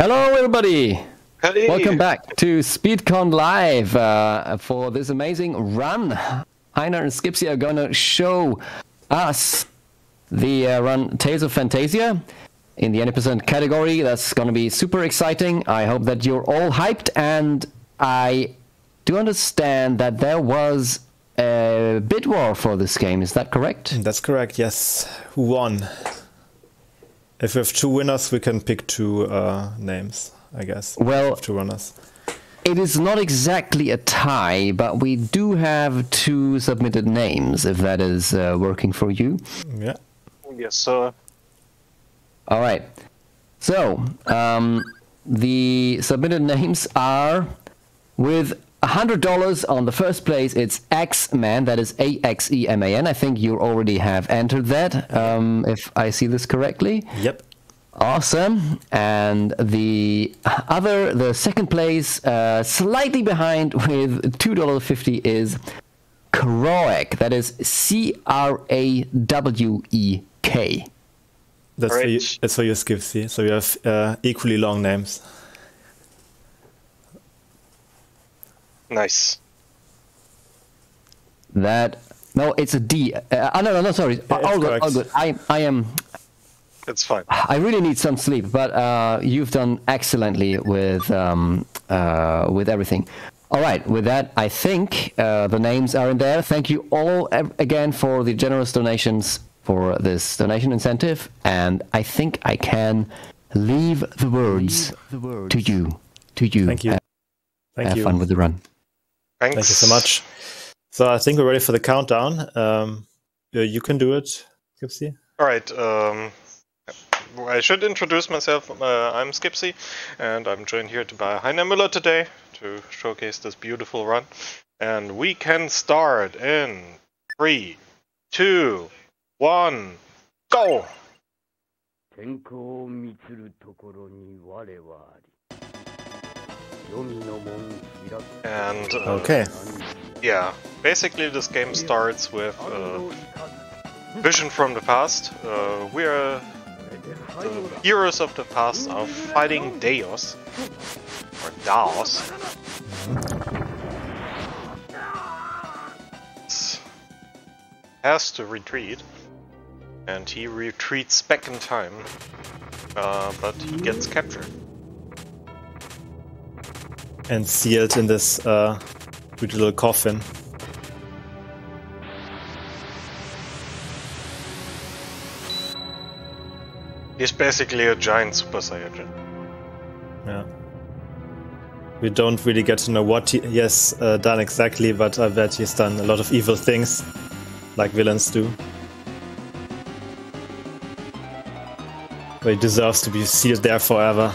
Hello, everybody. Hey. Welcome back to SpeedCon Live for this amazing run. Heiner and Skipsy are going to show us the run Tales of Phantasia in the 80% category. That's going to be super exciting. I hope that you're all hyped, and I do understand that there was a bid war for this game. Is that correct? That's correct, yes. Who won? If we have two winners, we can pick two names, I guess. Well, two runners. It is not exactly a tie, but we do have two submitted names, if that is working for you. Yeah. Yes, sir. All right. So, the submitted names are, with $100 on the first place, it's X-Man, that is A-X-E-M-A-N. I think you already have entered that, if I see this correctly. Yep. Awesome. And the second place, slightly behind with $2.50 is Croek. That is C-R-A-W-E-K. That's right. for you, that's for you, Skipsy. So you have equally long names. Nice. No, it's a D. No, sorry. All good. I am. It's fine. I really need some sleep, but you've done excellently with everything. All right, with that, I think the names are in there. Thank you all again for the generous donations for this donation incentive, and I think I can leave the words to you. Thank you. Have fun with the run. Thanks. Thank you so much. So I think we're ready for the countdown. You can do it, Skipsy. All right. I should introduce myself. I'm Skipsy, and I'm joined here by Heiner Müller today to showcase this beautiful run. And we can start in 3, 2, 1, go! And Okay. yeah, basically this game starts with vision from the past. We are the heroes of the past are fighting Deos, or Daos. Has to retreat, and he retreats back in time, but he gets captured. And sealed in this pretty little coffin. He's basically a giant Super Saiyajin. Yeah. We don't really get to know what he has done exactly, but I bet he's done a lot of evil things, like villains do. But he deserves to be sealed there forever.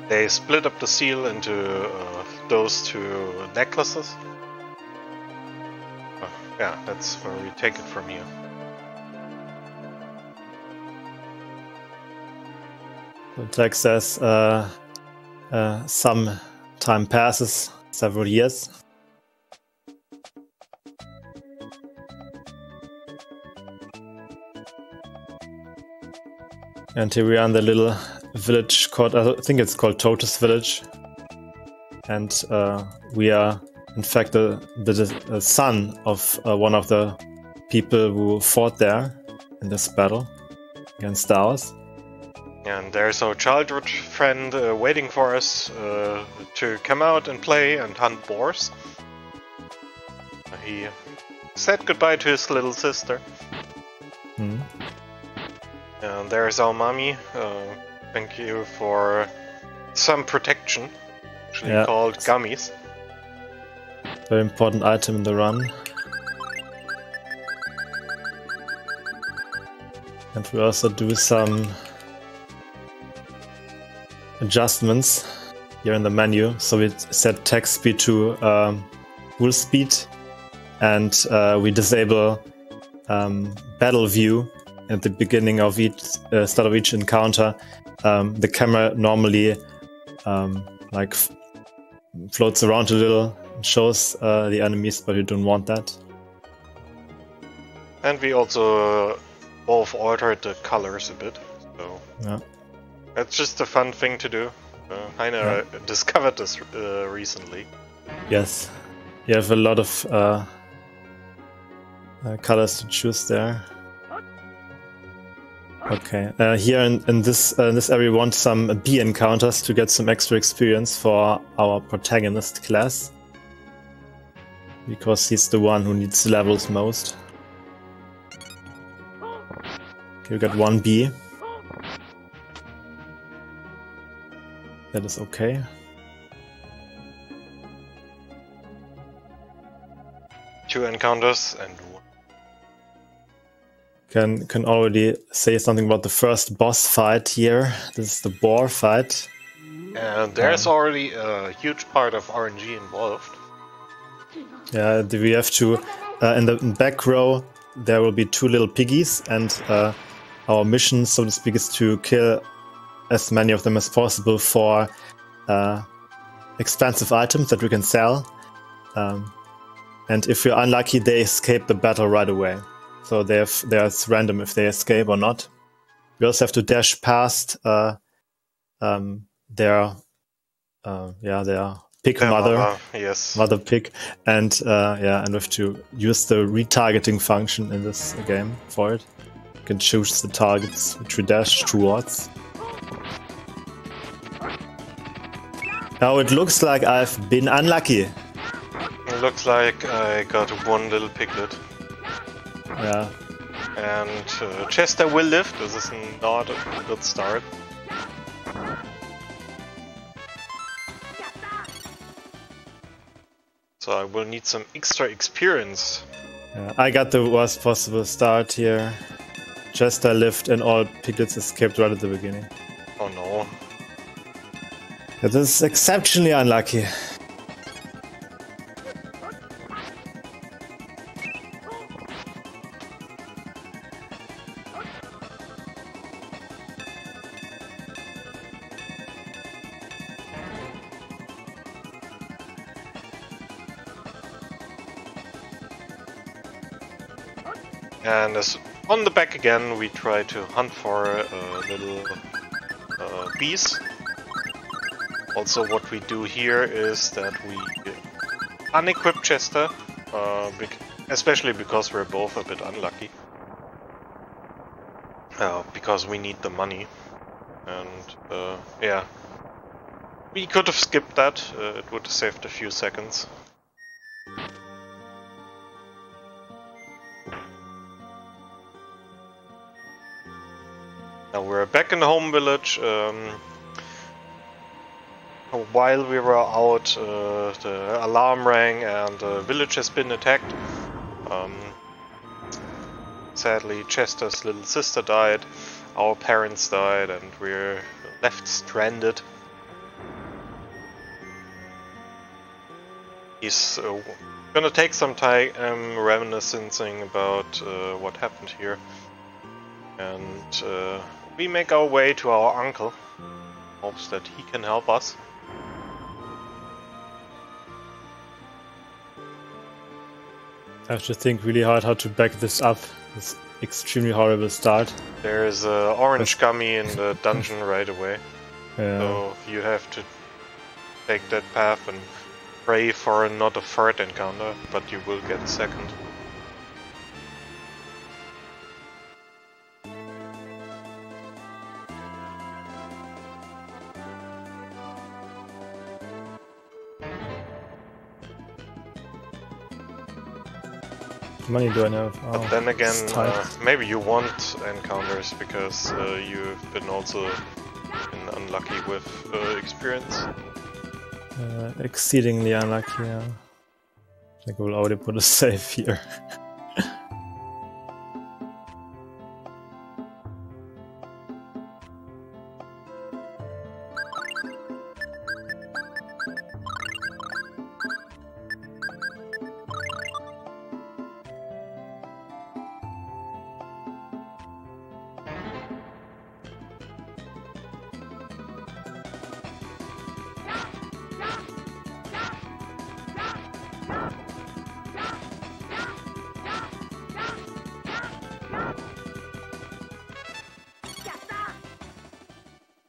They split up the seal into those two necklaces. Yeah, that's where we take it from here. The text says some time passes, several years. And here we are in the little village called, I think it's called Totus Village. And we are, in fact, the son of one of the people who fought there in this battle against Daos. And there's our childhood friend waiting for us to come out and play and hunt boars. He said goodbye to his little sister. Hmm. And there's our mommy. Thank you for some protection, actually called gummies. Very important item in the run. And we also do some adjustments here in the menu. So we set text speed to full speed, and we disable battle view at the beginning of each start of each encounter. The camera normally floats around a little, shows the enemies, but you don't want that. And we also both altered the colors a bit, so Yeah. it's just a fun thing to do. Heiner discovered this recently. Yes. You have a lot of colors to choose there. Okay. Here in this area, we want some bee encounters to get some extra experience for our protagonist class, because he's the one who needs the levels most. Okay, we got 1 bee. That is okay. Two encounters and Can already say something about the first boss fight here. This is the boar fight. and there's already a huge part of RNG involved. Yeah, we have to in the back row there will be 2 little piggies, and our mission, so to speak, is to kill as many of them as possible for expensive items that we can sell. And if we're unlucky, they escape the battle right away. So it's random if they escape or not. We also have to dash past their pig mother. Yes. Mother pig, and and we have to use the retargeting function in this game for it. You can choose the targets which we dash towards. Now it looks like I've been unlucky. It looks like I got 1 little piglet. Yeah. And Chester will live. This is not a good start. So I will need some extra experience. Yeah, I got the worst possible start here. Chester lived and all piglets escaped right at the beginning. Oh no. Yeah, this is exceptionally unlucky. And as on the back again, we try to hunt for little bees. Also, what we do here is that we unequip Chester, especially because we're both a bit unlucky. Because we need the money. And yeah, we could have skipped that. It would have saved a few seconds. Now we're back in the home village. While we were out, the alarm rang and the village has been attacked. Sadly, Chester's little sister died, our parents died, and we're left stranded. He's gonna take some time reminiscing about what happened here. And we make our way to our uncle, hopes that he can help us. I have to think really hard how to back this up. This extremely horrible start. There is an orange gummy in the dungeon right away. Yeah. So you have to take that path and pray for not a third encounter, but you will get a second. How many do I have? Oh, But then again, it's tight. maybe you want encounters because you've been also unlucky with experience. Exceedingly unlucky, yeah. I think we'll already put a save here.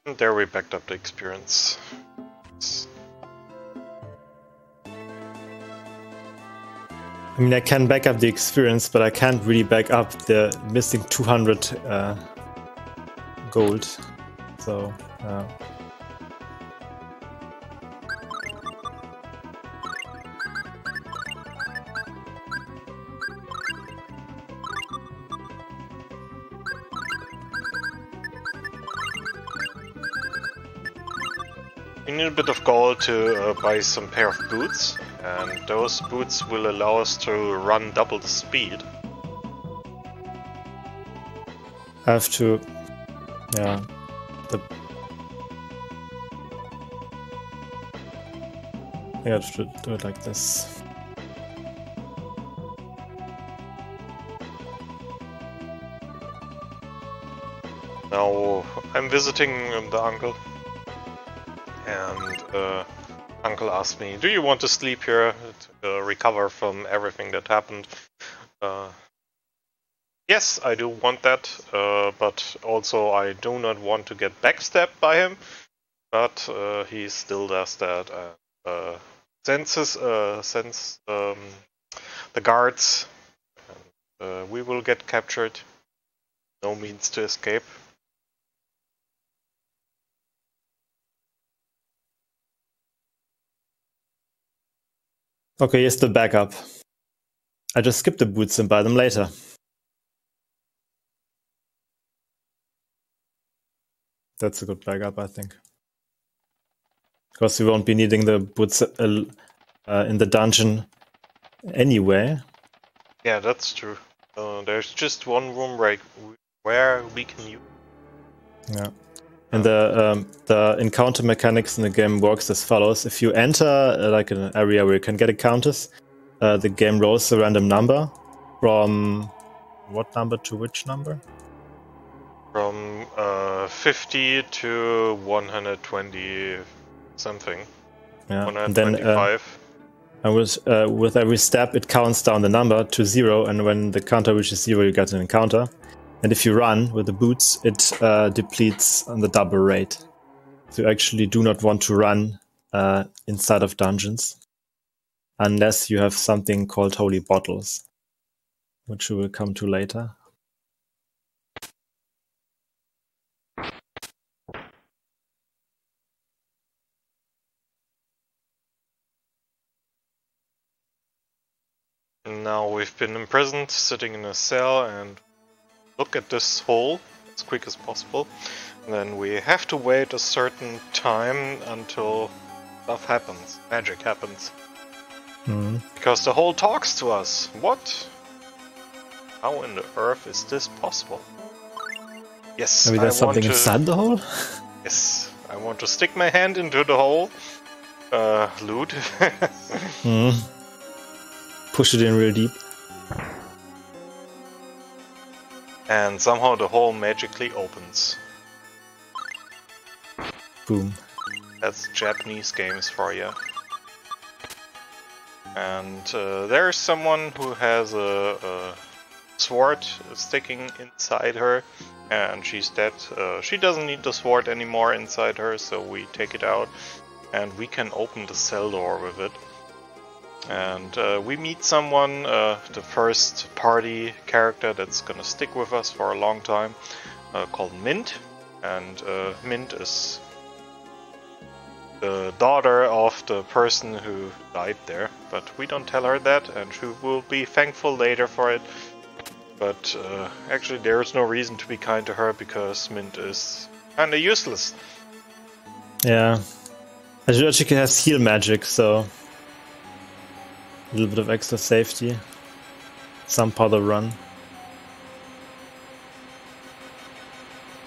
And there we backed up the experience. I mean, I can back up the experience, but I can't really back up the missing 200 gold. So, we need a bit of gold to buy some pair of boots, and those boots will allow us to run double the speed. I have to, yeah, I have to do it like this. Now I'm visiting the uncle, and uncle asked me, "Do you want to sleep here to recover from everything that happened?" Yes, I do want that, but also I do not want to get backstabbed by him. But he still does that. Sends the guards. We will get captured. No means to escape. Okay, here's the backup. I just skip the boots and buy them later. That's a good backup, I think. Because we won't be needing the boots in the dungeon anyway. Yeah, that's true. There's just one room where we can use. Yeah. And the encounter mechanics in the game works as follows. If you enter like an area where you can get encounters, the game rolls a random number from what number to which number? From 50 to 120 something. Yeah. 125. And with every step it counts down the number to 0, and when the counter reaches 0 you get an encounter. And if you run with the boots, it depletes on the double rate. So you actually do not want to run inside of dungeons unless you have something called holy bottles, which we will come to later. Now we've been imprisoned, sitting in a cell, and look at this hole as quick as possible. And then we have to wait a certain time until stuff happens, magic happens. Because the hole talks to us. What? How in the earth is this possible? Yes, Maybe there's something inside the hole? Yes, I want to stick my hand into the hole. Loot. Push it in real deep. And somehow the hole magically opens. Boom. That's Japanese games for you. And there's someone who has a sword sticking inside her, and she's dead. She doesn't need the sword anymore inside her, so we take it out, and we can open the cell door with it. And we meet someone, the first party character that's gonna stick with us for a long time, called Mint. And Mint is the daughter of the person who died there, but we don't tell her that, and she will be thankful later for it. But actually there's no reason to be kind to her, because Mint is kinda useless. Yeah. She has heal magic, so a little bit of extra safety. Some part of the run.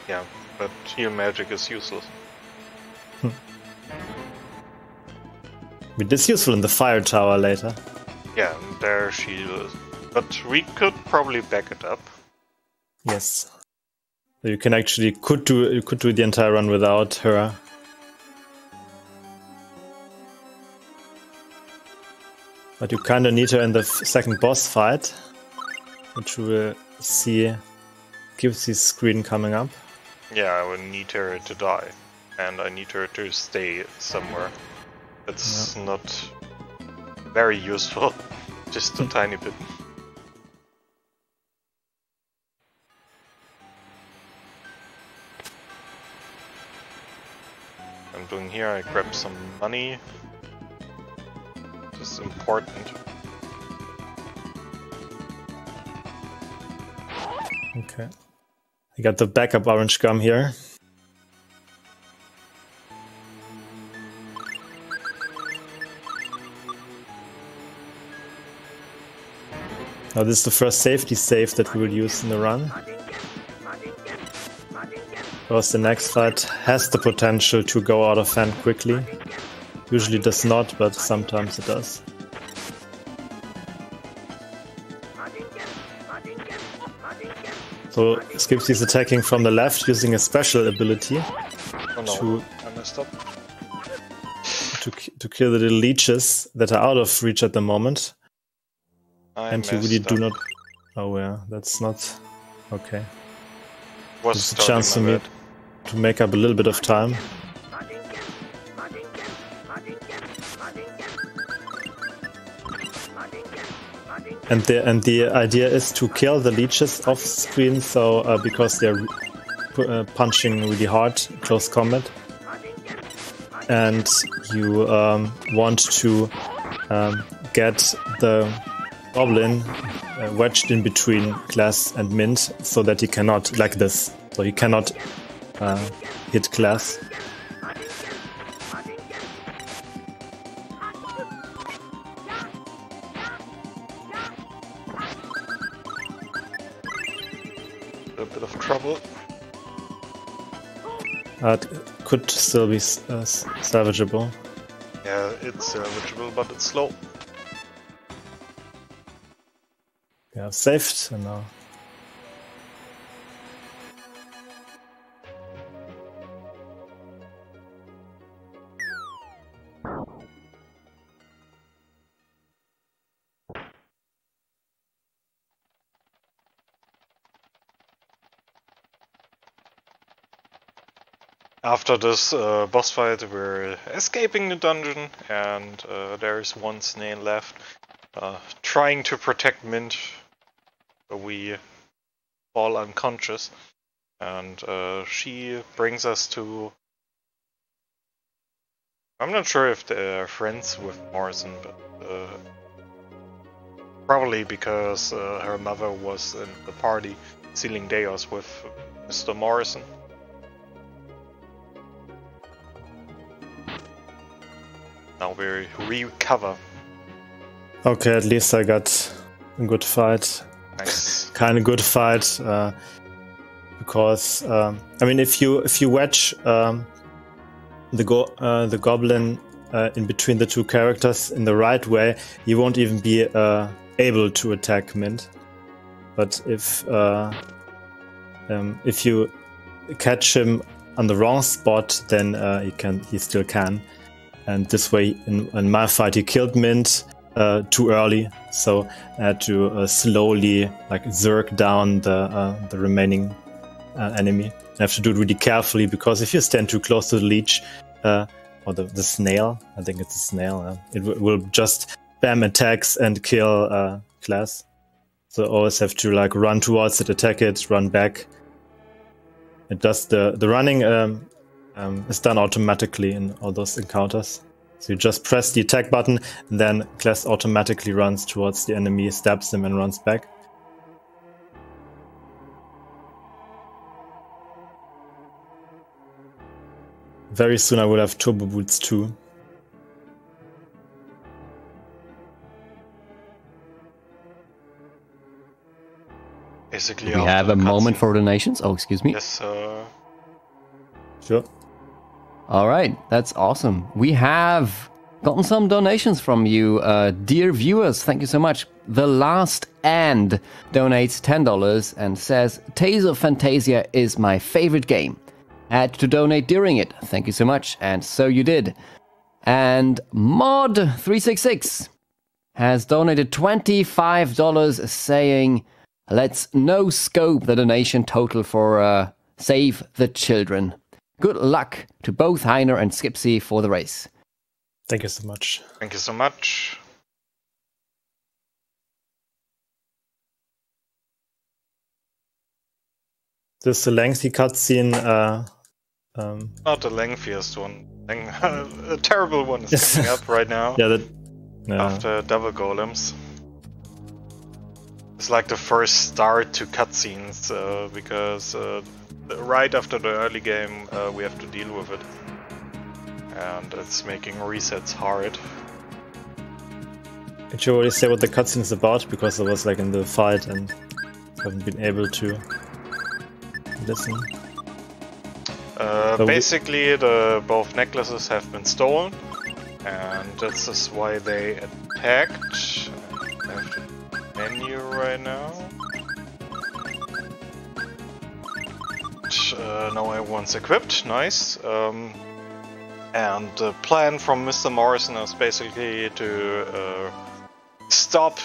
Yeah, but heal magic is useless. It is useful in the fire tower later. Yeah, and there she is. But we could probably back it up. Yes. So you can actually could do the entire run without her. But you kinda need her in the second boss fight, which we will see Skipsy's screen coming up. Yeah, I would need her to die. and I need her to stay somewhere. It's not very useful, just a tiny bit. I'm doing here, I grab some money. This is important. Okay. I got the backup orange gum here. Now this is the first safety save that we will use in the run. Because the next fight has the potential to go out of hand quickly. Usually does not, but sometimes it does. So Skipsy is attacking from the left using a special ability to kill the little leeches that are out of reach at the moment. And you really do not... Oh yeah, that's not... Okay. It's a chance for me to make up a little bit of time. And the idea is to kill the leeches off screen, so because they're punching really hard, close combat, and you want to get the goblin wedged in between Glass and Mint, so that he cannot, like this, so he cannot hit Glass. A bit of trouble. It could still be salvageable. Yeah, it's salvageable, but it's slow. Yeah, saved, and now. After this boss fight, we're escaping the dungeon, and there is one snail left, trying to protect Mint. We fall unconscious, and she brings us to... I'm not sure if they're friends with Morrison, but probably because her mother was in the party sealing Deos with Mr. Morrison. Now we recover. Okay, at least I got a good fight. Nice. Kind of good fight, because I mean, if you wedge the goblin in between the two characters in the right way, you won't even be able to attack Mint. But if you catch him on the wrong spot, then he still can. And this way, in my fight, he killed Mint too early, so I had to slowly zerk down the remaining enemy. I have to do it really carefully, because if you stand too close to the leech, or the snail, I think it's a snail, it will just spam attacks and kill Glass. So I always have to run towards it, attack it, run back. It does the running is done automatically in all those encounters. So you just press the attack button, and then Glass automatically runs towards the enemy, stabs him, and runs back. Very soon I will have turbo boots too. Basically, we have a moment for donations. Oh, excuse me. Yes, Sure. All right, that's awesome. We have gotten some donations from you, dear viewers. Thank you so much. The Last And donates $10 and says, Tales of Phantasia is my favorite game. Had to donate during it. Thank you so much. And so you did. And Mod366 has donated $25 saying, let's no scope the donation total for Save the Children. good luck to both Heiner and Skipsy for the race. Thank you so much. Thank you so much. This is a lengthy cutscene. Not the lengthiest one. A terrible one is coming up right now. Yeah, After double golems. It's like the first start to cutscenes, because right after the early game we have to deal with it. And it's making resets hard. Could you already say what the cutscene is about? Because I was like in the fight and haven't been able to listen. Basically, both necklaces have been stolen, and this is why they attacked. I have the menu right now. Now everyone's equipped, nice. And the plan from Mr. Morrison is basically to stop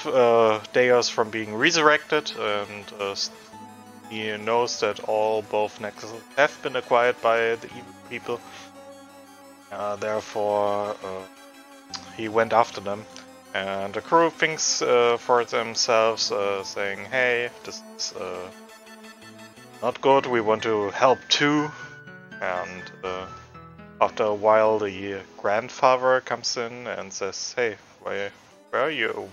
Deus from being resurrected, and he knows that both necklaces have been acquired by the evil people. Therefore, he went after them, and the crew thinks for themselves, saying, "Hey, this is not good. We want to help too." And after a while, the grandfather comes in and says, "Hey, where are you?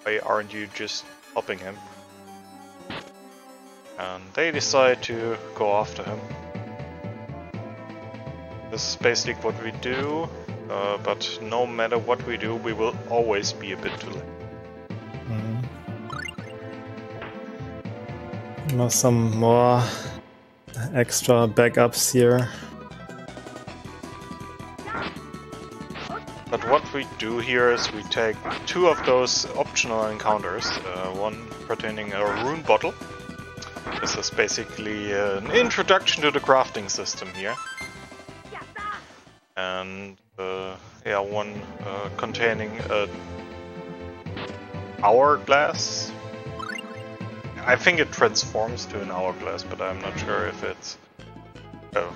Why aren't you just helping him?" And they decide to go after him. This is basically what we do, but no matter what we do, we will always be a bit too late. Now some more extra backups here. But what we do here is we take two of those optional encounters, one pertaining a rune bottle. This is basically an introduction to the crafting system here. And yeah, one containing an hourglass. I think it transforms to an hourglass, but I'm not sure if it's... Oh.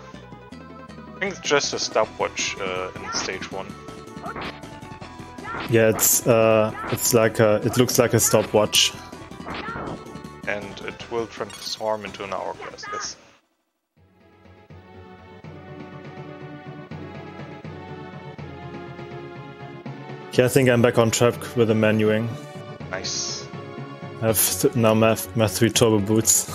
I think it's just a stopwatch in stage 1. Yeah, it's like it looks like a stopwatch. And it will transform into an hourglass, yes. Yeah, I think I'm back on track with the menuing. Nice. I have now my 3 turbo boots.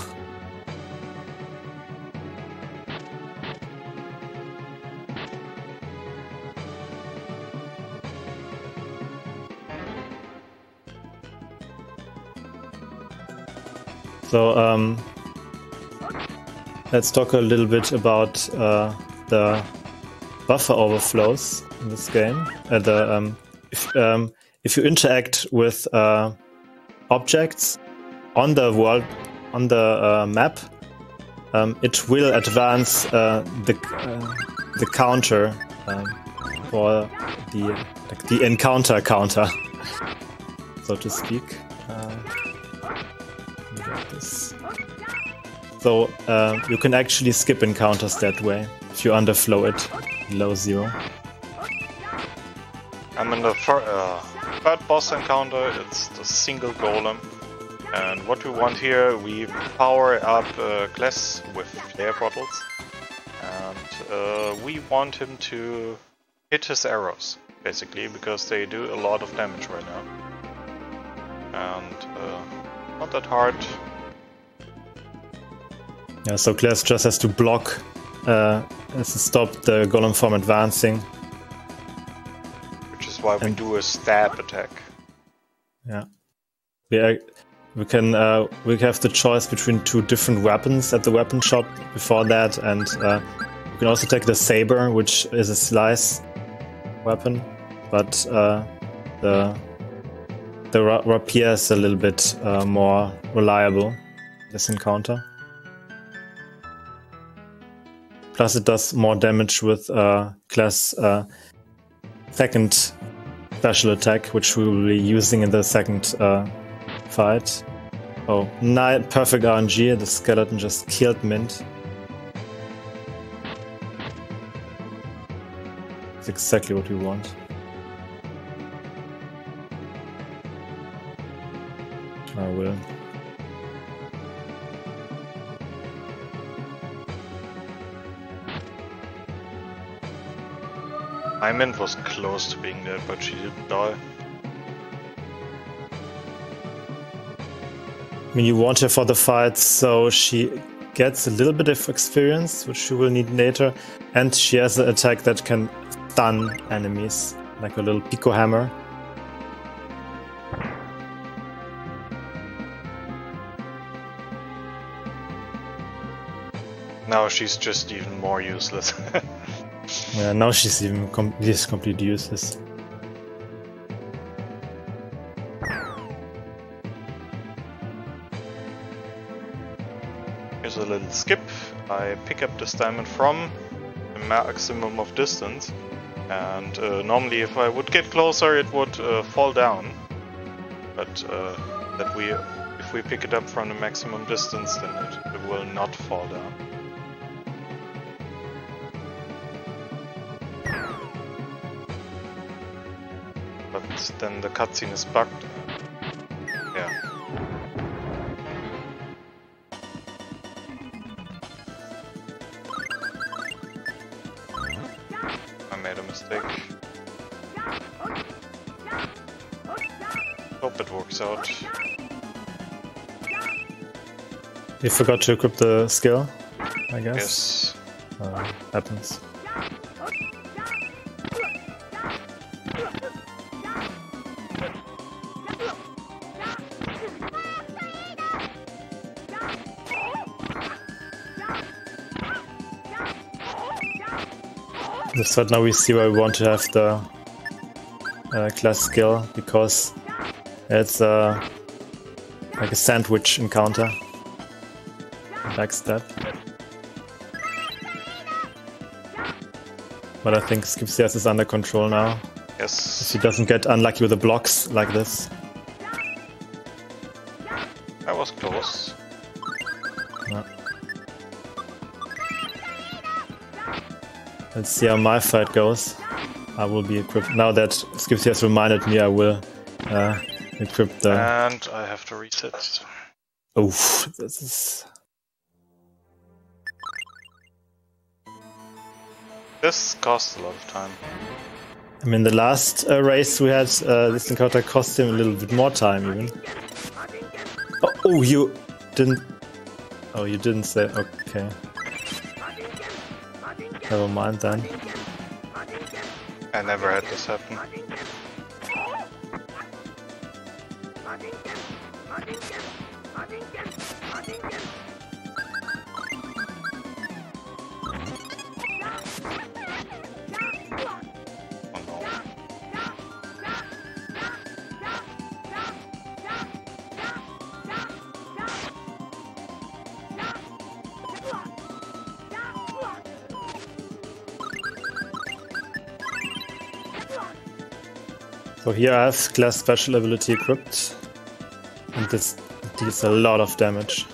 So let's talk a little bit about the buffer overflows in this game. If you interact with objects on the world, on the map, it will advance the counter for the encounter counter, so to speak. So you can actually skip encounters that way if you underflow it below 0. I'm in the third boss encounter. It's the single golem, and what we want here, we power up Glass with flare bottles, and we want him to hit his arrows, basically, because they do a lot of damage right now, and not that hard. Yeah, so Glass just has to block, has to stop the golem from advancing. Which is why we do a stab attack. Yeah, we have the choice between 2 different weapons at the weapon shop before that, and we can also take the saber, which is a slice weapon, but the rapier is a little bit more reliable in this encounter. Plus it does more damage with Glass' second special attack, which we will be using in the second fight. Oh, perfect RNG, the skeleton just killed Mint. It's exactly what we want. I will. Hyman was close to being dead, but she didn't die. I mean, you want her for the fight, so she gets a little bit of experience, which she will need later, and she has an attack that can stun enemies, like a little Pico Hammer. Now she's just even more useless. Yeah, now she's even completely useless. Here's a little skip. I pick up this diamond from a maximum of distance, and normally if I would get closer it would fall down, but if we pick it up from the maximum distance, then it will not fall down. But then the cutscene is bugged. Yeah. I made a mistake. Hope it works out. You forgot to equip the skill, I guess? Yes. Happens. That's what now we see why we want to have the class skill, because it's like a sandwich encounter. Backstep. But I think Skipsy is under control now. Yes. If he doesn't get unlucky with the blocks like this. That was close. Yeah. Let's see how my fight goes. I will be equipped. Now that Skipsy has reminded me, I will equip the... And I have to reset. Oof, this is... This costs a lot of time. I mean, the last race we had, this encounter cost him a little bit more time, even. Oh, you didn't... Oh, you didn't say... Okay. Never mind then. I never had this happen. So here I have class special ability equipped, and this deals a lot of damage.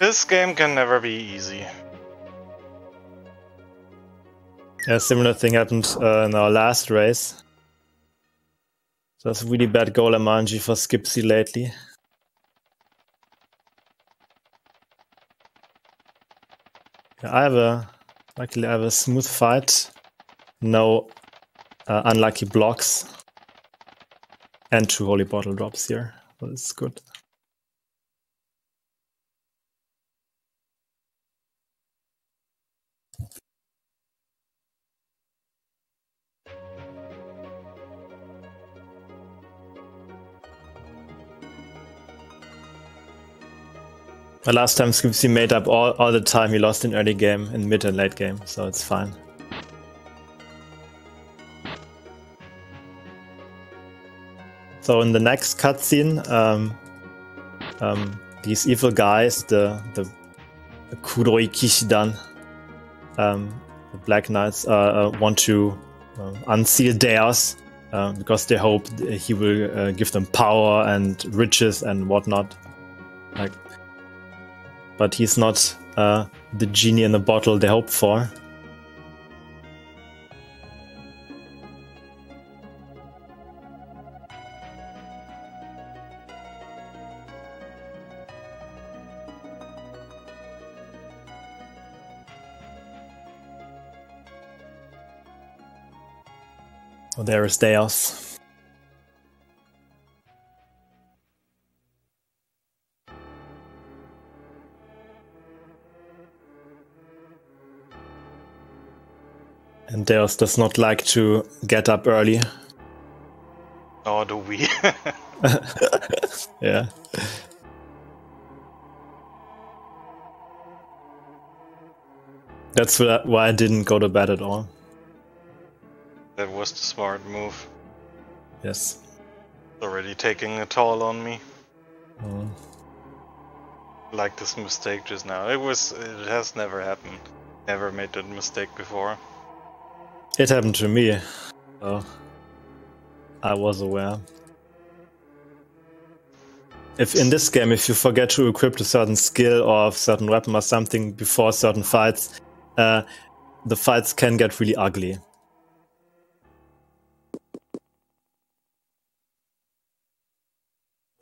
This game can never be easy. Yeah, a similar thing happened in our last race. So that's really bad golem RNG for Skipsy lately. Yeah, luckily I have a smooth fight, no unlucky blocks, and 2 holy bottle drops here. Well, it's good. Last time Skipsy made up all the time he lost in early game, in mid and late game, so it's fine. So in the next cutscene, these evil guys, the Kuroi Kishidan, the Black Knights, want to unseal Deus, because they hope he will give them power and riches and whatnot. Like, but he's not the genie in the bottle they hope for. So there is Deus. And Deus does not like to get up early. Nor do we. Yeah. That's why I didn't go to bed at all. That was the smart move. Yes. Already taking a toll on me. Like this mistake just now. It has never happened. Never made that mistake before. It happened to me. So I was aware. If in this game, if you forget to equip a certain skill or a certain weapon or something before certain fights, the fights can get really ugly.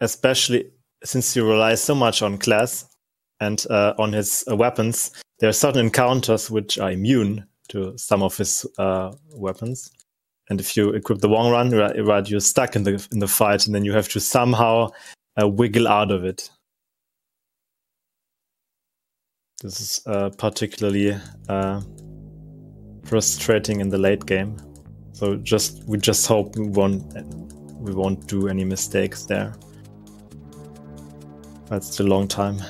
Especially since you rely so much on class and on his weapons, there are certain encounters which are immune to some of his weapons. And if you equip the wrong one, right, you're stuck in the fight, and then you have to somehow wiggle out of it. This is particularly frustrating in the late game. So we just hope we won't do any mistakes there. That's still a long time.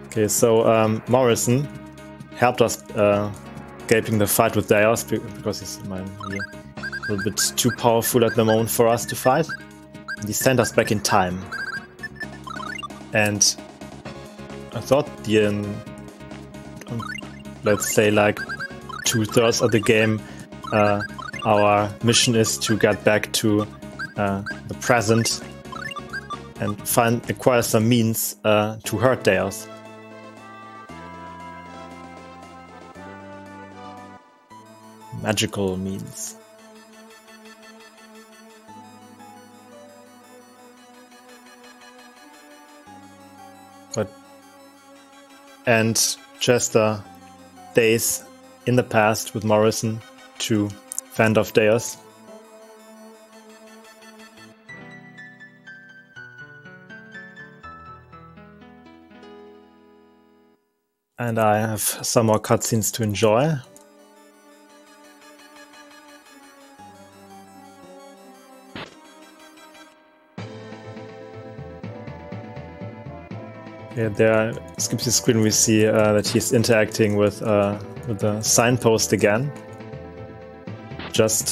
Okay, so Morrison helped us escaping the fight with Deus because he's a little bit too powerful at the moment for us to fight. And he sent us back in time. And I thought let's say like 2/3 of the game, our mission is to get back to the present and acquire some means to hurt Deus. Magical means. And Chester stays in the past with Morrison to fend off Deus. And I have some more cutscenes to enjoy. Yeah, there, Skipsy's screen, we see that he's interacting with the signpost again. Just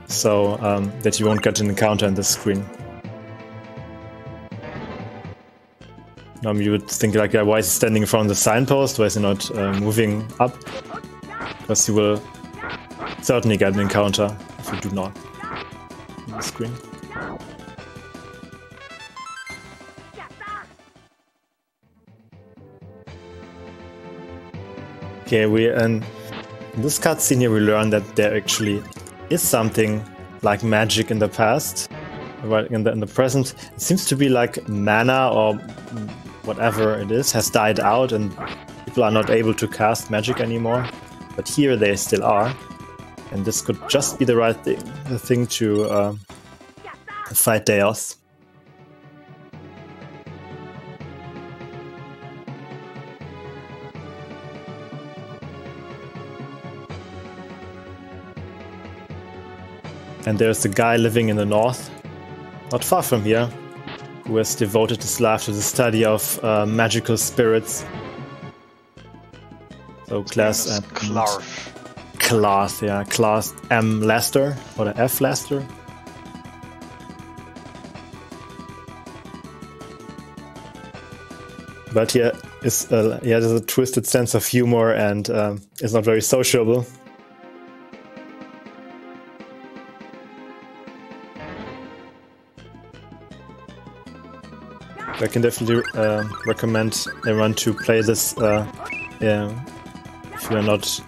so that you won't get an encounter in the screen. You would think like, why is he standing in front of the signpost? Why is he not moving up? Because you will certainly get an encounter if you do not on the screen. Okay, in this cutscene here we learn that there actually is something like magic in the past. Right, in the present, it seems to be like mana or whatever it is has died out and people are not able to cast magic anymore. But here they still are. And this could just be the right thing to fight Deus. And there's a guy living in the north, not far from here, who has devoted his life to the study of magical spirits. So class M. Lester, or the F. Lester. But here, he has a twisted sense of humor and is not very sociable. I can definitely recommend everyone to play this if you're not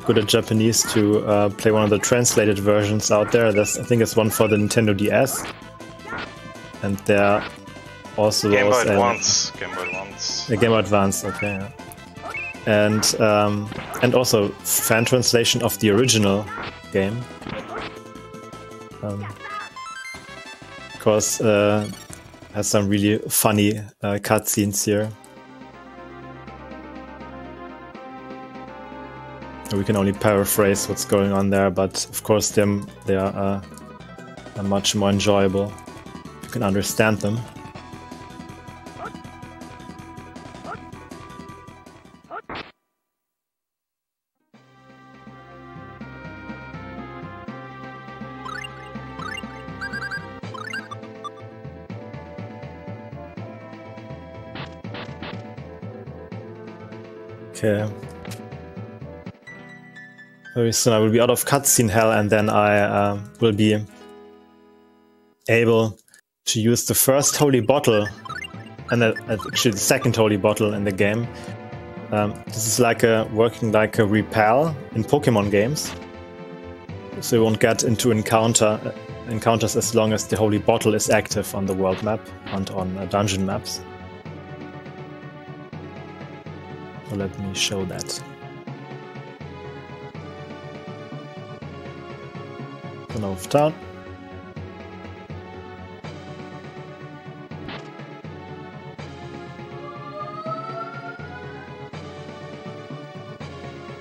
good at Japanese, to play one of the translated versions out there. I think it's one for the Nintendo DS, and there also Game Boy was Advance. Game Boy Advance. Game Boy Advance, okay. Yeah. And also fan translation of the original game. Because has some really funny cutscenes here. We can only paraphrase what's going on there, but of course they are much more enjoyable. You can understand them. Okay. Very soon I will be out of cutscene hell, and then I will be able to use the first holy bottle, and actually the second holy bottle in the game. This is like working like a repel in Pokemon games, so you won't get into encounters as long as the holy bottle is active on the world map and on dungeon maps. So let me show that. Now of town.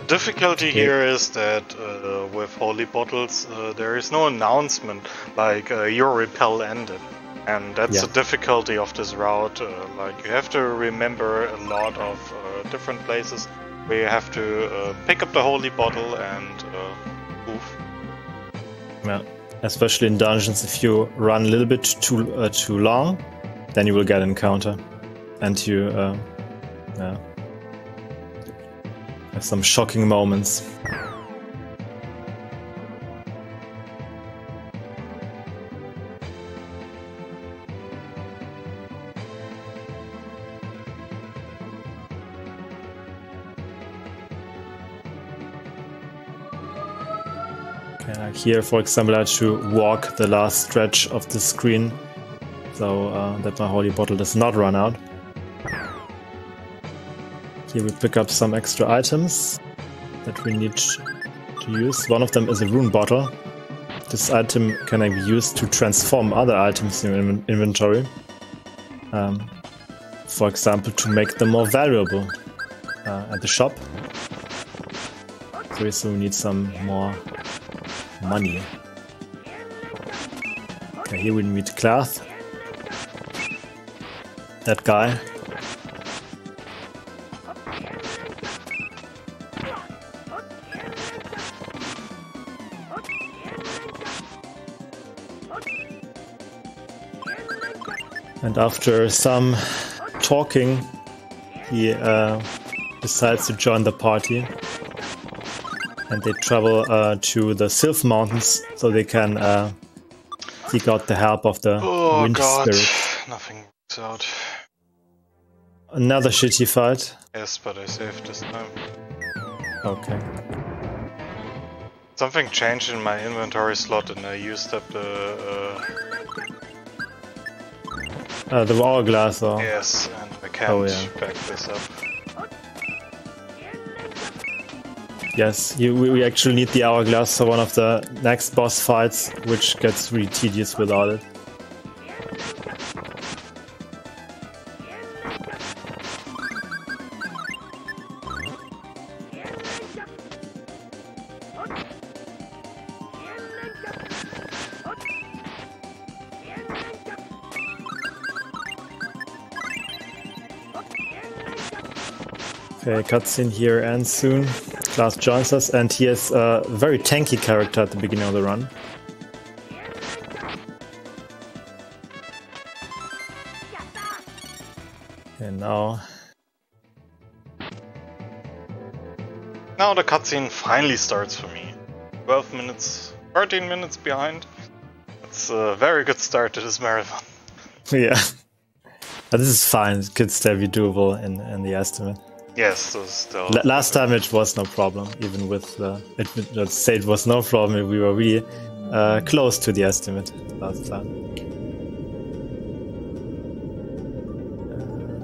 Difficulty here is that with holy bottles there is no announcement like your repel ended, and that's the difficulty of this route. Like you have to remember a lot of different places where you have to pick up the holy bottle and move. Yeah, especially in dungeons, if you run a little bit too long, then you will get an encounter, and you have some shocking moments. Here, for example, I had to walk the last stretch of the screen so that my holy bottle does not run out. Here we pick up some extra items that we need to use. One of them is a rune bottle. This item can be used to transform other items in your inventory. For example, to make them more valuable at the shop. So we need some more money. Okay, here we meet Klath. That guy. And after some talking, he decides to join the party. And they travel to the Sylph Mountains so they can seek out the help of the wind spirits. Nothing works out. Another shitty fight. Yes, but I saved this time. Okay. Something changed in my inventory slot and I used up the hourglass, or... Yes, and I can't back this up. Yes, we actually need the hourglass for one of the next boss fights, which gets really tedious without it. Okay, cutscene here ends soon. Klaus joins us, and he is a very tanky character at the beginning of the run. And now Now the cutscene finally starts for me. 12 minutes, 13 minutes behind. It's a very good start to this marathon. Yeah. But this is fine. It could still be doable in the estimate. Yes, so still. Last time it was no problem, even with let's say it was no problem. We were really close to the estimate last time.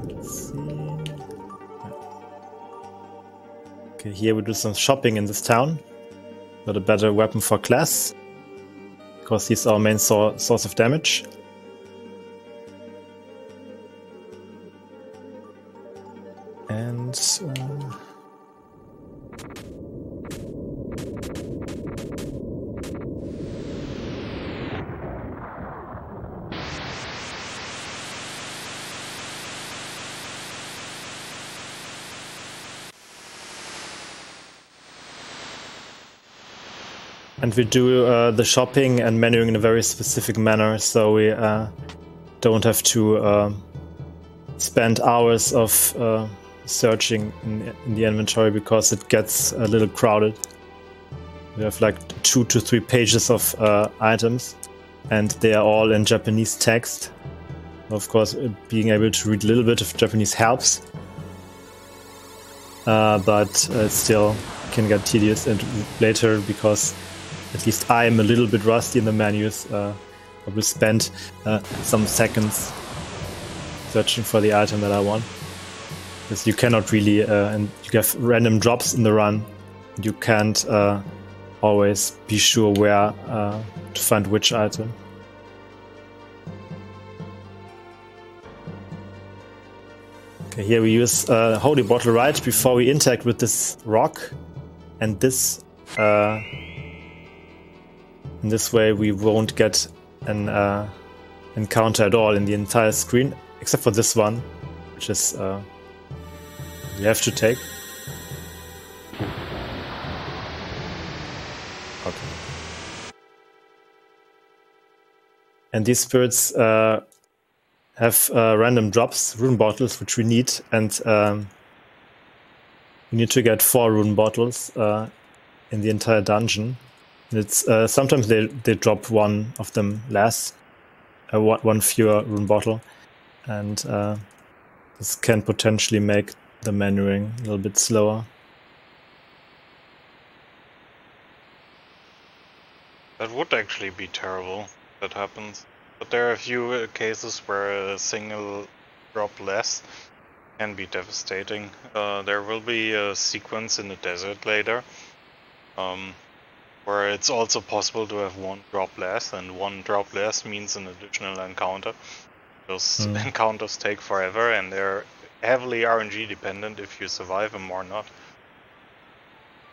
Let's see. Okay, here we do some shopping in this town. Got a better weapon for class, because he's our main source of damage. And we do the shopping and menuing in a very specific manner, so we don't have to spend hours of searching in the inventory, because it gets a little crowded. We have like 2 to 3 pages of items, and they are all in Japanese text. Of course, being able to read a little bit of Japanese helps, but it still can get tedious and later, because at least I'm a little bit rusty in the menus. I will spend some seconds searching for the item that I want. Because you cannot really, and you have random drops in the run. You can't always be sure where to find which item. Okay, here we use Holy Bottle right before we interact with this rock, and this. In this way, we won't get an encounter at all in the entire screen, except for this one, which is we have to take. Okay. And these spirits have random drops, rune bottles, which we need, and we need to get 4 rune bottles in the entire dungeon. It's sometimes they drop one of them less, one fewer rune bottle, and this can potentially make the menuing a little bit slower. That would actually be terrible if that happens. But there are a few cases where a single drop less can be devastating. There will be a sequence in the desert later, where it's also possible to have 1 drop less, and 1 drop less means an additional encounter. Those encounters take forever, and they're heavily RNG dependent if you survive them or not.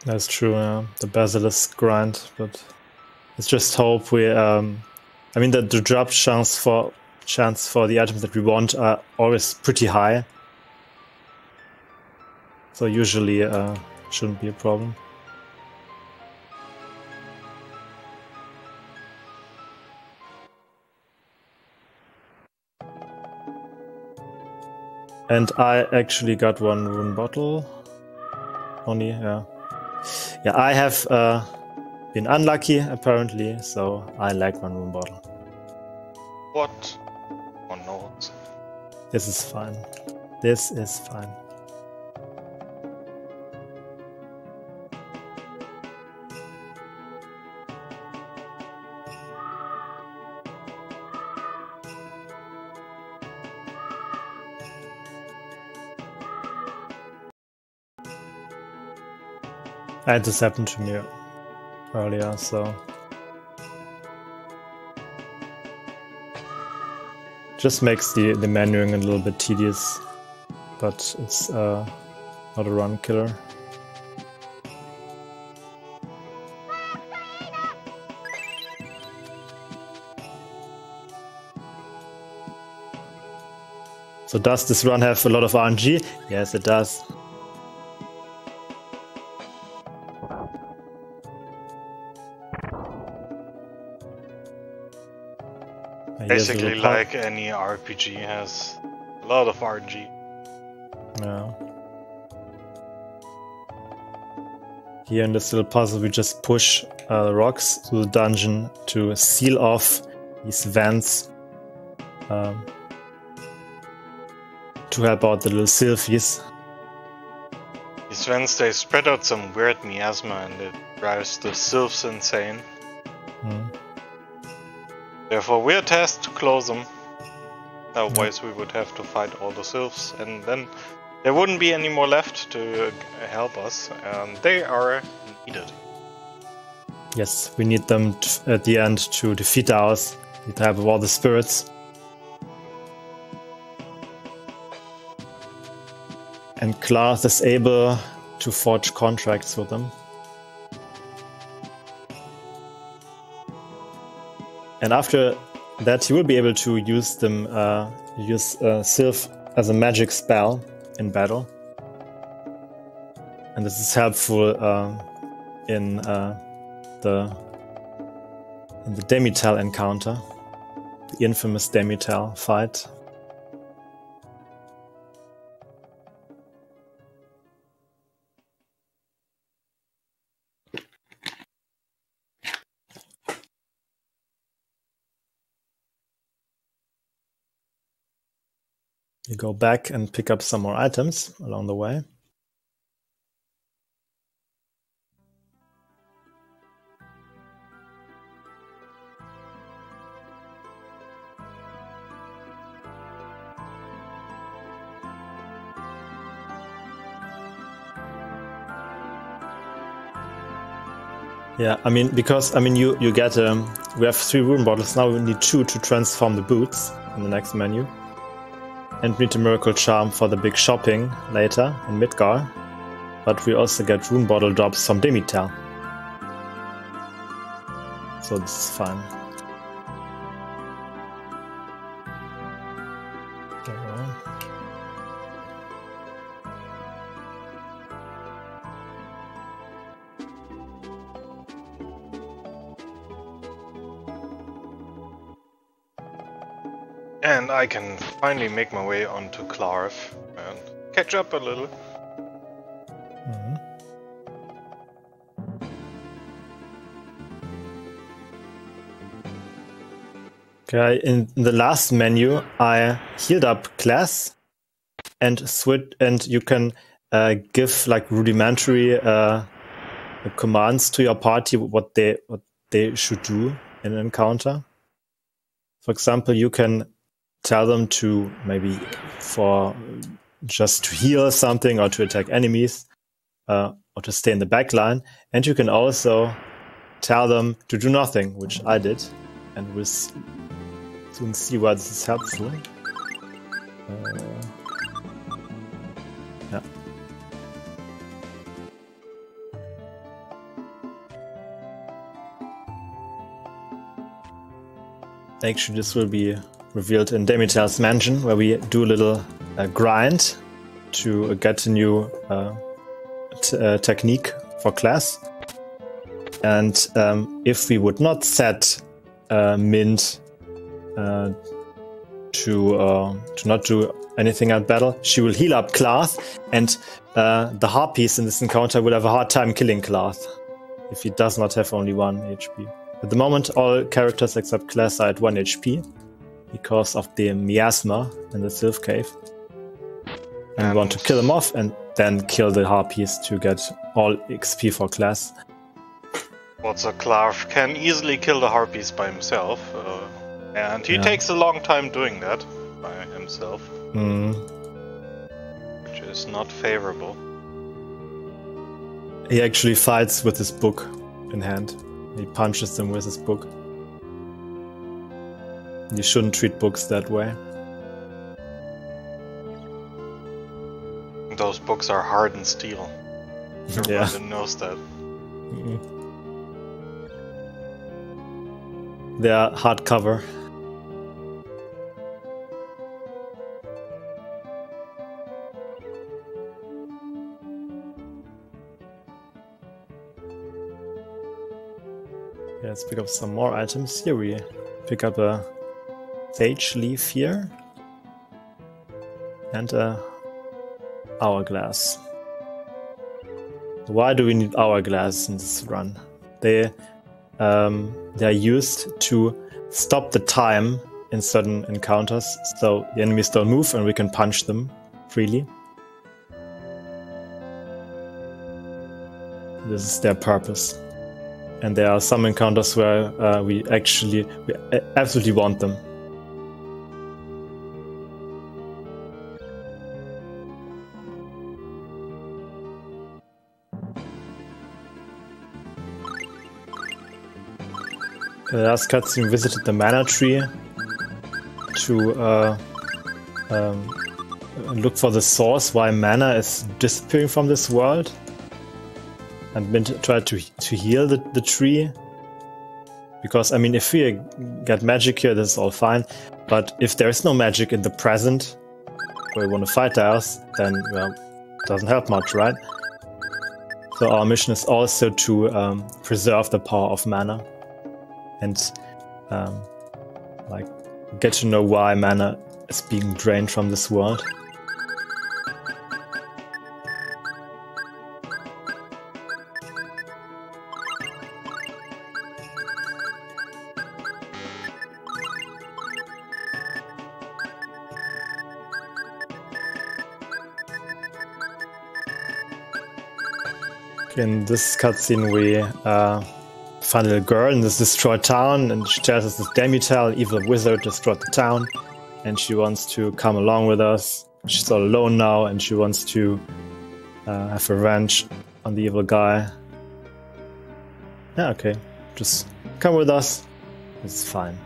That's true, yeah. The Basilisk grind, but let's just hope we... I mean, the drop chance for the items that we want are always pretty high. So usually shouldn't be a problem. And I actually got 1 rune bottle. Only, yeah. Yeah, I have been unlucky, apparently, so I lack 1 rune bottle. What? Oh no. This is fine. This is fine. And this happened to me earlier, so just makes the menuing a little bit tedious, but it's not a run killer. So does this run have a lot of RNG? Yes, it does. Basically, like any RPG has a lot of RNG. Yeah. Here in this little puzzle, we just push rocks to the dungeon to seal off these vents to help out the little sylphies. These vents, they spread out some weird miasma and it drives the sylphs insane. Therefore, we're tasked to close them. Otherwise, we would have to fight all the sylphs, and then there wouldn't be any more left to help us, and they are needed. Yes, we need them at the end to defeat ours. We need to have all the spirits. And Klaas is able to forge contracts with them. And after that, you will be able to use them, Sylph as a magic spell in battle. And this is helpful in the Demital encounter, the infamous Demital fight. You go back and pick up some more items along the way. Yeah, I mean, because you get we have 3 rune bottles now. We need 2 to transform the boots in the next menu. And we need a miracle charm for the big shopping later in Midgar. But we also get rune bottle drops from Demital. So this is fine. And I can finally make my way onto Clarf and catch up a little. Okay, in the last menu, I healed up class and switch, and you can give like rudimentary commands to your party what they should do in an encounter. For example, you can tell them to maybe for just to heal something or to attack enemies or to stay in the back line. And you can also tell them to do nothing, which I did. And we'll soon see why this is helpful. Yeah. Actually, this will be revealed in Demital's mansion, where we do a little grind to get a new technique for class. And if we would not set Mint to not do anything at battle, she will heal up Klaas, and the harpies in this encounter will have a hard time killing Klaas if he does not have only 1 HP. At the moment, all characters except Klaas are at 1 HP because of the miasma in the Sylph Cave. And we want to kill them off and then kill the harpies to get all XP for Klaas. Also, Clarf can easily kill the harpies by himself, and he takes a long time doing that by himself, which is not favorable. He actually fights with his book in hand. He punches them with his book. You shouldn't treat books that way. Those books are hardened steel. Everyone knows that. They are hardcover. Let's pick up some more items. Here we pick up a sage leaf here and a hourglass. Why do we need hourglass in this run? They are used to stop the time in certain encounters, so the enemies don't move and we can punch them freely. This is their purpose. And there are some encounters where we absolutely want them. The last cutscene visited the mana tree to look for the source why mana is disappearing from this world, and then try to heal the tree. Because I mean, if we get magic here, this is all fine. But if there is no magic in the present, where we want to fight us, then well, it doesn't help much, right? So our mission is also to preserve the power of mana. And like get to know why mana is being drained from this world. In this cutscene we find a little girl in this destroyed town, and she tells us this Demital, evil wizard, destroyed the town, and she wants to come along with us. She's all alone now, and she wants to have revenge on the evil guy. Yeah, okay, just come with us. It's fine.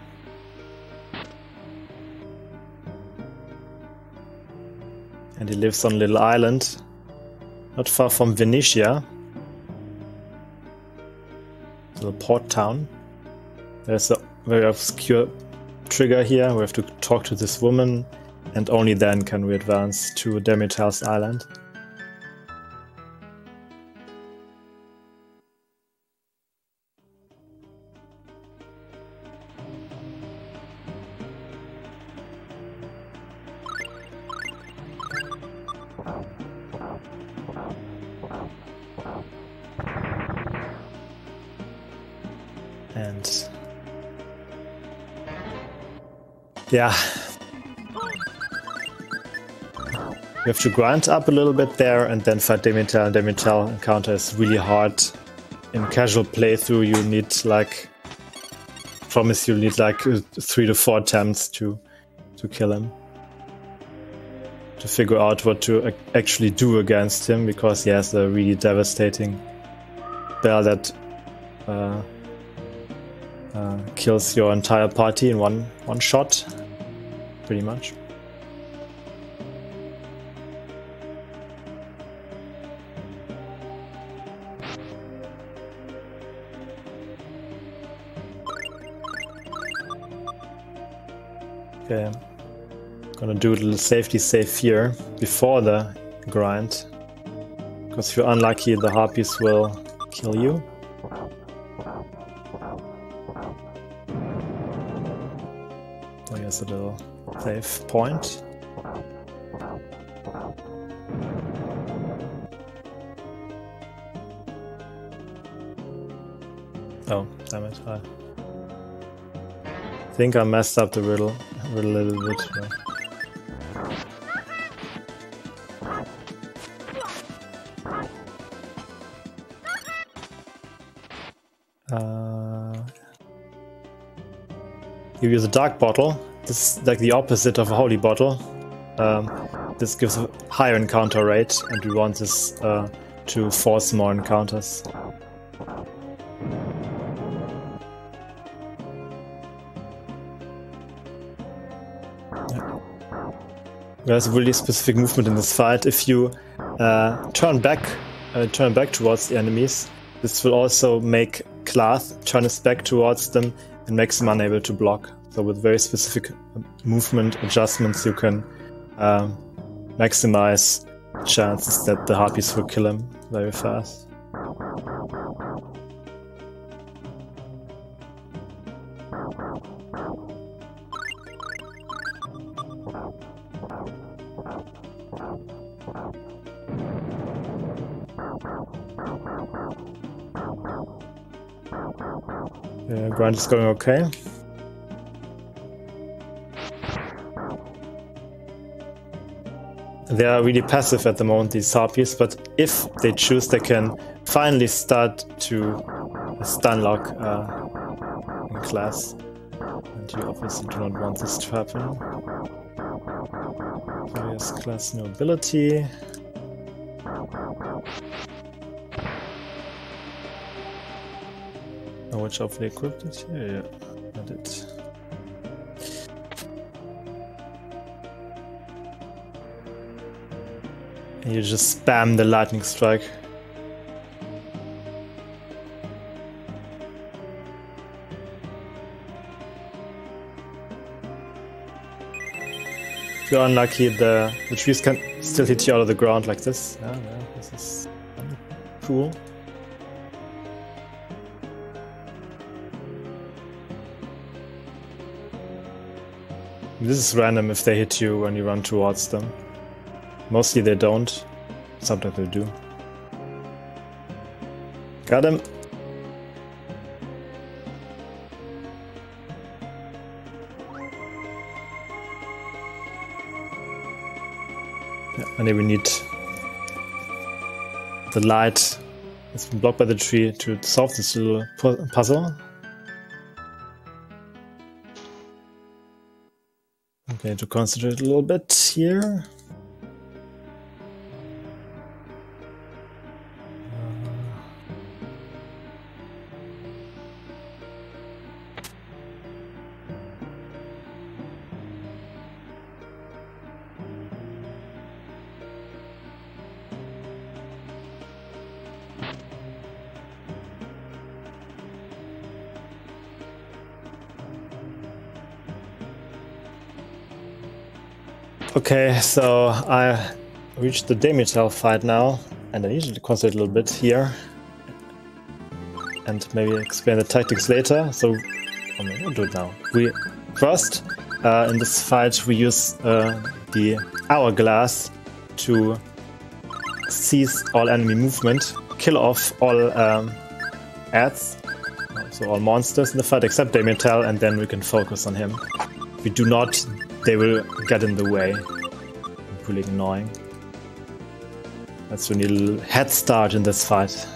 And he lives on a little island, not far from Venetia. The port town. There's a very obscure trigger here. We have to talk to this woman, and only then can we advance to Demital's island. And yeah, we have to grind up a little bit there and then fight Demital. And Demital encounter is really hard. In casual playthrough, you need like, promise you need like 3 to 4 attempts to kill him, to figure out what to actually do against him, because he has a really devastating spell that kills your entire party in one shot, pretty much. Okay, gonna do a little safety save here before the grind, because if you're unlucky, the harpies will kill you. Here's a little save point. Oh, damn it. I think I messed up the riddle a little bit. You use a dark bottle. This is like the opposite of a holy bottle. This gives a higher encounter rate, and we want this to force more encounters. Yeah. There's a really specific movement in this fight. If you turn back towards the enemies, this will also make Klath turn his back towards them and makes him unable to block. So with very specific movement adjustments, you can maximize chances that the harpies will kill him very fast. The grind is going okay. They are really passive at the moment, these harpies, but if they choose, they can finally start to stun lock in class. And you obviously do not want this to happen. So here's class no ability. Oh, which hopefully equipped it here? Yeah, I did. And you just spam the lightning strike. If you're unlucky, the trees can still hit you out of the ground like this. Yeah, this is cool. This is random if they hit you when you run towards them. Mostly they don't. Sometimes they do. Got him. Yeah, and then we need the light that's been blocked by the tree to solve this little puzzle. Okay, to concentrate a little bit here. Okay, so I reached the Demitel fight now, and I need to concentrate a little bit here, and maybe explain the tactics later. So, we'll do it now. We first, in this fight, we use the hourglass to seize all enemy movement, kill off all ads, so all monsters in the fight except Demitel, and then we can focus on him. If we do not, they will get in the way. Really annoying. That's when you need a little head start in this fight.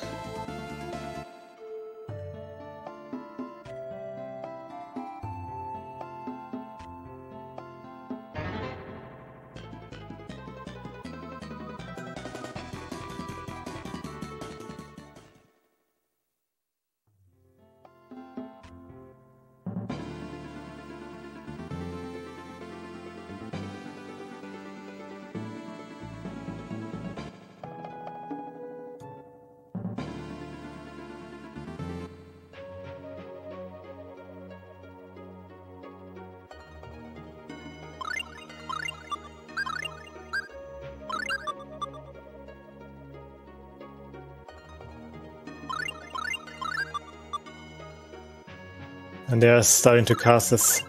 And they're starting to cast this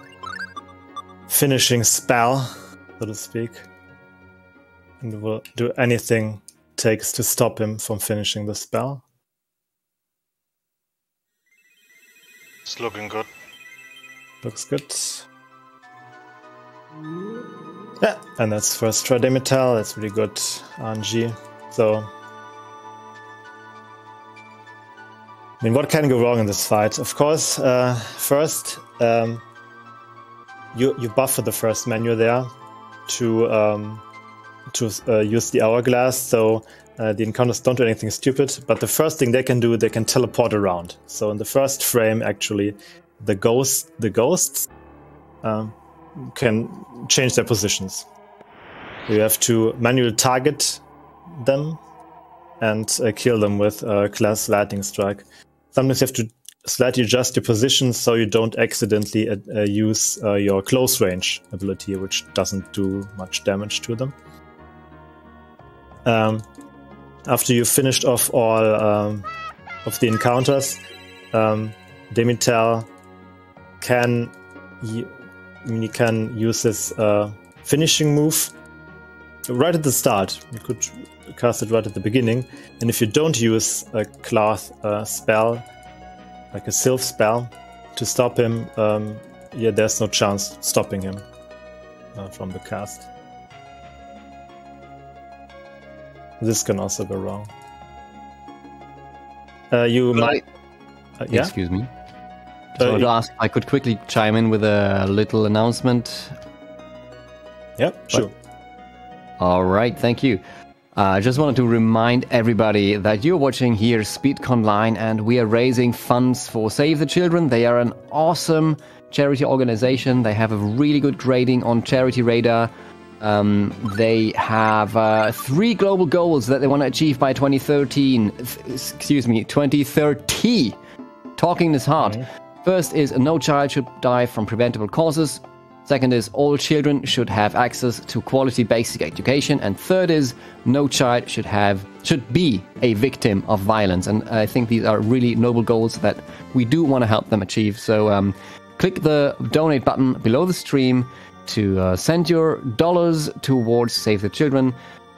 finishing spell, so to speak. And will do anything it takes to stop him from finishing the spell. It's looking good. Looks good. Yeah, and that's first try Demitel, that's really good RNG. So, I mean, what can go wrong in this fight? Of course, first, you buffer the first menu there to use the hourglass, so the encounters don't do anything stupid. But the first thing they can do, they can teleport around. So in the first frame, actually, the ghosts can change their positions. You have to manually target them and kill them with class lightning strike. Sometimes you have to slightly adjust your position so you don't accidentally use your close range ability, which doesn't do much damage to them. After you've finished off all of the encounters, Demitel can use this finishing move right at the start. You could cast it right at the beginning, and if you don't use a cloth spell, like a sylph spell, to stop him, yeah, there's no chance stopping him from the cast. This can also go wrong. You might... yeah? Excuse me. Just wanted to ask if I could quickly chime in with a little announcement. Yeah, sure. All right, thank you. I just wanted to remind everybody that you're watching here SpeedConline, and we are raising funds for Save the Children. They are an awesome charity organization. They have a really good grading on Charity Radar. They have 3 global goals that they want to achieve by 2030. Talking this hard. First is no child should die from preventable causes. Second is all children should have access to quality basic education. And third is no child should be a victim of violence. And I think these are really noble goals that we do want to help them achieve. So click the donate button below the stream to send your dollars towards Save the Children.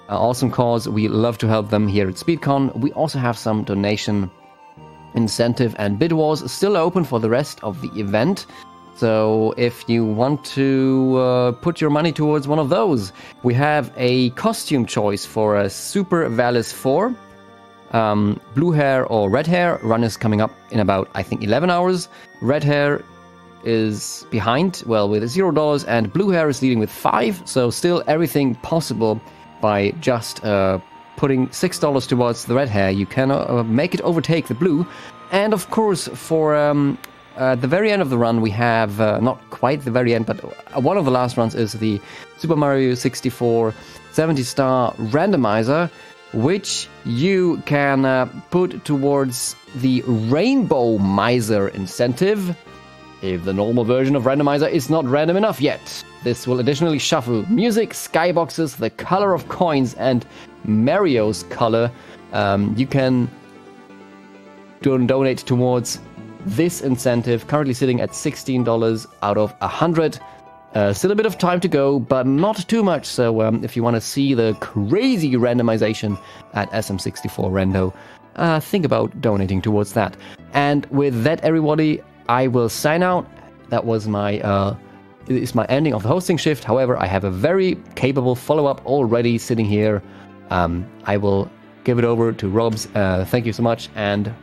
Awesome cause. We love to help them here at SpeedCon. We also have some donation incentive and bid wars still open for the rest of the event. So if you want to put your money towards one of those, we have a costume choice for a Super Valis 4. Blue hair or red hair. Run is coming up in about, I think, 11 hours. Red hair is behind, well, with $0, and blue hair is leading with 5. So still everything possible by just putting $6 towards the red hair. You can make it overtake the blue. And of course, for the very end of the run, we have, not quite the very end, but one of the last runs is the Super Mario 64 70-star randomizer, which you can put towards the Rainbow Miser incentive if the normal version of randomizer is not random enough yet. This will additionally shuffle music, skyboxes, the color of coins, and Mario's color. You can donate towards this incentive, currently sitting at $16 out of 100. Still a bit of time to go, but not too much. So if you want to see the crazy randomization at SM64 Rando, think about donating towards that. And with that, everybody, I will sign out. That was my is my ending of the hosting shift. However, I have a very capable follow-up already sitting here. I will give it over to Robs. Thank you so much, and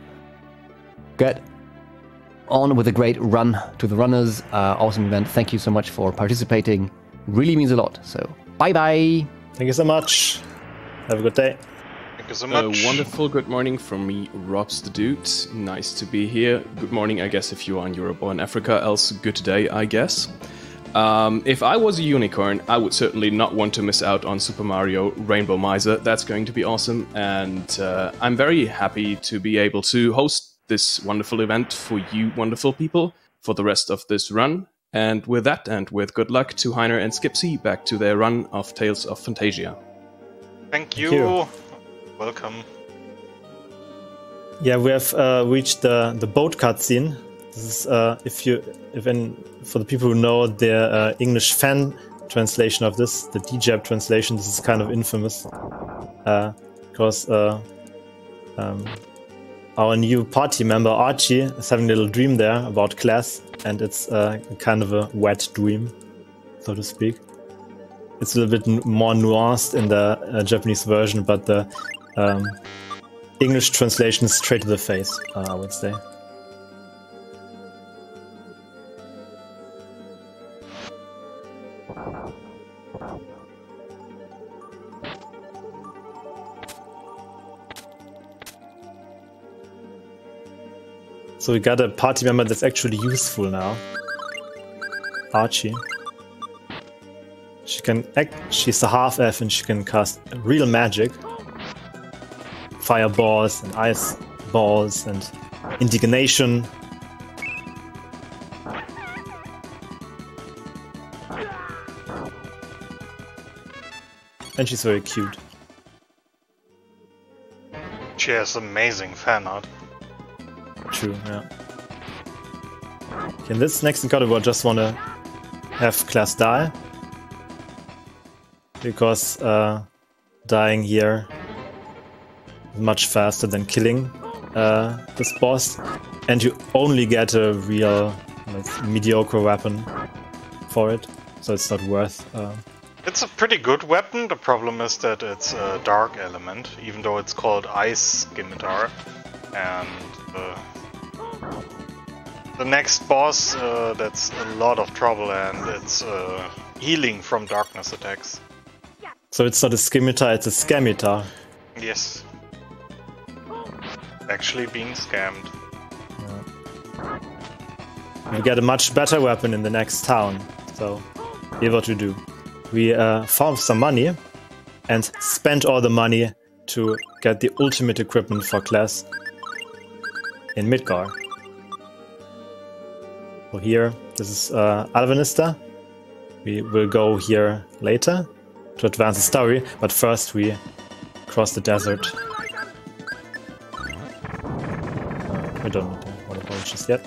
get on with a great run to the runners. Awesome event. Thank you so much for participating. Really means a lot. So bye bye. Thank you so much. Have a good day. Thank you so much. A wonderful good morning from me, Robs the Dude. Nice to be here. Good morning, I guess, if you are in Europe or in Africa. Else, good day, I guess. If I was a unicorn, I would certainly not want to miss out on Super Mario Rainbow Miser. That's going to be awesome. And I'm very happy to be able to host this wonderful event for you wonderful people for the rest of this run. And with that, and with good luck to Heiner and Skipsy back to their run of Tales of Phantasia. Thank you. Welcome. Yeah, we have reached the boat cutscene. This is for the people who know the English fan translation of this, the DJAB translation. This is kind of infamous because our new party member Archie is having a little dream there about class, and it's kind of a wet dream, so to speak. It's a little bit more nuanced in the Japanese version, but the English translation is straight to the face, I would say. So we got a party member that's actually useful now. Archie. She can act, she's a half-elf and she can cast real magic. Fireballs and ice balls and indignation. And she's very cute. She has amazing fan art. True, yeah. Okay, in this next encounter I just want to have class die. Because dying here is much faster than killing. this boss, and you only get a real mediocre weapon for it, so it's not worth. It's a pretty good weapon. The problem is that it's a dark element, even though it's called Ice Scimitar. And the next boss, that's a lot of trouble, and it's healing from darkness attacks. So it's not a scimitar, it's a scamitar. Yes. Actually being scammed. Yeah. We get a much better weapon in the next town. So, here's what we do. We found some money and spent all the money to get the ultimate equipment for class in Midgar. So here, this is Alvanista. We will go here later to advance the story, but first we cross the desert. We don't need the water power just yet.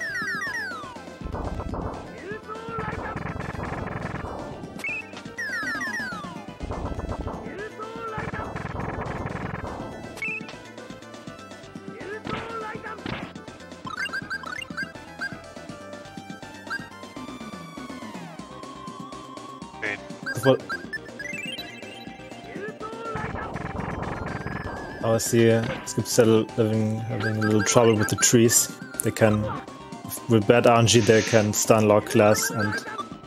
Well, I see Skipsy having a little trouble with the trees. They can, with bad RNG, they can stun lock class and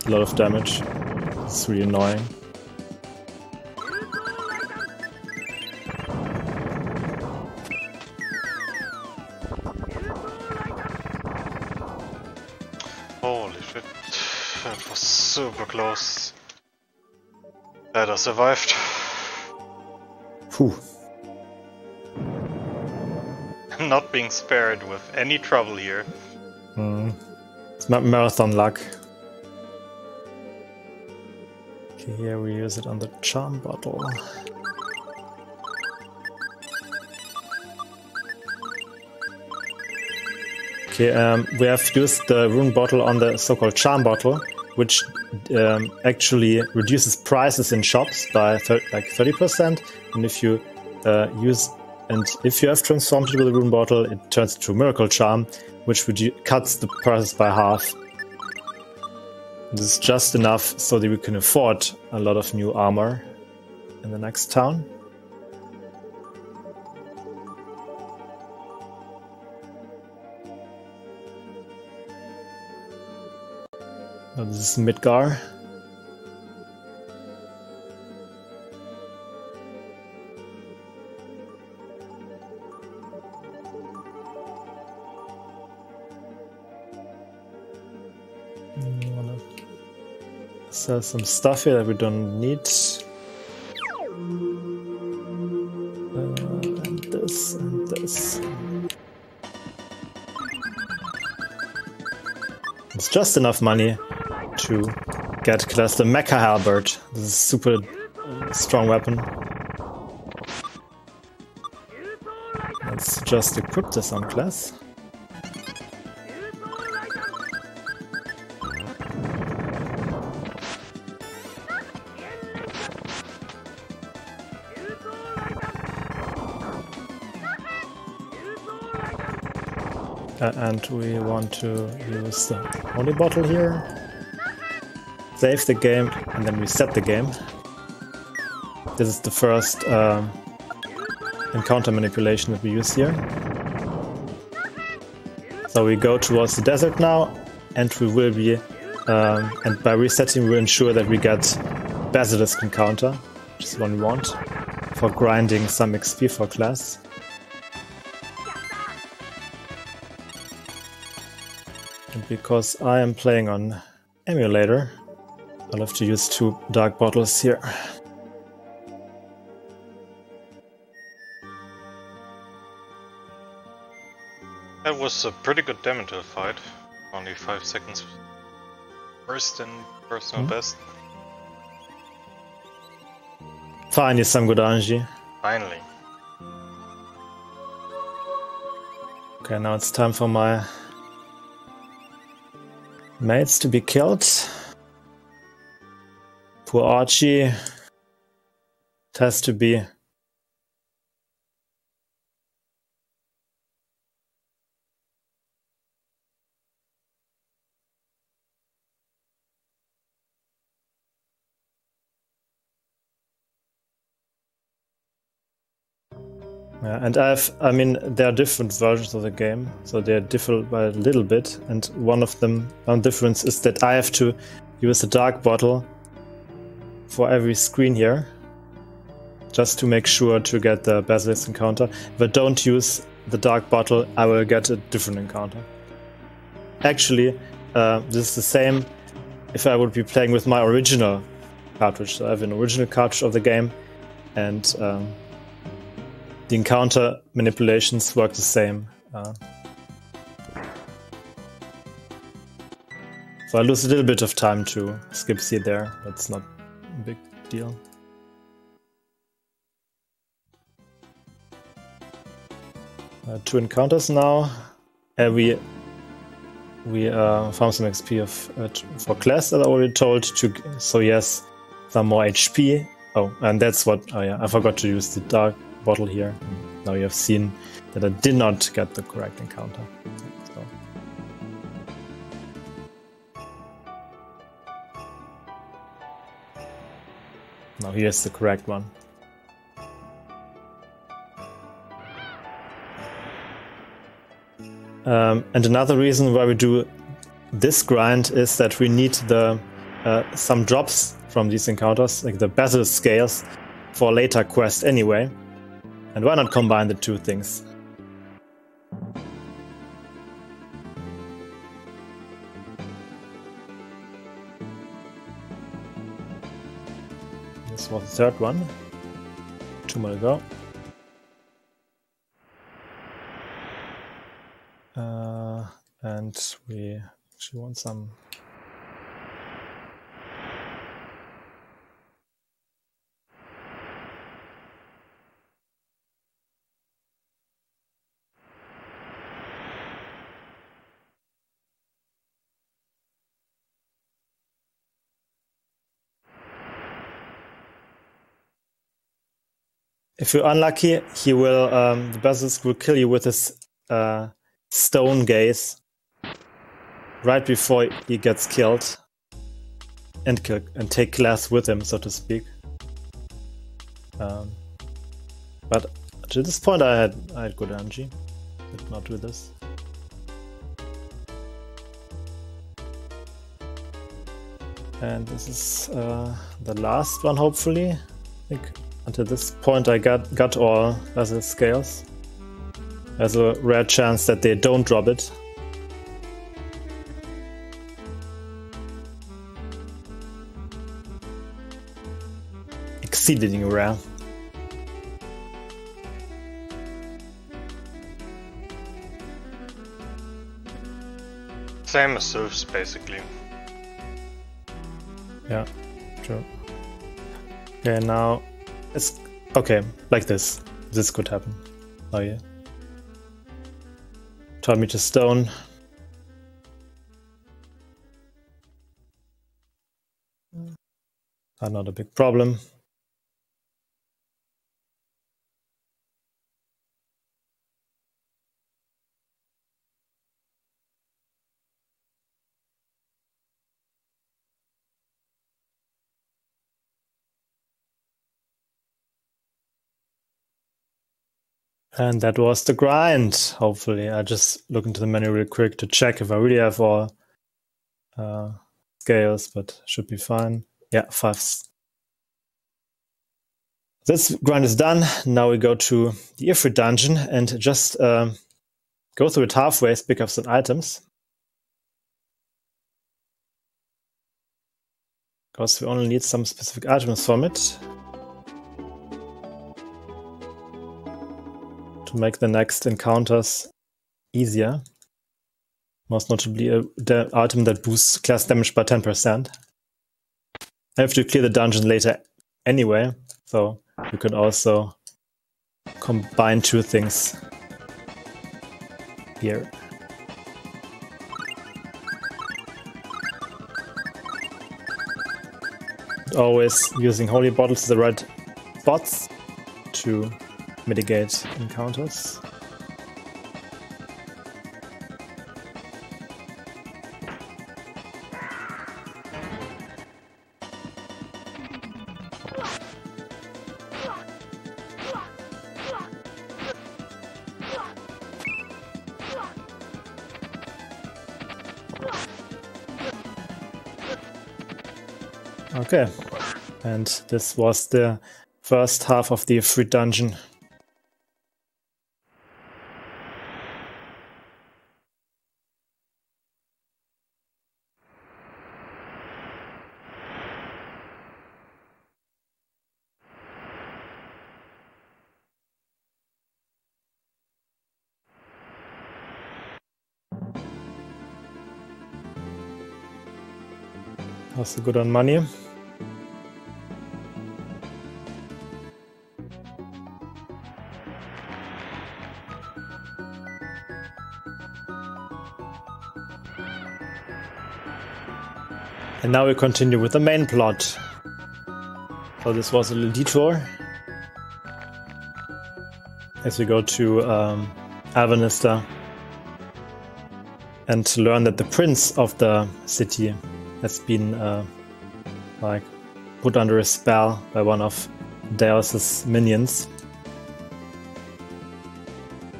a lot of damage. It's really annoying. Holy shit, that was super close. That I survived. Phew. I'm not being spared with any trouble here. It's marathon luck. Okay, here we use it on the charm bottle. Okay, we have used the rune bottle on the so-called charm bottle, which actually reduces prices in shops by like 30%. And if you if you have transformed it with a rune bottle, it turns into a miracle charm, which cuts the prices by half. This is just enough so that we can afford a lot of new armor in the next town. Now this is Midgar. Sell some stuff here that we don't need. And this and this. It's just enough money to get class the Mecha Halberd. This is a super strong weapon. Let's just equip this on class. And we want to use the holy bottle here, save the game, and then reset the game. This is the first encounter manipulation that we use here. So we go towards the desert now, and we will be, and by resetting we will ensure that we get Basilisk encounter, which is one we want, for grinding some XP for class. And because I am playing on emulator, I'll have to use 2 dark bottles here. That was a pretty good Demeter fight. Only 5 seconds worse than personal best. Finally some good RNG. Finally. Okay, now it's time for my mates to be killed. Poor Archie. It has to be. Yeah, and I mean, there are different versions of the game, so they differ by a little bit. And one difference is that I have to use a dark bottle for every screen here, just to make sure to get the Basilisk encounter. If I don't use the dark bottle, I will get a different encounter. Actually, this is the same if I would be playing with my original cartridge. So I have an original cartridge of the game, and the encounter manipulations work the same. So I lose a little bit of time to Skipsy there. That's not a big deal. Two encounters now. We found some XP for class that I already told. So yes, some more HP. Oh, and that's what. Oh yeah, I forgot to use the dark bottle here. Now you have seen that I did not get the correct encounter. So. Now here's the correct one. And another reason why we do this grind is that we need some drops from these encounters, like the Basilisk scales, for later quest anyway. And why not combine the two things? This was the third one. 2 more to go. And we actually want some. If you're unlucky, he will. The Basilisk will kill you with his stone gaze right before he gets killed, and take class with him, so to speak. But to this point, I had good energy. Did not do this. And this is the last one, hopefully. I think until this point I got all Basilisk scales. There's a rare chance that they don't drop it. Exceedingly rare. Same as Sylphs, basically. Yeah, true. Okay, now it's okay, like this. This could happen. Oh yeah. Turn me to stone. Not a big problem. And that was the grind, hopefully. I just look into the menu real quick to check if I really have all scales, but should be fine. Yeah, 5s. This grind is done. Now we go to the Ifrit dungeon and just go through it halfway, pick up some items. Because we only need some specific items from it to make the next encounters easier. Most notably the item that boosts class damage by 10%. I have to clear the dungeon later anyway, so you can also combine two things here. Always using holy bottles to the right spots to mitigate encounters. Okay. And this was the first half of the Ifrit dungeon. Also good on money. And now we continue with the main plot. So this was a little detour as we go to Alvanister and learn that the prince of the city has been like put under a spell by one of Deus's minions,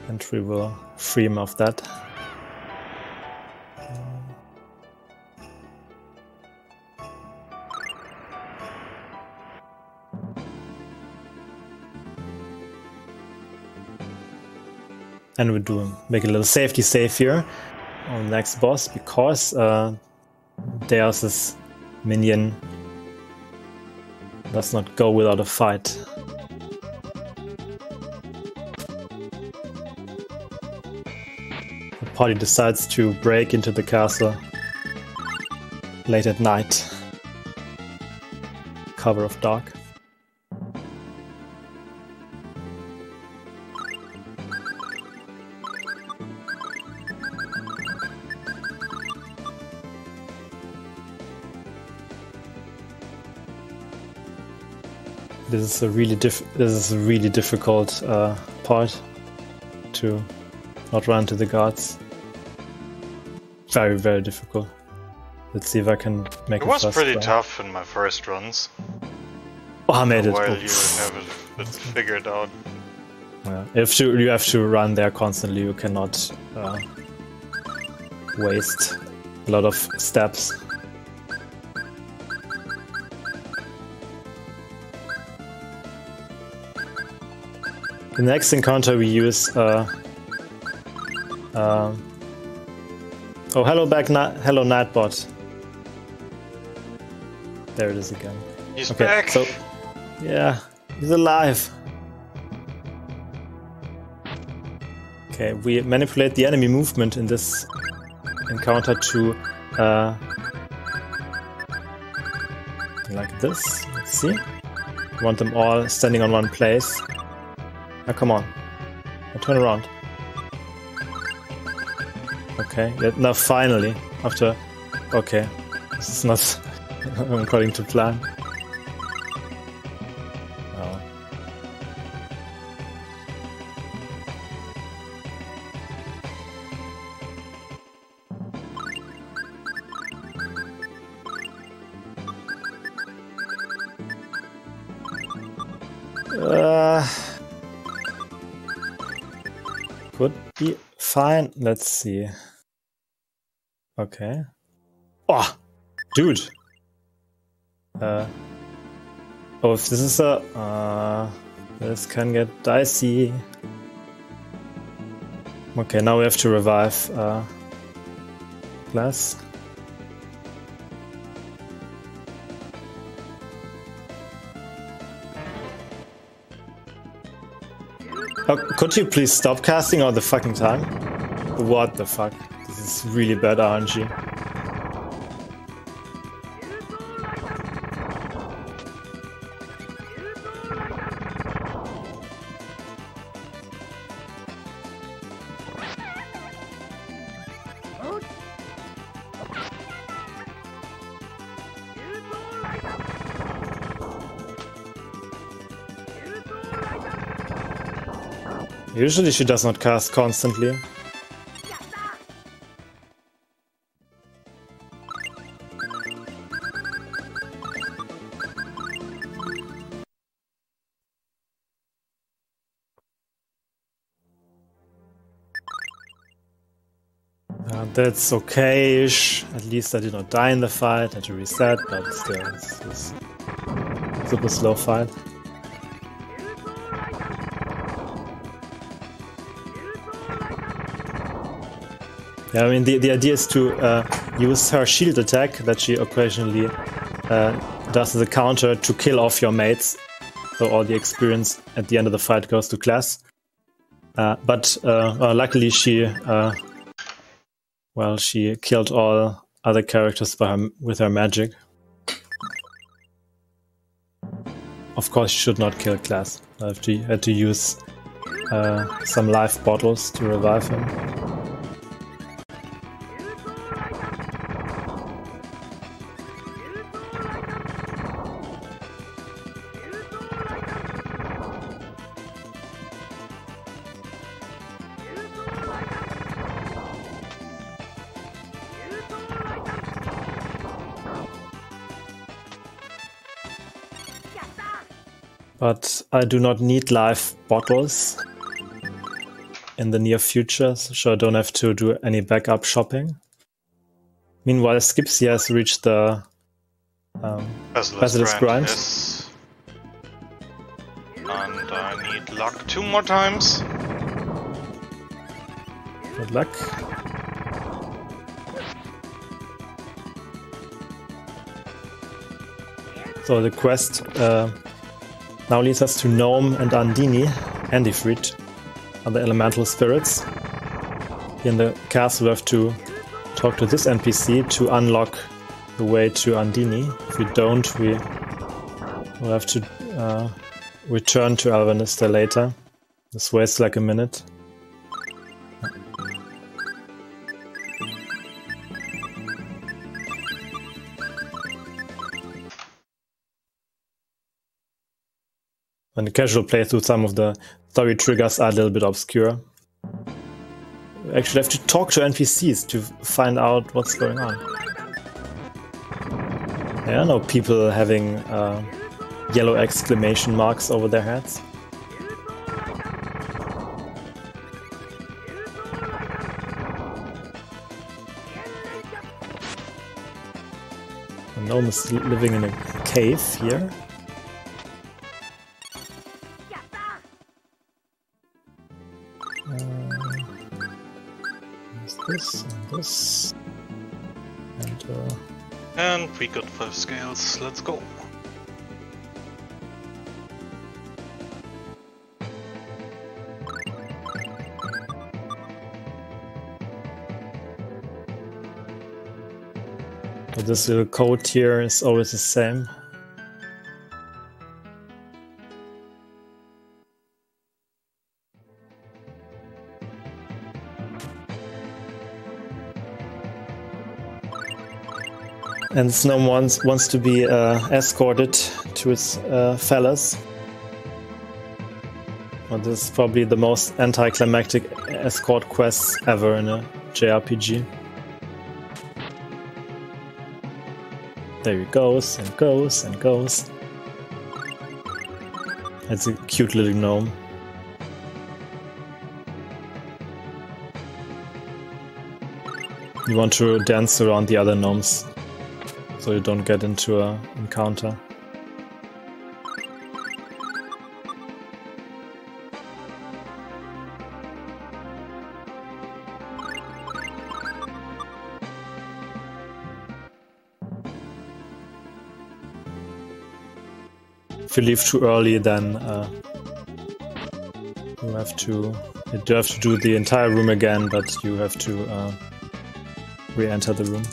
and we will free him of that. And we do make a little safety save here on the next boss, because Deus's minion does not go without a fight. The party decides to break into the castle late at night, cover of dark. This is a really difficult part to not run to the guards. Very, very difficult. Let's see if I can make it. It was pretty tough in my first runs. Oh, I made it. While you have it figured out. Yeah. You have to run there constantly. You cannot waste a lot of steps. The next encounter we use. Oh, hello back, hello Nightbot. There it is again. He's back. So, yeah, he's alive. Okay, we manipulate the enemy movement in this encounter to like this. Let's see. We want them all standing on one place. Now come on. Now turn around. Okay, yeah, now finally, after... Okay, this is not according to plan. Oh. Could be fine. Let's see. Okay. Oh, dude. Oh, if this is a... this can get dicey. Okay, now we have to revive Glass. Oh, could you please stop casting all the fucking time? What the fuck? This is really bad RNG. Usually she does not cast constantly. That's okay-ish. At least I did not die in the fight. I had to reset, but still, it's super slow fight. Yeah, I mean, the idea is to use her shield attack that she occasionally does as a counter to kill off your mates. So all the experience at the end of the fight goes to class. But luckily she killed all other characters with her magic. Of course, she should not kill class. I had to use some life bottles to revive him. But I do not need life bottles in the near future, so I don't have to do any backup shopping. Meanwhile, Skipsy has reached the Basilisk grind. Yes. And I need luck 2 more times. Good luck. So the quest now leads us to Gnome and Andini, and Ifrit, other elemental spirits. In the castle we have to talk to this NPC to unlock the way to Andini. If we don't, we will have to return to Alvanista later. This wastes like a minute. When the casual playthrough, some of the story triggers are a little bit obscure. We actually have to talk to NPCs to find out what's going on. I don't know, people having yellow exclamation marks over their heads. The gnome is living in a cave here. This and we got 5 scales. Let's go. But this little code here is always the same. And Snom wants to be escorted to his fellas. Well, this is probably the most anticlimactic escort quest ever in a JRPG. There he goes, and goes, and goes. That's a cute little gnome. You want to dance around the other gnomes, so you don't get into an encounter. If you leave too early, then you have to do the entire room again, but you have to re-enter the room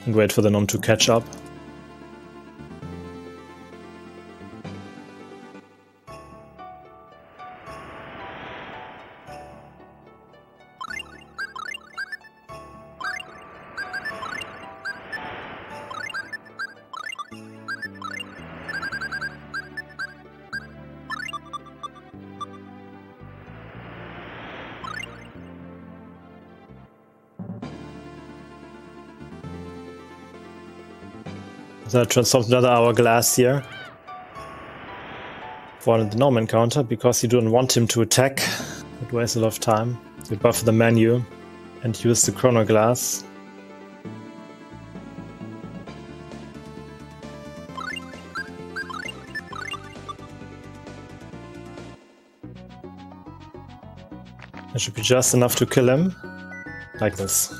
and wait for the gnome to catch up. So I transformed another hourglass here for the gnome encounter, because you don't want him to attack. It wastes a lot of time. So you buff the menu and use the Chrono Glass. That should be just enough to kill him, like this.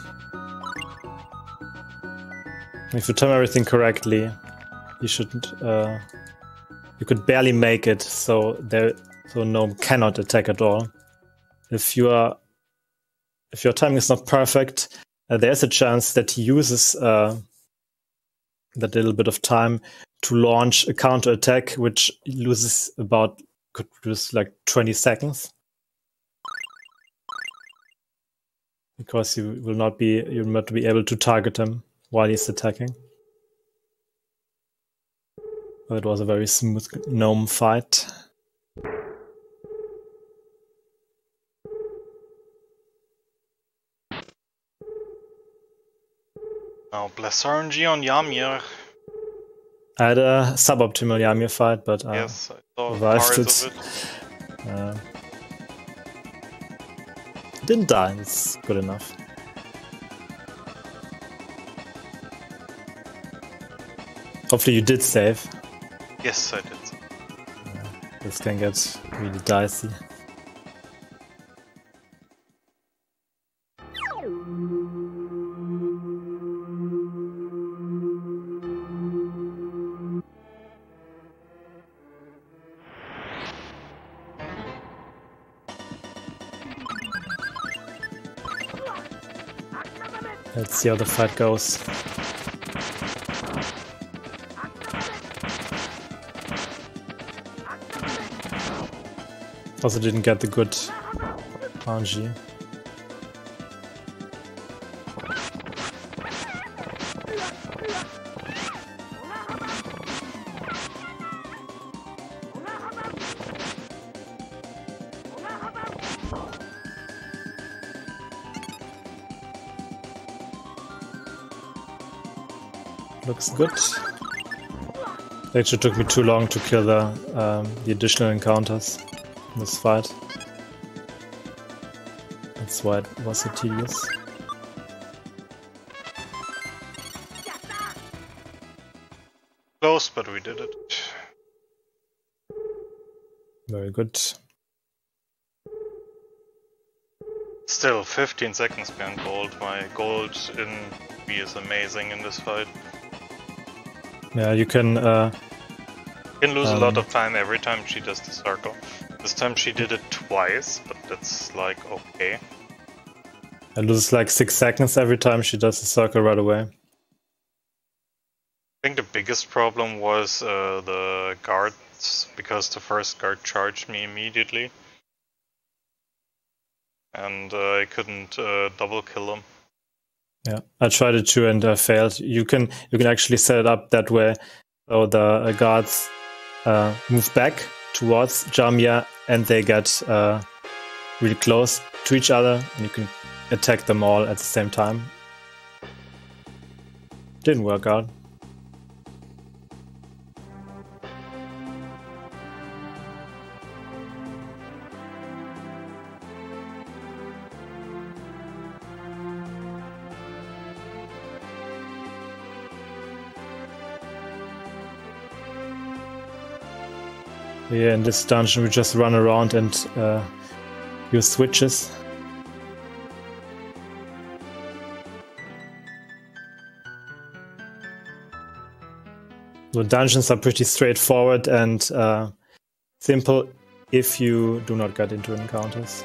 If you time everything correctly, you shouldn't. You could barely make it, so Gnome cannot attack at all. If your timing is not perfect, there's a chance that he uses that little bit of time to launch a counter attack, which loses could lose like 20 seconds. Because you will not be able to target him while he's attacking. But it was a very smooth Gnome fight. Now bless RNG on Ymir. I had a suboptimal Ymir fight, but I Yes, I saw revived parts it. of it. Didn't die, it's good enough. Hopefully you did save. Yes, I did. This can get really dicey. Let's see how the fight goes. Also didn't get the good RNG. Looks good. It actually took me too long to kill the additional encounters in this fight. That's why it was so tedious. Close, but we did it. Very good. Still 15 seconds behind gold. My gold in B is amazing in this fight. Yeah, you can lose a lot of time every time she does the circle. This time she did it twice, but that's like okay. it loses like 6 seconds every time she does the circle right away. I think the biggest problem was the guards, because the first guard charged me immediately. And I couldn't double kill him. Yeah, I tried it too and failed. You can actually set it up that way, so the guards move back towards Jamia and they get really close to each other, and you can attack them all at the same time. Didn't work out. Yeah, in this dungeon we just run around and use switches. The dungeons are pretty straightforward and simple if you do not get into encounters.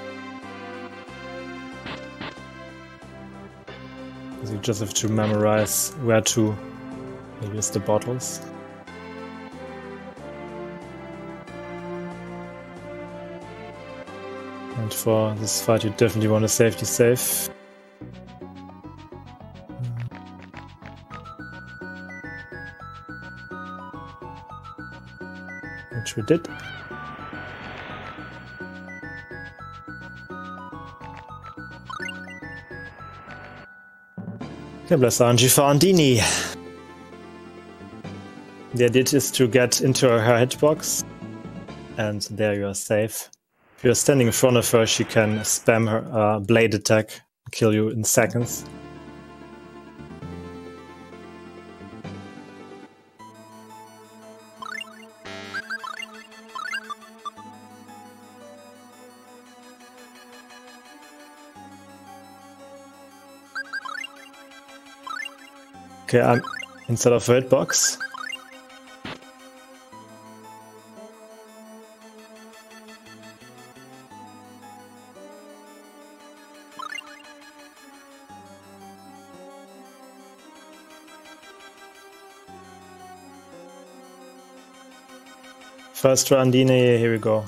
Because you just have to memorize where to use the bottles. And for this fight you definitely want a safety save. Which we did. Okay, bless RNG for Andini. The idea is to get into her hitbox, and there you are safe. If you're standing in front of her, she can spam her blade attack kill you in seconds. Okay, I'm instead of red box. First round, Dine, here we go.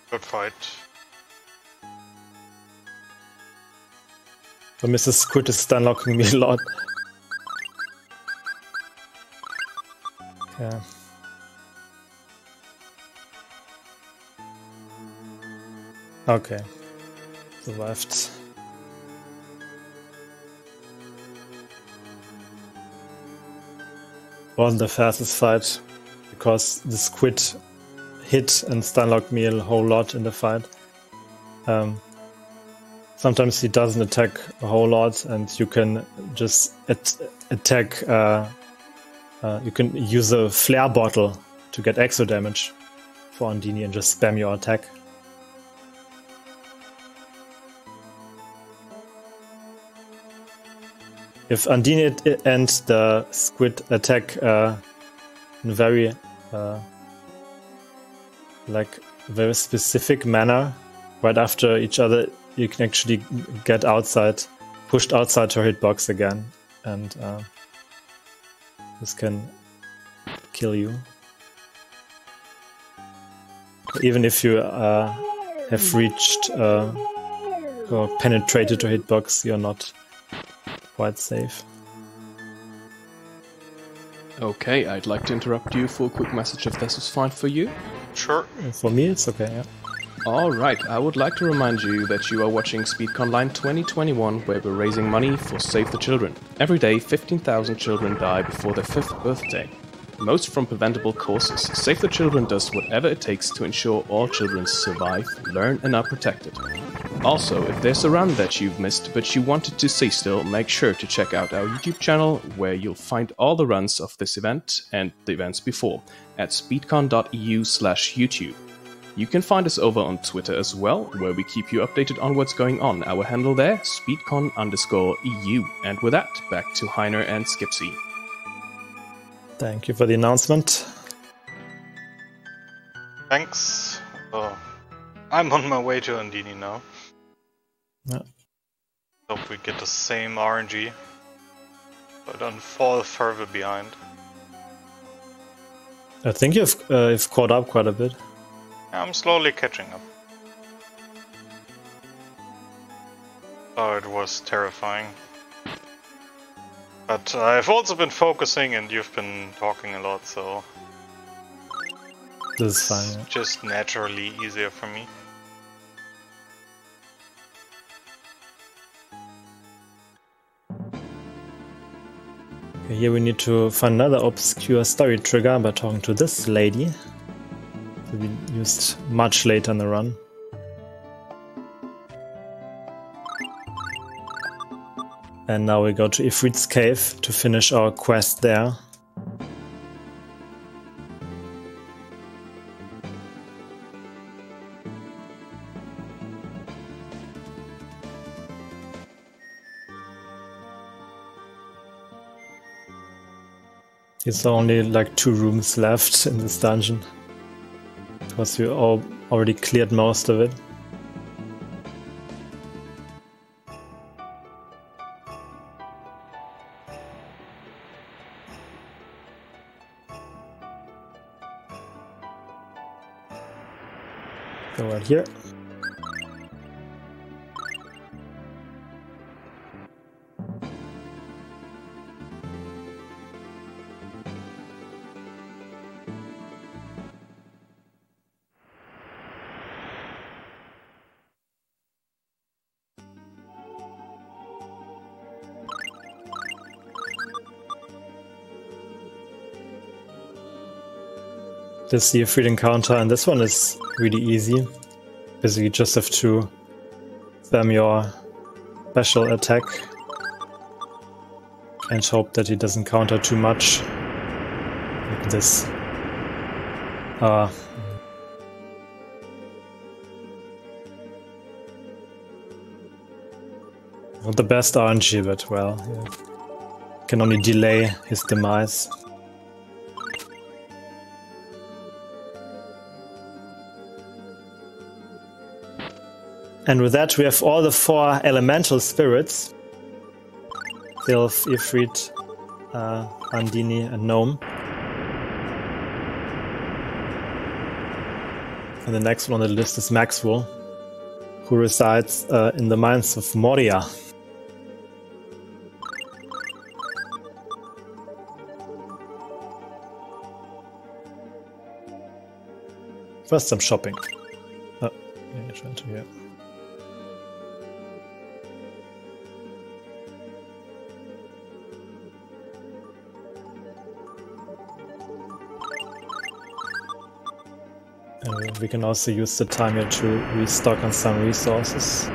Good fight. So Mrs. Squid is stunlocking me a lot. Okay. Okay. Survived. Wasn't the fastest fight because the squid hit and stunlocked me a whole lot in the fight. Sometimes he doesn't attack a whole lot, and you can just attack. You can use a flare bottle to get extra damage for Andini and just spam your attack. If Andini and the squid attack in a very very specific manner right after each other, you can actually get pushed outside her hitbox again, and this can kill you. Even if you have reached or penetrated her hitbox, you're not quite safe. Okay, I'd like to interrupt you for a quick message if this is fine for you. Sure. For me, it's okay, yeah. Alright, I would like to remind you that you are watching SpeedConline 2021, where we're raising money for Save the Children. Every day, 15,000 children die before their 5th birthday. Most from preventable causes. Save the Children does whatever it takes to ensure all children survive, learn, and are protected. Also, if there's a run that you've missed but you wanted to see still, make sure to check out our YouTube channel, where you'll find all the runs of this event and the events before at speedcon.eu/YouTube. You can find us over on Twitter as well, where we keep you updated on what's going on. Our handle there, speedcon_EU. And with that, back to Heiner and Skipsy. Thank you for the announcement. Thanks. I'm on my way to Andini now. Yeah. Hope we get the same RNG, so I don't fall further behind. I think you've caught up quite a bit. I'm slowly catching up. Oh, it was terrifying. But I've also been focusing and you've been talking a lot, so... This is fine, yeah. Just naturally easier for me. Okay, here we need to find another obscure story trigger by talking to this lady. To be used much later in the run. And now we go to Ifrit's cave to finish our quest there. There's only like 2 rooms left in this dungeon, because we already cleared most of it. Go right here. This is the Ifrit encounter, and this one is really easy, because you just have to spam your special attack and hope that he doesn't counter too much. Like this. Not the best RNG, but well, yeah. Can only delay his demise. And with that, we have all the 4 elemental spirits: Sylph, Ifrit, Andini, and Gnome. And the next one on the list is Maxwell, who resides in the mines of Moria. First, some shopping. Oh, yeah, trying to, yeah. We can also use the time here to restock on some resources.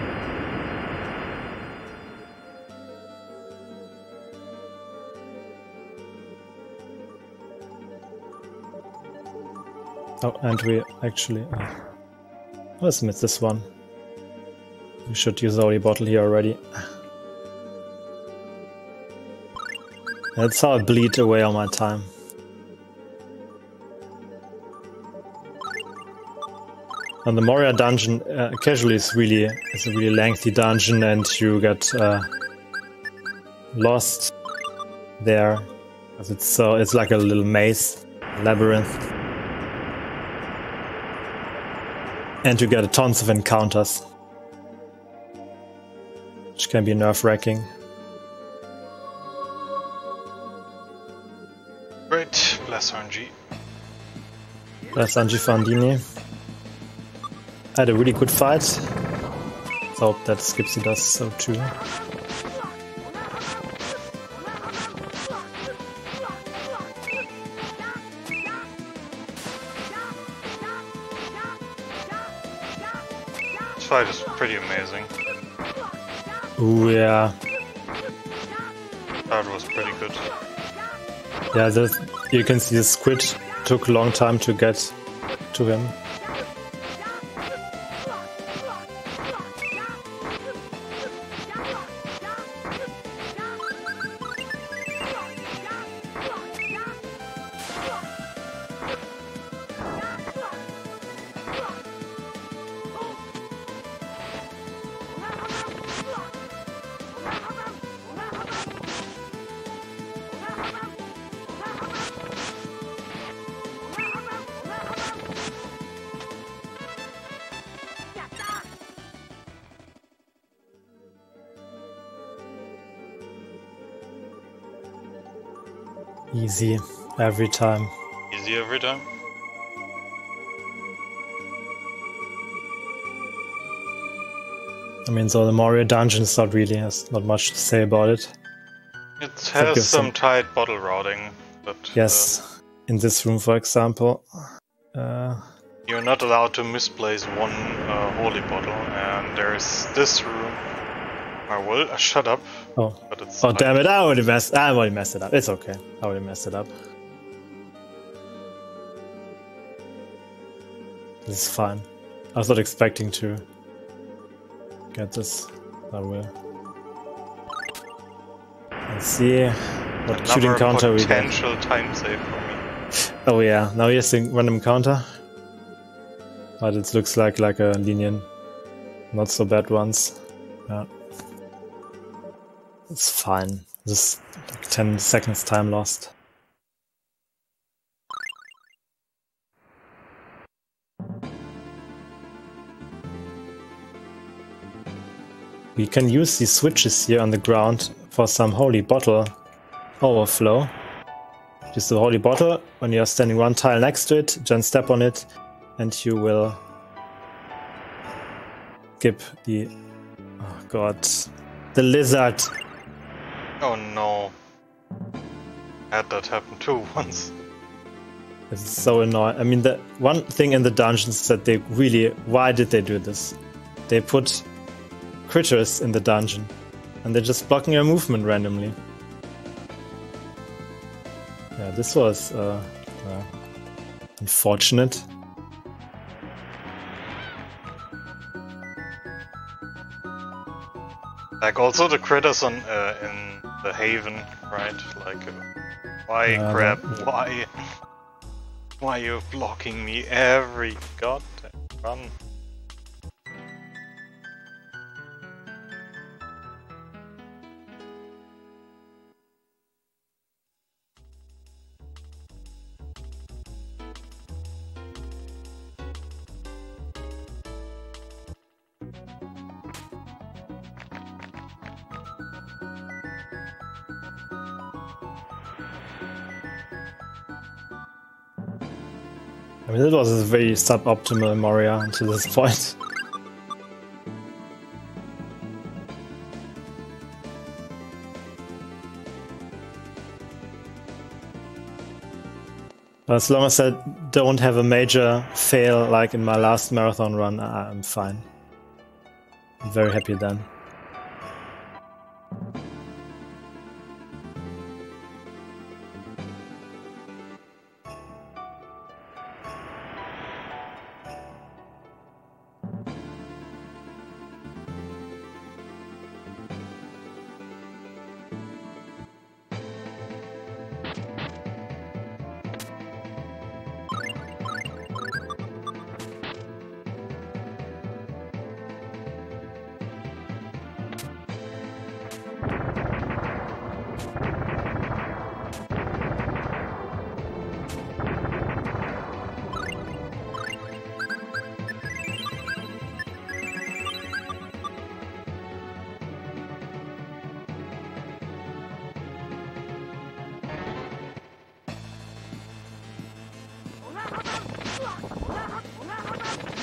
Oh, and we actually... let's miss this one. We should use the holy bottle here already. That's how I bleed away all my time. And the Moria dungeon casually is a really lengthy dungeon, and you get lost there, because it's like a little maze, labyrinth, and you get tons of encounters, which can be nerve-wracking. Great, bless RNG. Bless RNG Fandini. Had a really good fight. Let's hope that Skipsy does so too. This fight is pretty amazing. Ooh, yeah. That was pretty good. Yeah, you can see the squid took a long time to get to him. Easy every time. Easy every time? I mean, so the Moria dungeon is has not much to say about it. It has some tight bottle routing, but... Yes, in this room, for example. You're not allowed to misplace one holy bottle, and there's this room. Well, shut up. Oh, but it's damn it! I already messed it up. It's okay. I already messed it up. This is fine. I was not expecting to get this. I will. Let's see what cute encounter we got. Potential time save for me. Oh yeah, now here's the random counter. But it looks like a lenient, not so bad ones. Yeah. It's fine. Just like 10 seconds time lost. We can use these switches here on the ground for some holy bottle overflow. Use the holy bottle when you're standing one tile next to it, then step on it, and you will skip the... Oh god. The lizard! Oh no. Had that happen too once. It's so annoying. I mean, the one thing in the dungeons that why did they do this? They put critters in the dungeon. and they're just blocking your movement randomly. Yeah, this was unfortunate. Like also the critters on in the haven, right? Like, why crap? Why are you blocking me every goddamn run? I mean, it was a very suboptimal Moria until this point. But as long as I don't have a major fail like in my last marathon run, I'm fine. I'm very happy then.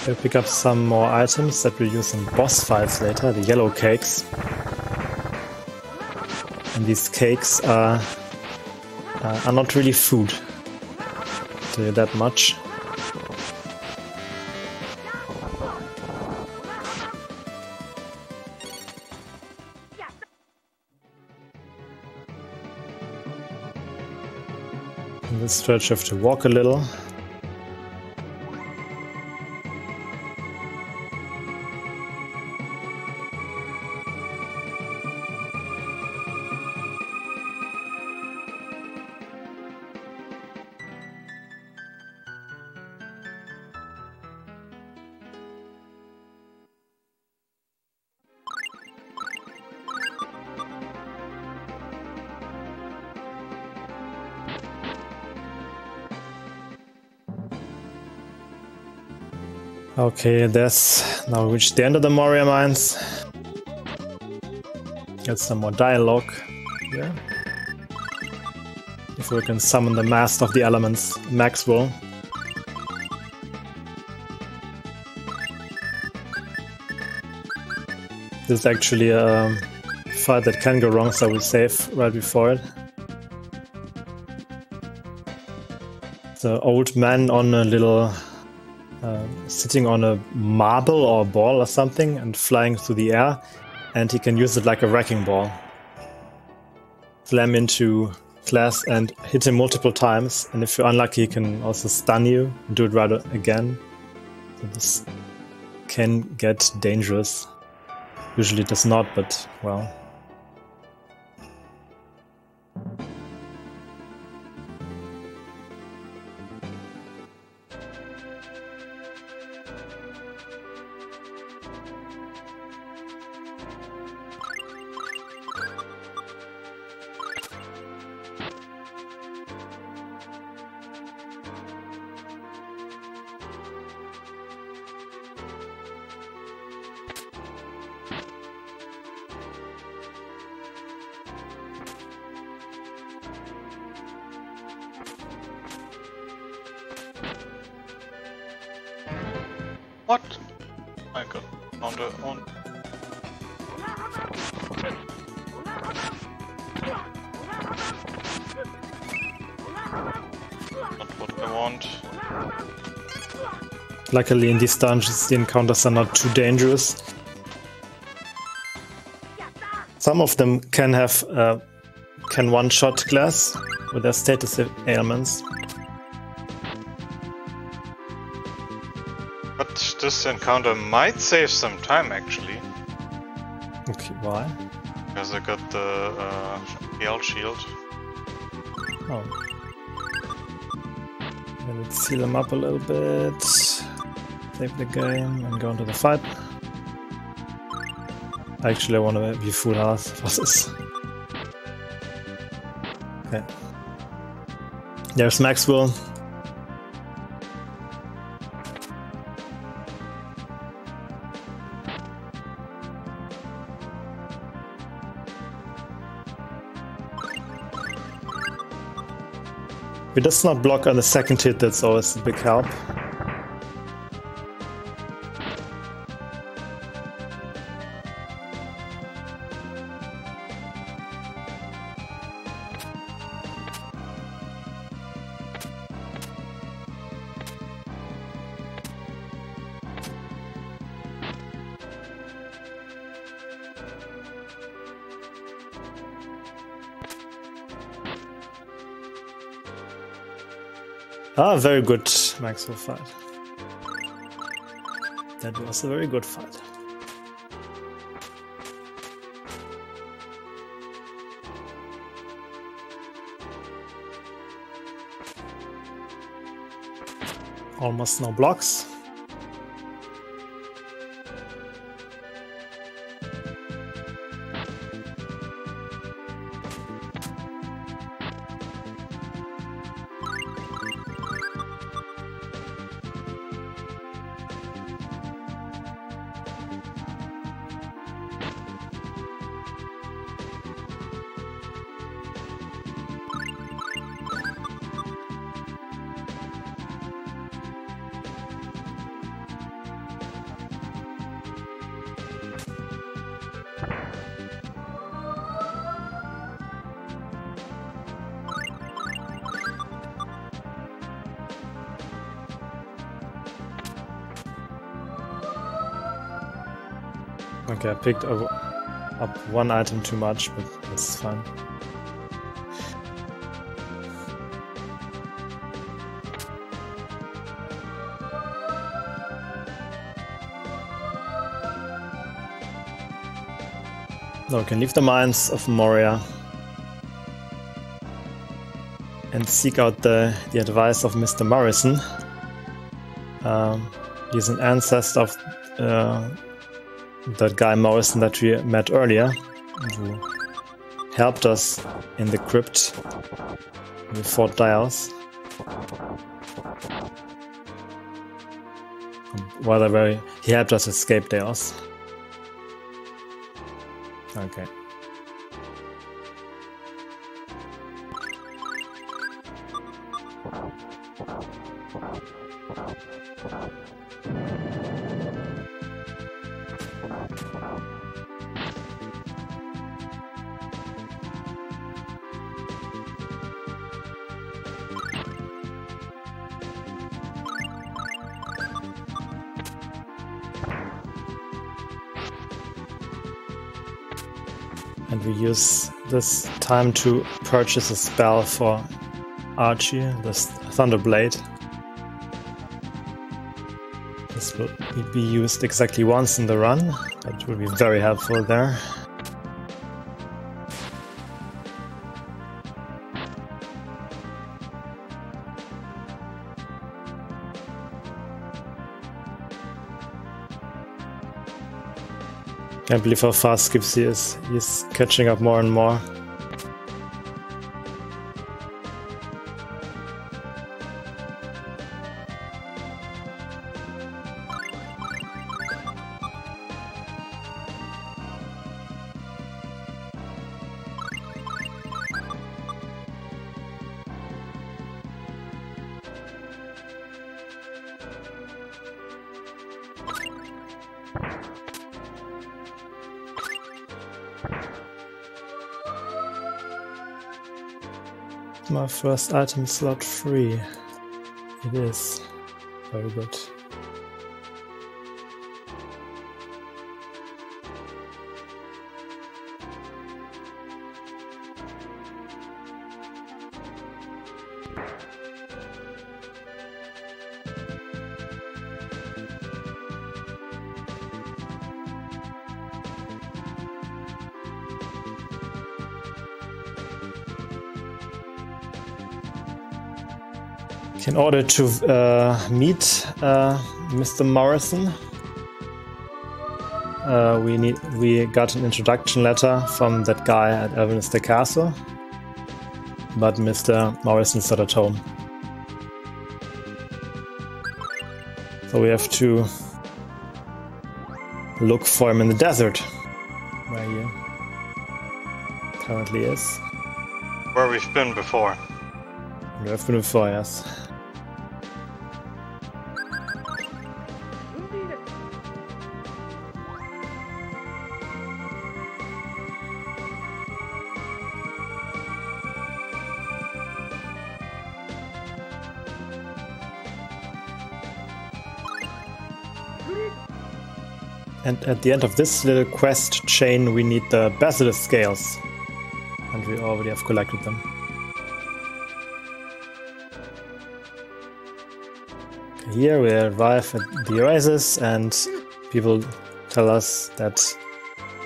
We'll pick up some more items that we'll use in boss fights later, the yellow cakes. And these cakes are not really food, I'll tell you that much. In this stretch you have to walk a little. Okay, there's now reached the end of the Moria mines. Get some more dialogue here. If we can summon the Master of the Elements, Maxwell. This is actually a fight that can go wrong, so we save right before it. The old man on a little sitting on a marble or a ball or something and flying through the air, and he can use it like a wrecking ball. Slam into glass and hit him multiple times, and if you're unlucky he can also stun you and do it right again. So this can get dangerous. Usually it does not, but well. What? I got on the on. Not what I want. Luckily in these dungeons the encounters are not too dangerous. some of them can have can one-shot glass with their status ailments. But this encounter might save some time, actually. Okay, why? Because I got the PL shield. Oh. Then let's seal them up a little bit. Save the game and go into the fight. Actually, I want to be full health for this. Okay. There's Maxwell. If it does not block on the second hit, that's always a big help. Ah, very good Maxwell fight. That was a very good fight. Almost no blocks. Okay, I picked up one item too much, but that's fine. No, we can leave the mines of Moria and seek out the advice of Mr. Morrison. He's an ancestor of that guy Morrison that we met earlier, who helped us in the crypt when we fought Dials. Rather, he helped us escape Dials. Okay. And we use this time to purchase a spell for Archie, this Thunderblade. This will be used exactly once in the run, but it will be very helpful there. Can't believe how fast Skipsy is. He's catching up more and more. My first item slot free. It is. Very good. In order to meet Mr. Morrison, we got an introduction letter from that guy at Elvinister Castle, but Mr. Morrison's not at home. So we have to look for him in the desert, where he currently is. Where we've been before. We have been before, yes. And at the end of this little quest chain we need the basilisk scales. And we already have collected them. Okay, here we arrive at the oasis and people tell us that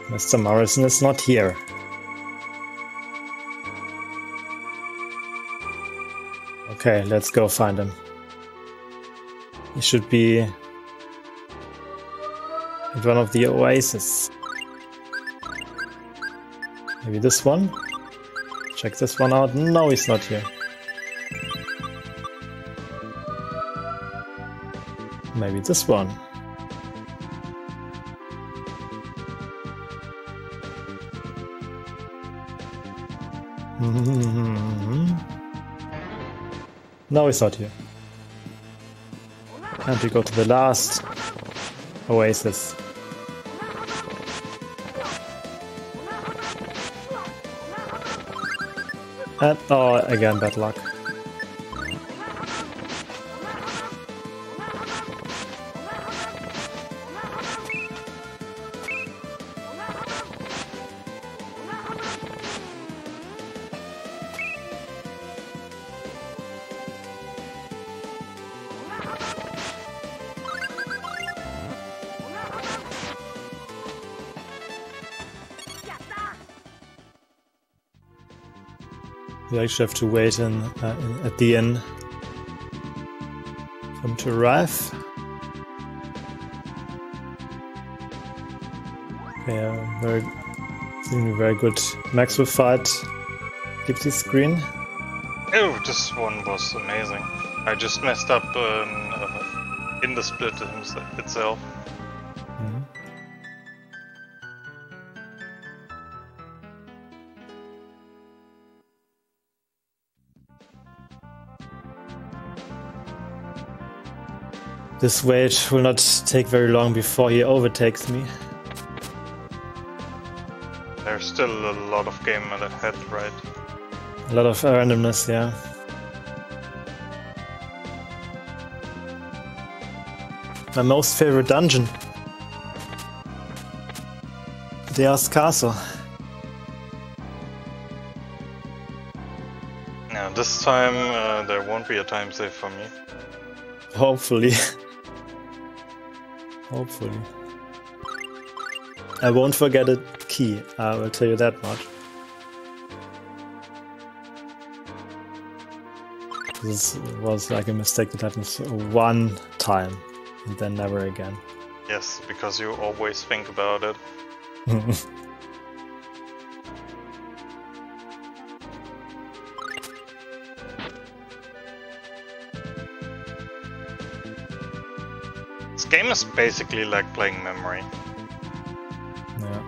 Mr. Morrison is not here. Okay, let's go find him. He should be at one of the oases. Maybe this one? Check this one out. No, he's not here. Maybe this one. No, he's not here. And we go to the last oasis. And, oh, again, bad luck. We actually have to wait at the inn for him to arrive. Okay, seemingly very good Maxwell fight. Skipsy screen. Oh, this one was amazing. I just messed up in the split itself. Mhm. This wait will not take very long before he overtakes me. There's still a lot of game ahead, right? A lot of randomness, yeah. My most favorite dungeon. There's Castle. Now this time there won't be a time save for me. Hopefully. Hopefully. I won't forget a key, I will tell you that much. This was like a mistake that happens one time, and then never again. Yes, because you always think about it. This game is basically like playing memory. Yeah.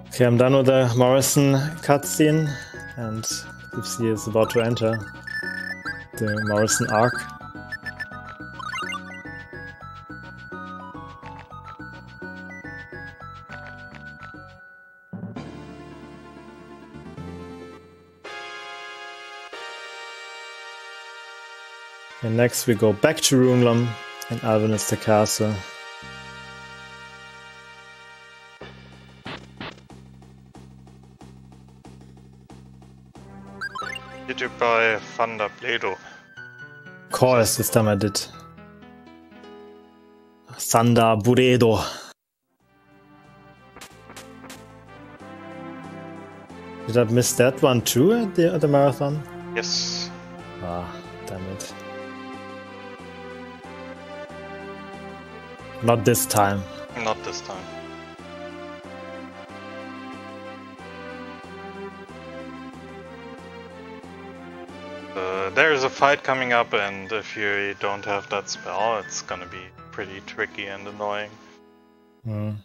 Okay, I'm done with the Morrison cutscene, and Skipsy is about to enter the Morrison arc. And next we go back to Runelum and Elvinister Castle. Did you buy Thunder Play-Doh? course, this time I did. Thunder Buredo. Did I miss that one too at the marathon? Yes. Ah, damn it. Not this time. Not this time. There is a fight coming up, and if you don't have that spell, it's gonna be pretty tricky and annoying. I'm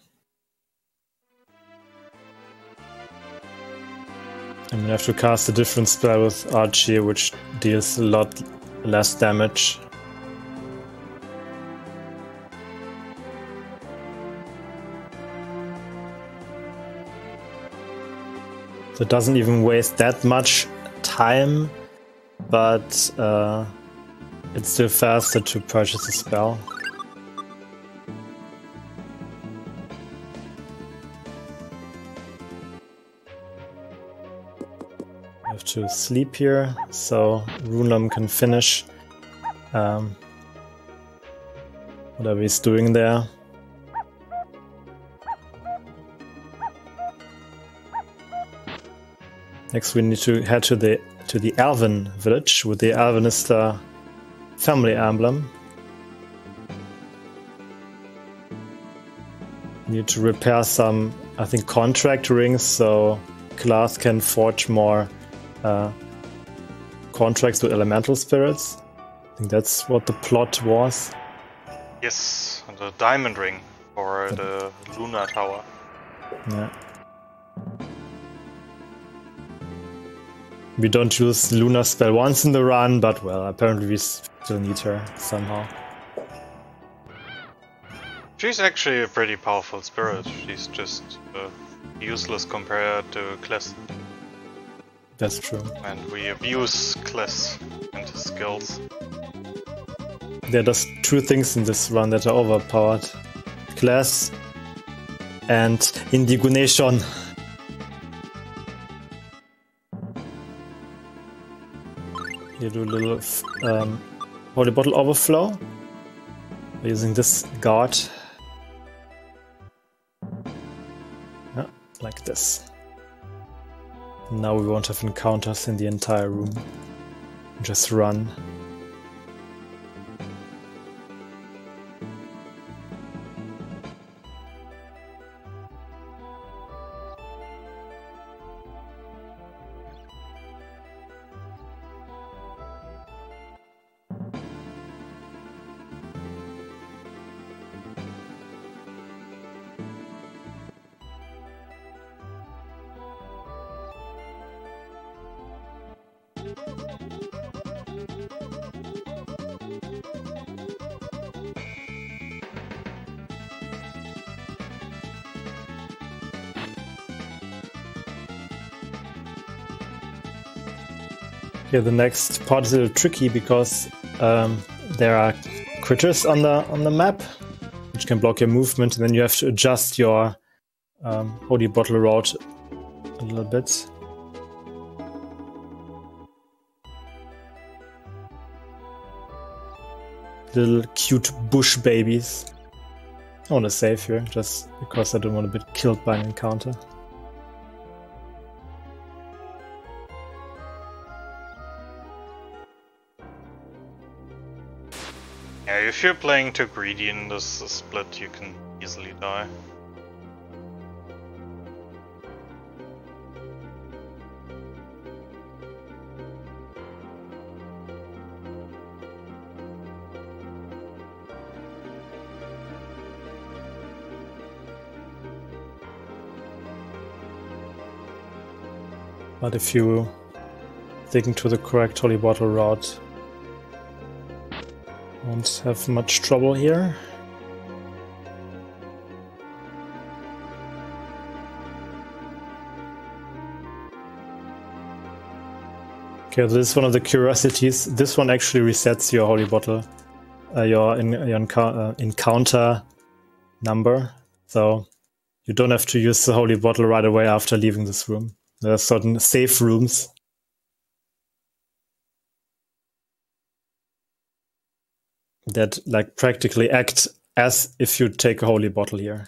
gonna have to cast a different spell with Archie, which deals a lot less damage. So it doesn't even waste that much time, but it's still faster to purchase a spell. I have to sleep here, so Runam can finish whatever he's doing there. Next we need to head to the Elven village with the Elvenister family emblem. Need to repair some, I think, contract rings, so Klaas can forge more contracts with elemental spirits. I think that's what the plot was. Yes, the diamond ring for the Lunar Tower. Yeah. We don't use Lunar spell once in the run, but well, apparently we still need her somehow. She's actually a pretty powerful spirit. She's just useless compared to Kless. That's true. And we abuse Kless and his skills. There are just two things in this run that are overpowered. Kless and Indignation. You do a little holy bottle overflow by using this guard. Yeah, like this. Now we won't have encounters in the entire room. Just run. Yeah, the next part is a little tricky because there are critters on the map which can block your movement, and then you have to adjust your holy bottle route a little bit. Little cute bush babies. I want to save here just because I don't want to be killed by an encounter. Yeah, if you're playing too greedy in this split, you can easily die. But if you stick to the correct holy bottle route, won't have much trouble here. Okay, this is one of the curiosities. This one actually resets your holy bottle, your encounter number. So you don't have to use the holy bottle right away after leaving this room. There are certain safe rooms. that like practically act as if you take a holy bottle here.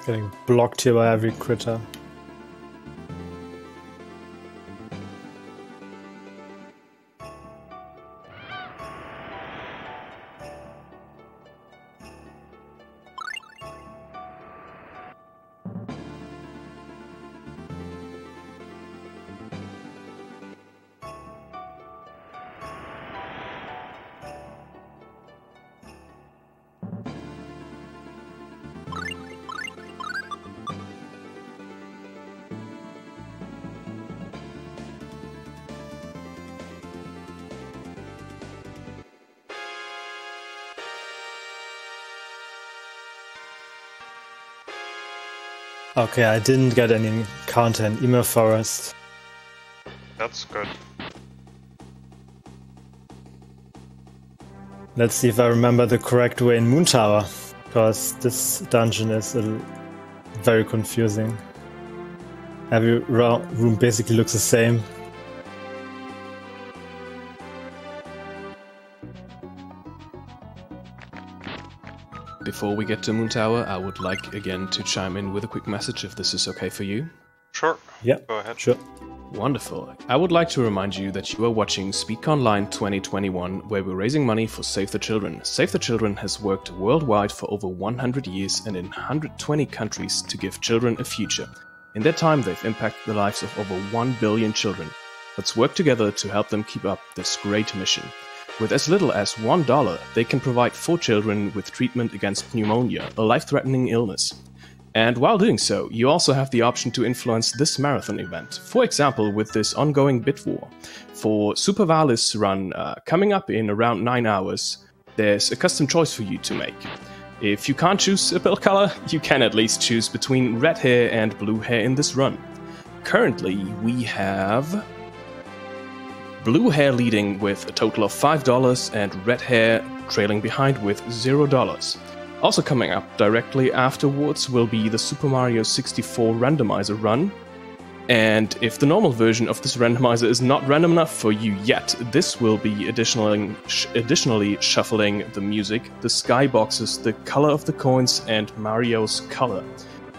Getting blocked here by every critter. Okay, I didn't get any counter in Emo Forest. That's good. Let's see if I remember the correct way in Moon Tower, because this dungeon is very confusing. Every room basically looks the same. Before we get to Moon Tower, I would like again to chime in with a quick message if this is okay for you. Sure. Yeah, Go ahead. sure. Wonderful. I would like to remind you that you are watching SpeedConline 2021, where we're raising money for Save the Children. Save the Children has worked worldwide for over 100 years and in 120 countries to give children a future. In that time, they've impacted the lives of over 1 billion children. Let's work together to help them keep up this great mission. With as little as $1, they can provide 4 children with treatment against pneumonia, a life-threatening illness. And while doing so, you also have the option to influence this marathon event. For example, with this ongoing bid war. For Super Valis run coming up in around 9 hours, there's a custom choice for you to make. If you can't choose a build color, you can at least choose between red hair and blue hair in this run. Currently, we have blue hair leading with a total of $5 and red hair trailing behind with $0. Also coming up directly afterwards will be the Super Mario 64 randomizer run. And if the normal version of this randomizer is not random enough for you yet, this will be additionally shuffling the music, the skyboxes, the color of the coins, and Mario's color.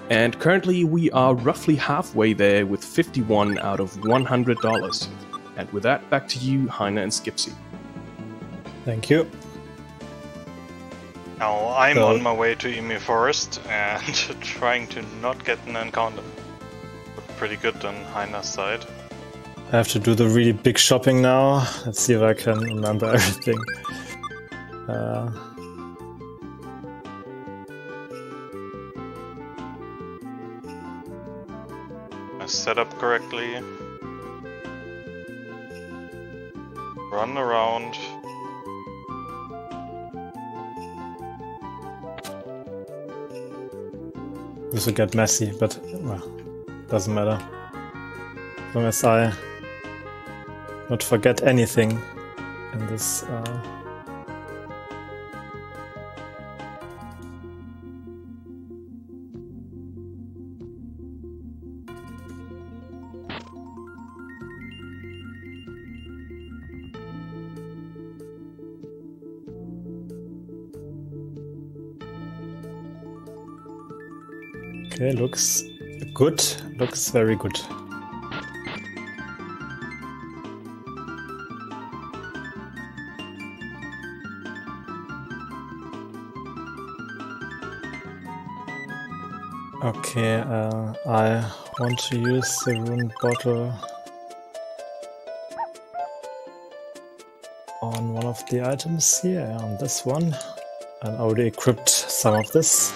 And currently we are roughly halfway there with $51 out of $100. And with that, back to you, Heiner and Skipsy. Thank you. Now I'm on my way to Emu Forest and trying to not get an encounter. Pretty good on Heiner's side. I have to do the really big shopping now. Let's see if I can remember everything. I set up correctly. Run around. This will get messy, but well, doesn't matter. As long as I not forget anything in this. Okay, looks good. Looks very good. Okay, I want to use the rune bottle on one of the items here, on this one. And I already equipped some of this.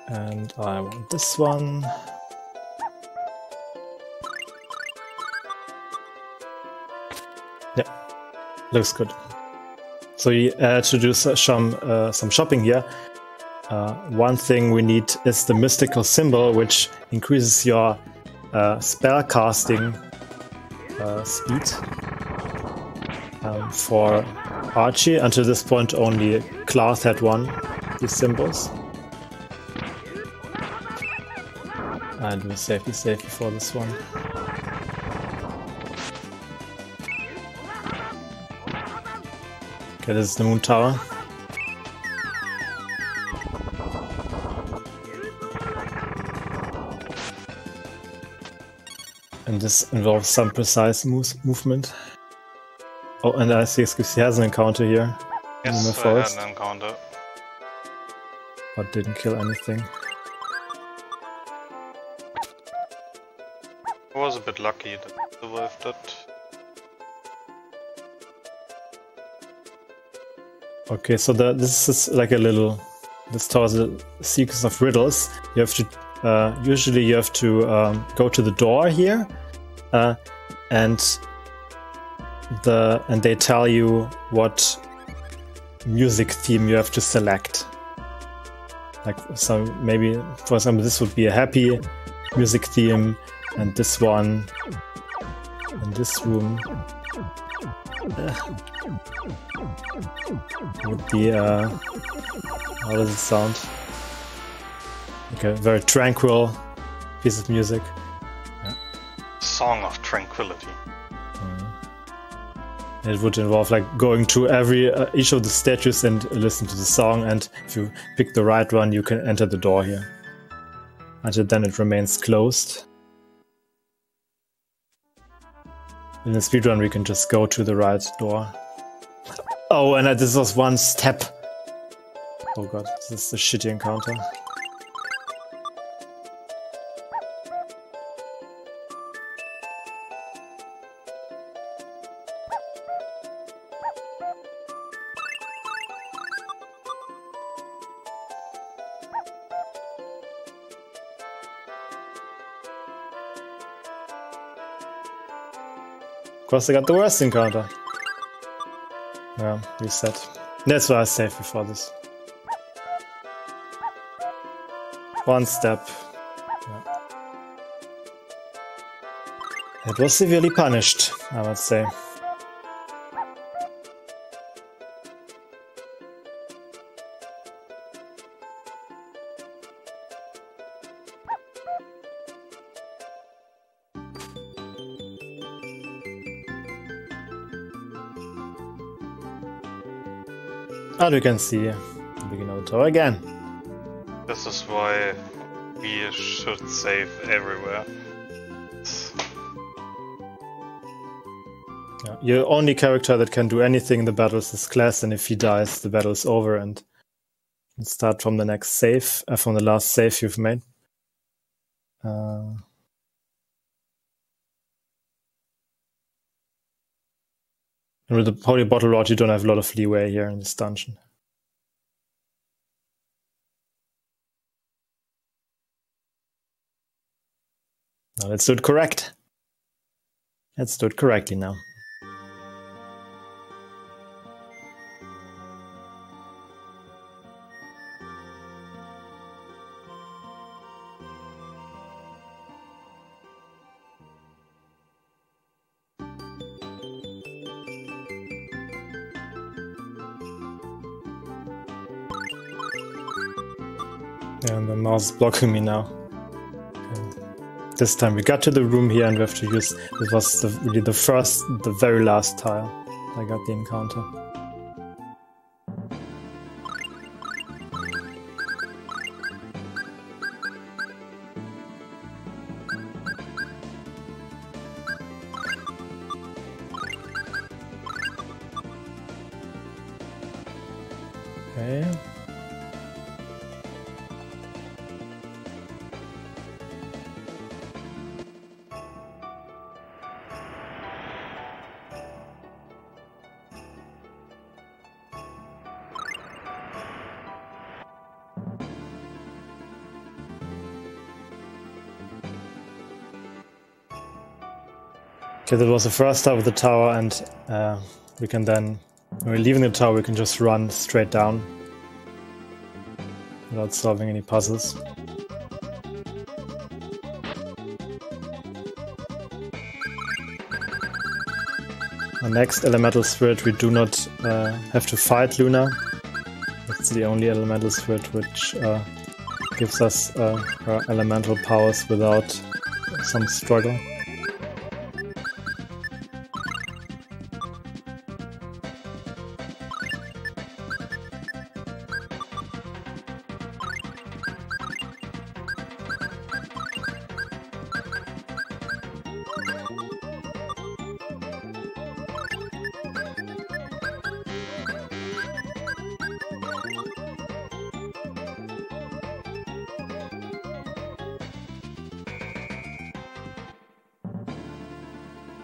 And I want this one. Yeah, looks good. So you had to do some shopping here. One thing we need is the mystical symbol, which increases your spell casting speed. For Archie, until this point only Klaus had these symbols. And we'll safely save before this one. Okay, this is the Moon Tower. And this involves some precise movement. Oh, and I see Skipsy has an encounter here. Yes, in the forest. I had an encounter. But didn't kill anything. I was a bit lucky that I survived it. Okay, so this is like this tower is a sequence of riddles. You have to, usually you have to go to the door here, and they tell you what music theme you have to select. Like, so maybe, for example, this would be a happy music theme, and this one, and this room would be, how does it sound? Okay, very tranquil piece of music. Yeah. Song of Tranquility. It would involve like going to each of the statues and listen to the song, and if you pick the right one, you can enter the door here. Until then, it remains closed. In the speedrun, we can just go to the right door. Oh, and this was one step. Oh god, this is a shitty encounter. Of course, I got the worst encounter. Yeah, reset. That's why I saved before this. One step. Yeah. It was severely punished, I would say. And we can see the beginning of the tower again. This is why we should save everywhere. Yeah, your only character that can do anything in the battles is Class, and if he dies, the battle is over, and you start from the next save, from the last save you've made. And with the Holy Bottle Rod, you don't have a lot of leeway here in this dungeon. Now let's do it correct. Let's do it correctly now. And the mouse is blocking me now. Okay. This time we got to the room here and we have to use... It was really the very last tile I got the encounter. Okay. Okay, that was the first stop of the tower, and we can then, when we're leaving the tower, we can just run straight down without solving any puzzles. Our next elemental spirit, we do not have to fight Luna. It's the only elemental spirit which gives us her elemental powers without some struggle.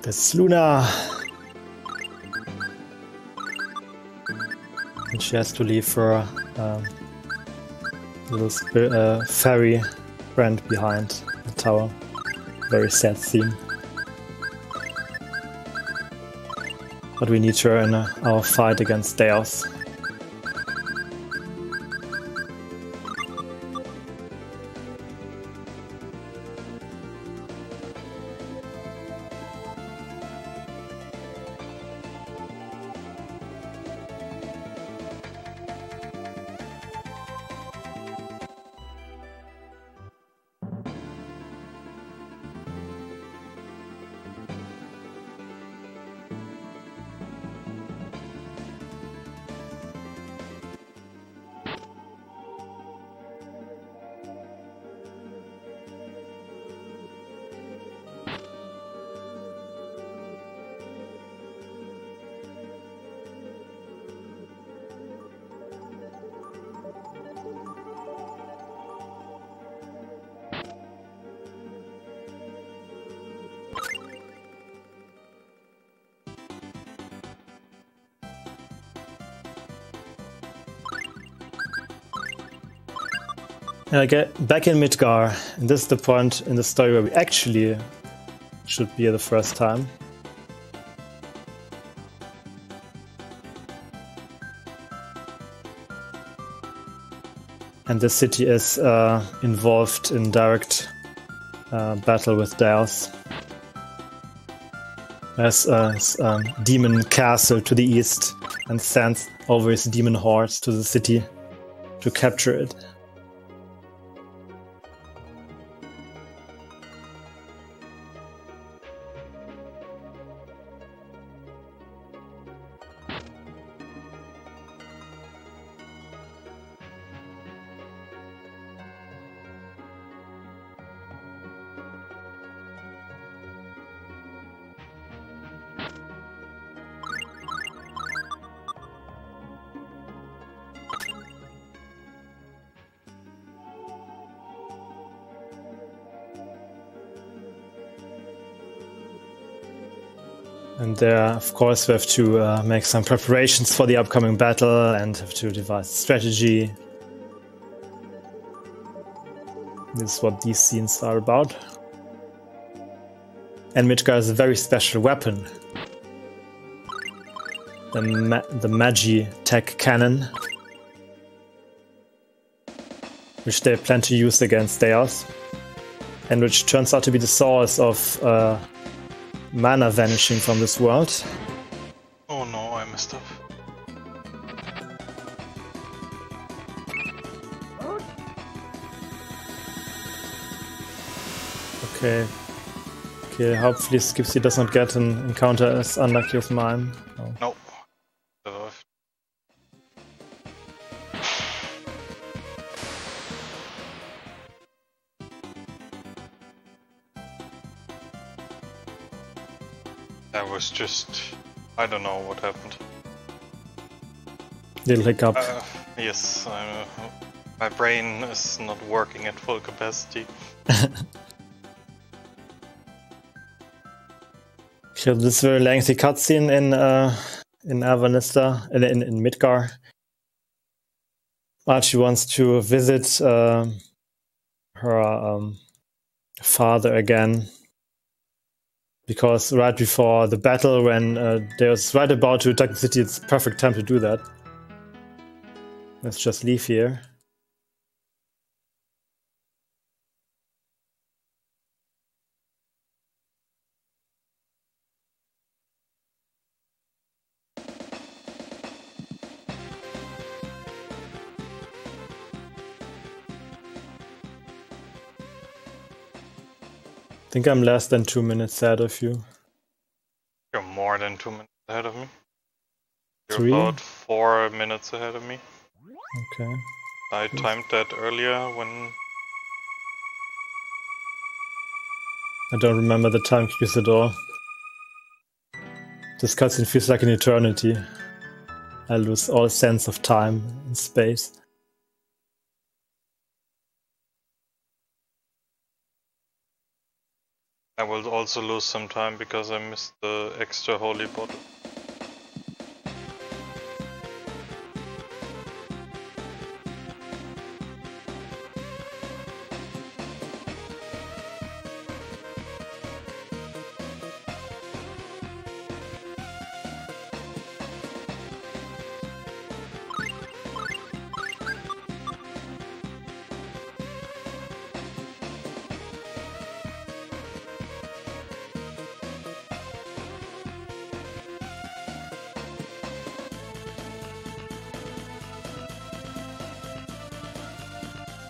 That's Luna! And she has to leave her little fairy friend behind the tower. Very sad scene. But we need her in our fight against Deus. Get back in Midgar, and this is the point in the story where we actually should be here the first time. And the city is involved in direct battle with Deus. There's a demon castle to the east and sends over his demon hordes to the city to capture it. And there, of course, we have to make some preparations for the upcoming battle and have to devise a strategy. This is what these scenes are about. And Midgar has a very special weapon. The Magi Tech Cannon. Which they plan to use against Deus. And which turns out to be the source of mana vanishing from this world. Oh no, I messed up. Okay. Okay, hopefully Skipsy does not get an encounter as unlucky as mine. Oh. Nope. Survived. That was just... I don't know what happened. Little hiccup. Yes, my brain is not working at full capacity. So this very lengthy cutscene in Avanista, in Midgar. Archie wants to visit her father again. because right before the battle, when they was right about to attack the city, it's perfect time to do that. Let's just leave here. I think I'm less than 2 minutes ahead of you. You're more than 2 minutes ahead of me. You're 3? about 4 minutes ahead of me. Okay. I timed that earlier when... I don't remember the time cues at all. This cutscene feels like an eternity. I lose all sense of time and space. I will also lose some time because I missed the extra holy bottle.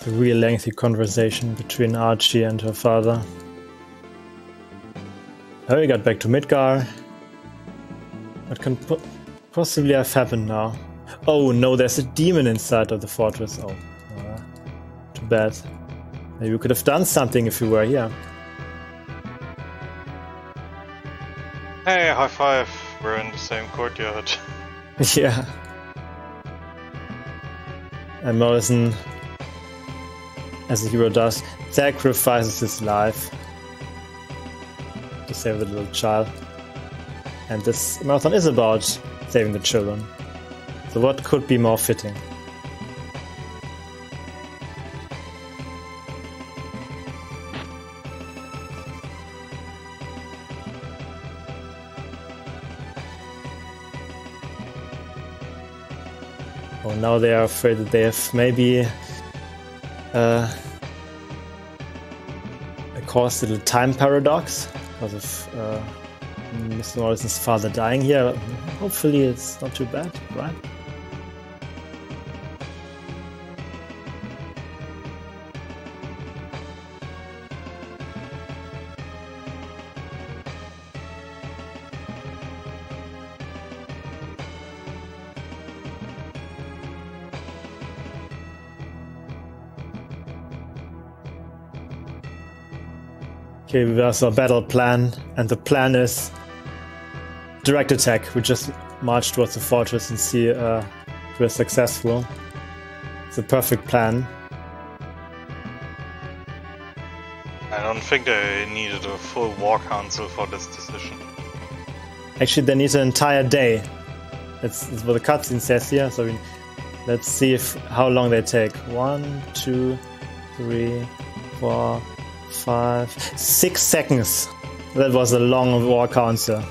The real lengthy conversation between Archie and her father. Oh, we got back to Midgar. What can possibly have happened now? Oh no, there's a demon inside of the fortress. Oh, too bad. Maybe we could have done something if we were here. Hey, high five! We're in the same courtyard. Yeah. And Morrison, as the hero does, sacrifices his life to save the little child. And this marathon is about saving the children. So what could be more fitting? Oh, now they are afraid that they have maybe caused a little time paradox because of Mr. Morrison's father dying here. Hopefully it's not too bad, right? Okay, there's our battle plan, and the plan is direct attack. We just march towards the fortress and see if we're successful. It's a perfect plan. I don't think they needed a full war council for this decision. Actually, they need an entire day. It's what the cutscene says here. So let's see how long they take. 1, 2, 3, 4, 5, 6 seconds. That was a long war council.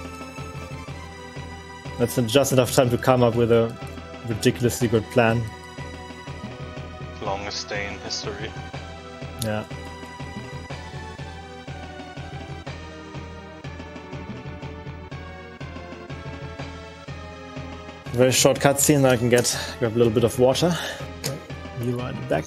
That's just enough time to come up with a ridiculously good plan. Longest day in history. Yeah. Very short cutscene. I can grab a little bit of water. Be right back.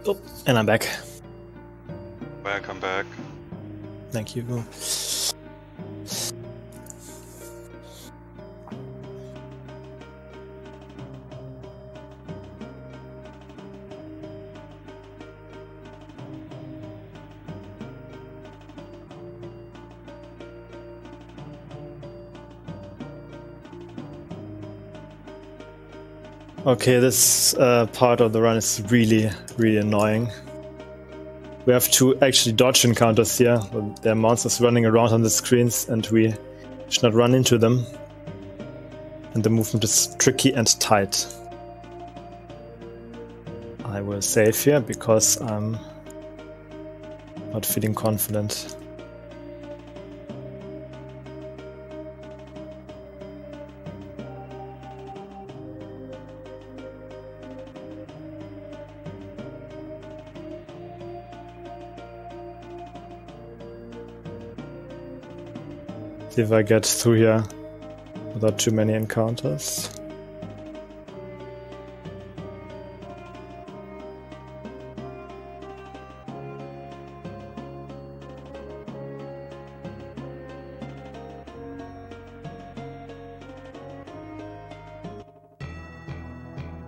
Oh, and I'm back. Welcome back. Thank you. Okay, this part of the run is really, really annoying. We have to actually dodge encounters here. There are monsters running around on the screens and we should not run into them. And the movement is tricky and tight. I will save here because I'm not feeling confident. See if I get through here without too many encounters.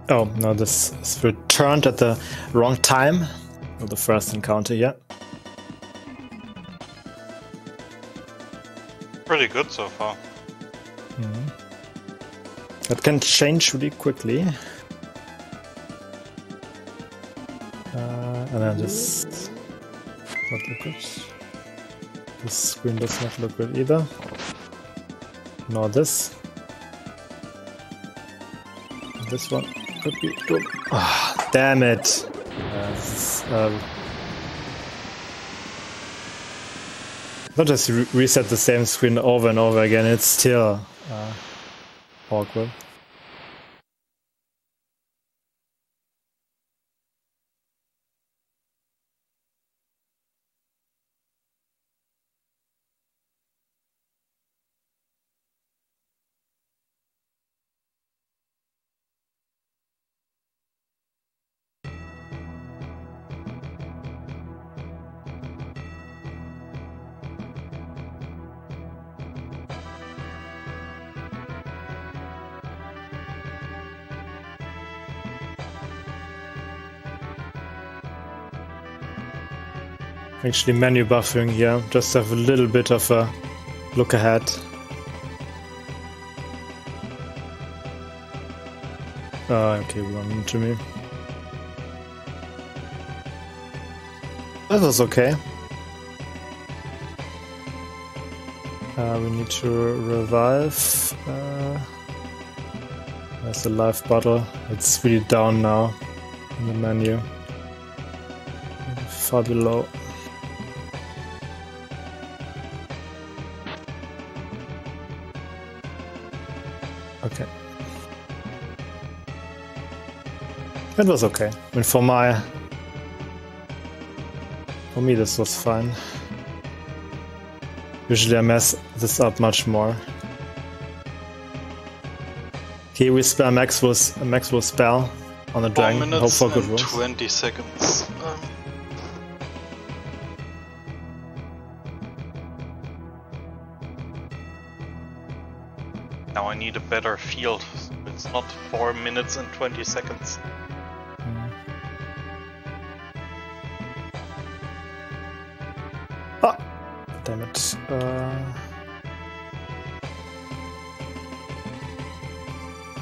Oh, no, this is returned at the wrong time. Or the first encounter, yeah. Pretty good so far. That can change really quickly. And then this does not look good. This screen does not look good either. Nor this. This one could be good. Ah, damn it! Not just reset the same screen over and over again, it's still awkward. Actually menu buffering here, just have a little bit of a look ahead. Okay, run into me. That was okay. We need to revive. There's a life bottle. It's really down now in the menu. Far below. Okay. It was okay. I mean, for me this was fine. Usually I mess this up much more. Okay, we spell Maxwell spell on the dragon. Hope for good rolls. 20 seconds. Now I need a better field. It's not 4 minutes and 20 seconds. Ah! Damn it.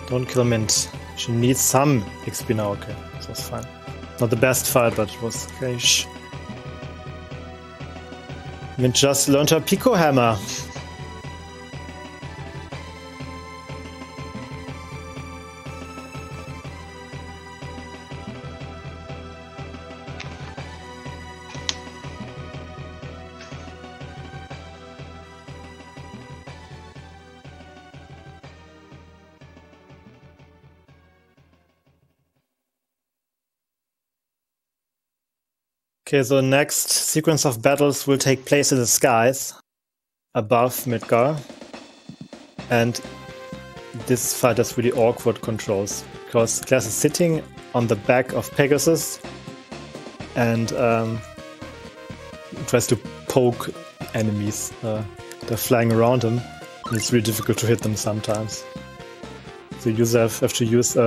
Don't kill Mint. She needs some XP now. Okay, this was fine. Not the best fight, but it was okay. Mint just learned her Pico Hammer. Okay, so the next sequence of battles will take place in the skies above Midgar. And this fight has really awkward controls because Class is sitting on the back of Pegasus and tries to poke enemies. They're flying around him and it's really difficult to hit them sometimes. So you have to use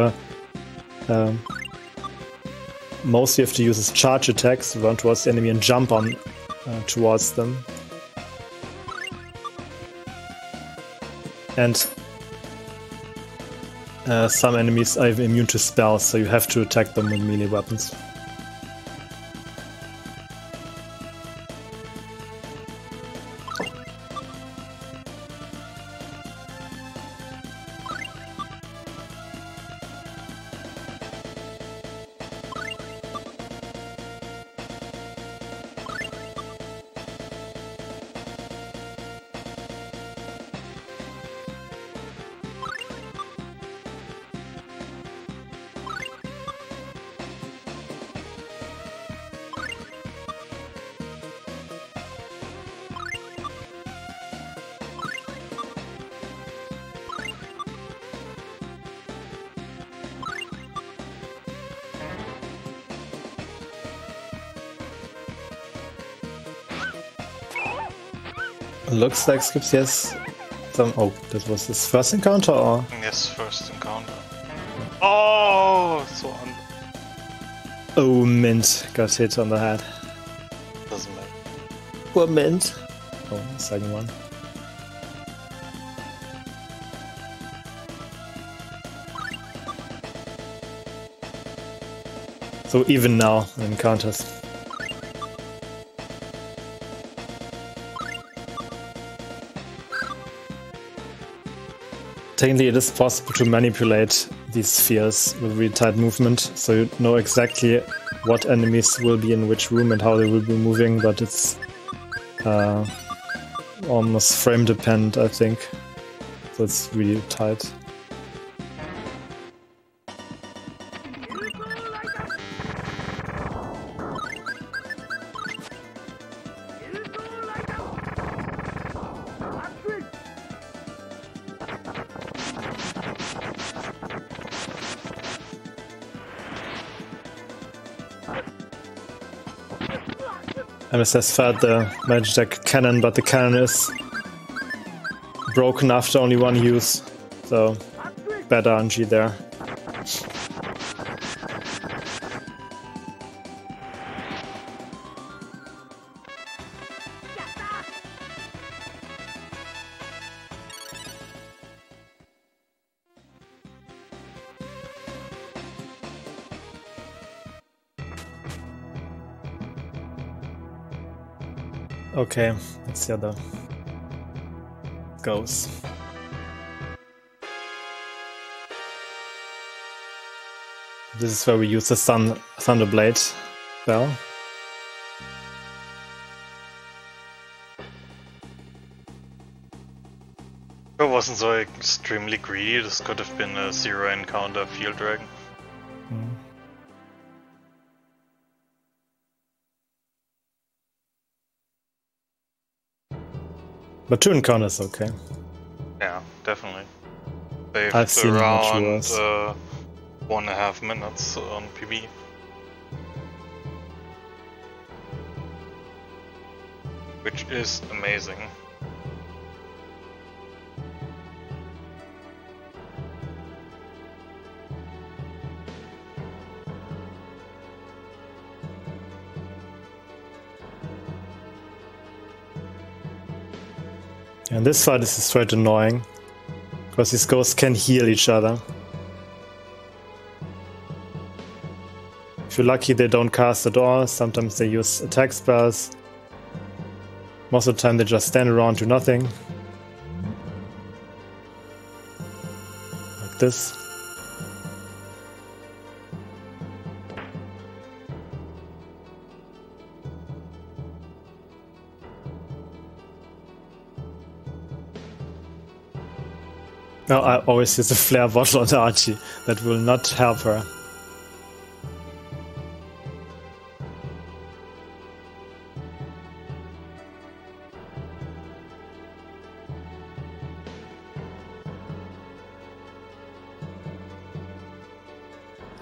mostly you have to use his charge attacks, run towards the enemy and jump on towards them. some enemies are even immune to spells, so you have to attack them with melee weapons. Looks like Skipsy has some... Oh, this was his first encounter, or...? Yes, first encounter. Oh, so on. Oh, Mint got hit on the head. Doesn't matter. Poor Mint. Oh, second one. So even now, in encounters. Technically, it is possible to manipulate these spheres with really tight movement, so you know exactly what enemies will be in which room and how they will be moving, but it's almost frame dependent, I think. So it's really tight. MSS fired the Magitek cannon, but the cannon is broken after only one use, so bad RNG there. Okay, let's see how that goes. This is where we use the Thunderblade spell. If I wasn't so extremely greedy, this could have been a 0 encounter Field Dragon. But 2 encounters, okay. Yeah, definitely. I've Saved seen much around worse. 1.5 minutes on PB. Which is amazing. And this fight is straight annoying, because these ghosts can heal each other. If you're lucky, they don't cast at all. Sometimes they use attack spells. Most of the time they just stand around, do nothing. Like this. No, I always use a flare bottle on Archie. That will not help her.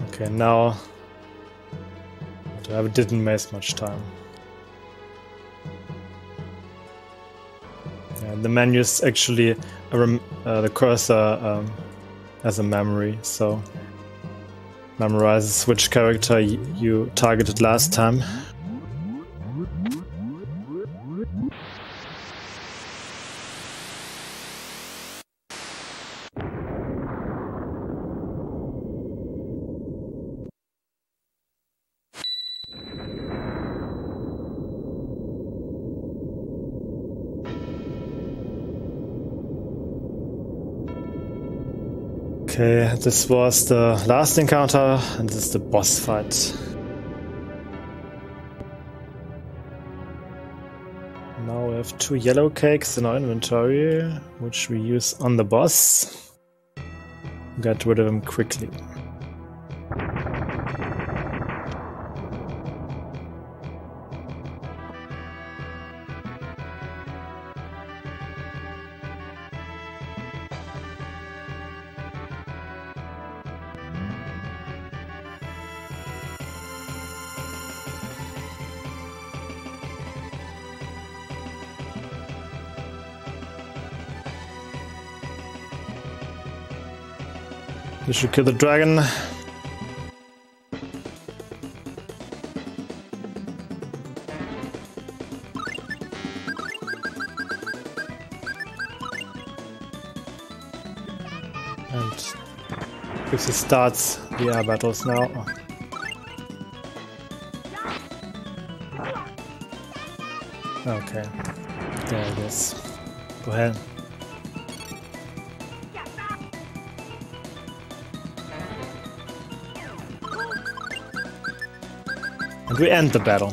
Okay, now I didn't waste much time. Yeah, the menu is actually the cursor as a memory, so memorizes which character you targeted last time. Okay, this was the last encounter, and this is the boss fight. Now we have 2 yellow cakes in our inventory, which we use on the boss. Get rid of him quickly. You should kill the dragon. And Skipsy starts the air battles now. Okay, there it is. Go ahead. And we end the battle.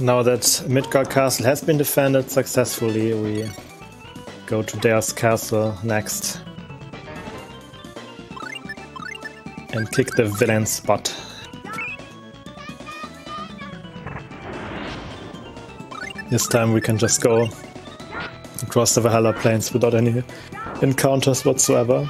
Now that Midgard Castle has been defended successfully, we go to Death's Castle next and kick the villain's butt. This time we can just go across the Valhalla Plains without any encounters whatsoever.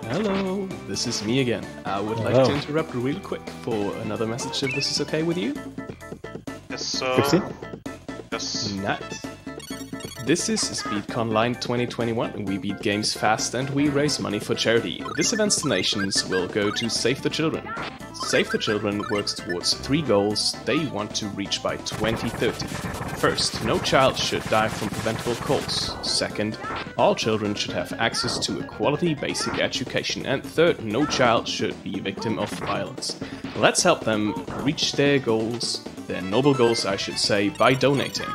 Hello, this is me again. I would like to interrupt real quick for another message if this is okay with you. Yes, sir. Skipsy? Yes. Nice. This is SpeedConline 2021, and we beat games fast and we raise money for charity. This event's donations will go to Save the Children. Save the Children works towards 3 goals they want to reach by 2030. First, no child should die from preventable causes. Second, all children should have access to a quality basic education. And third, no child should be a victim of violence. Let's help them reach their goals, their noble goals I should say, by donating.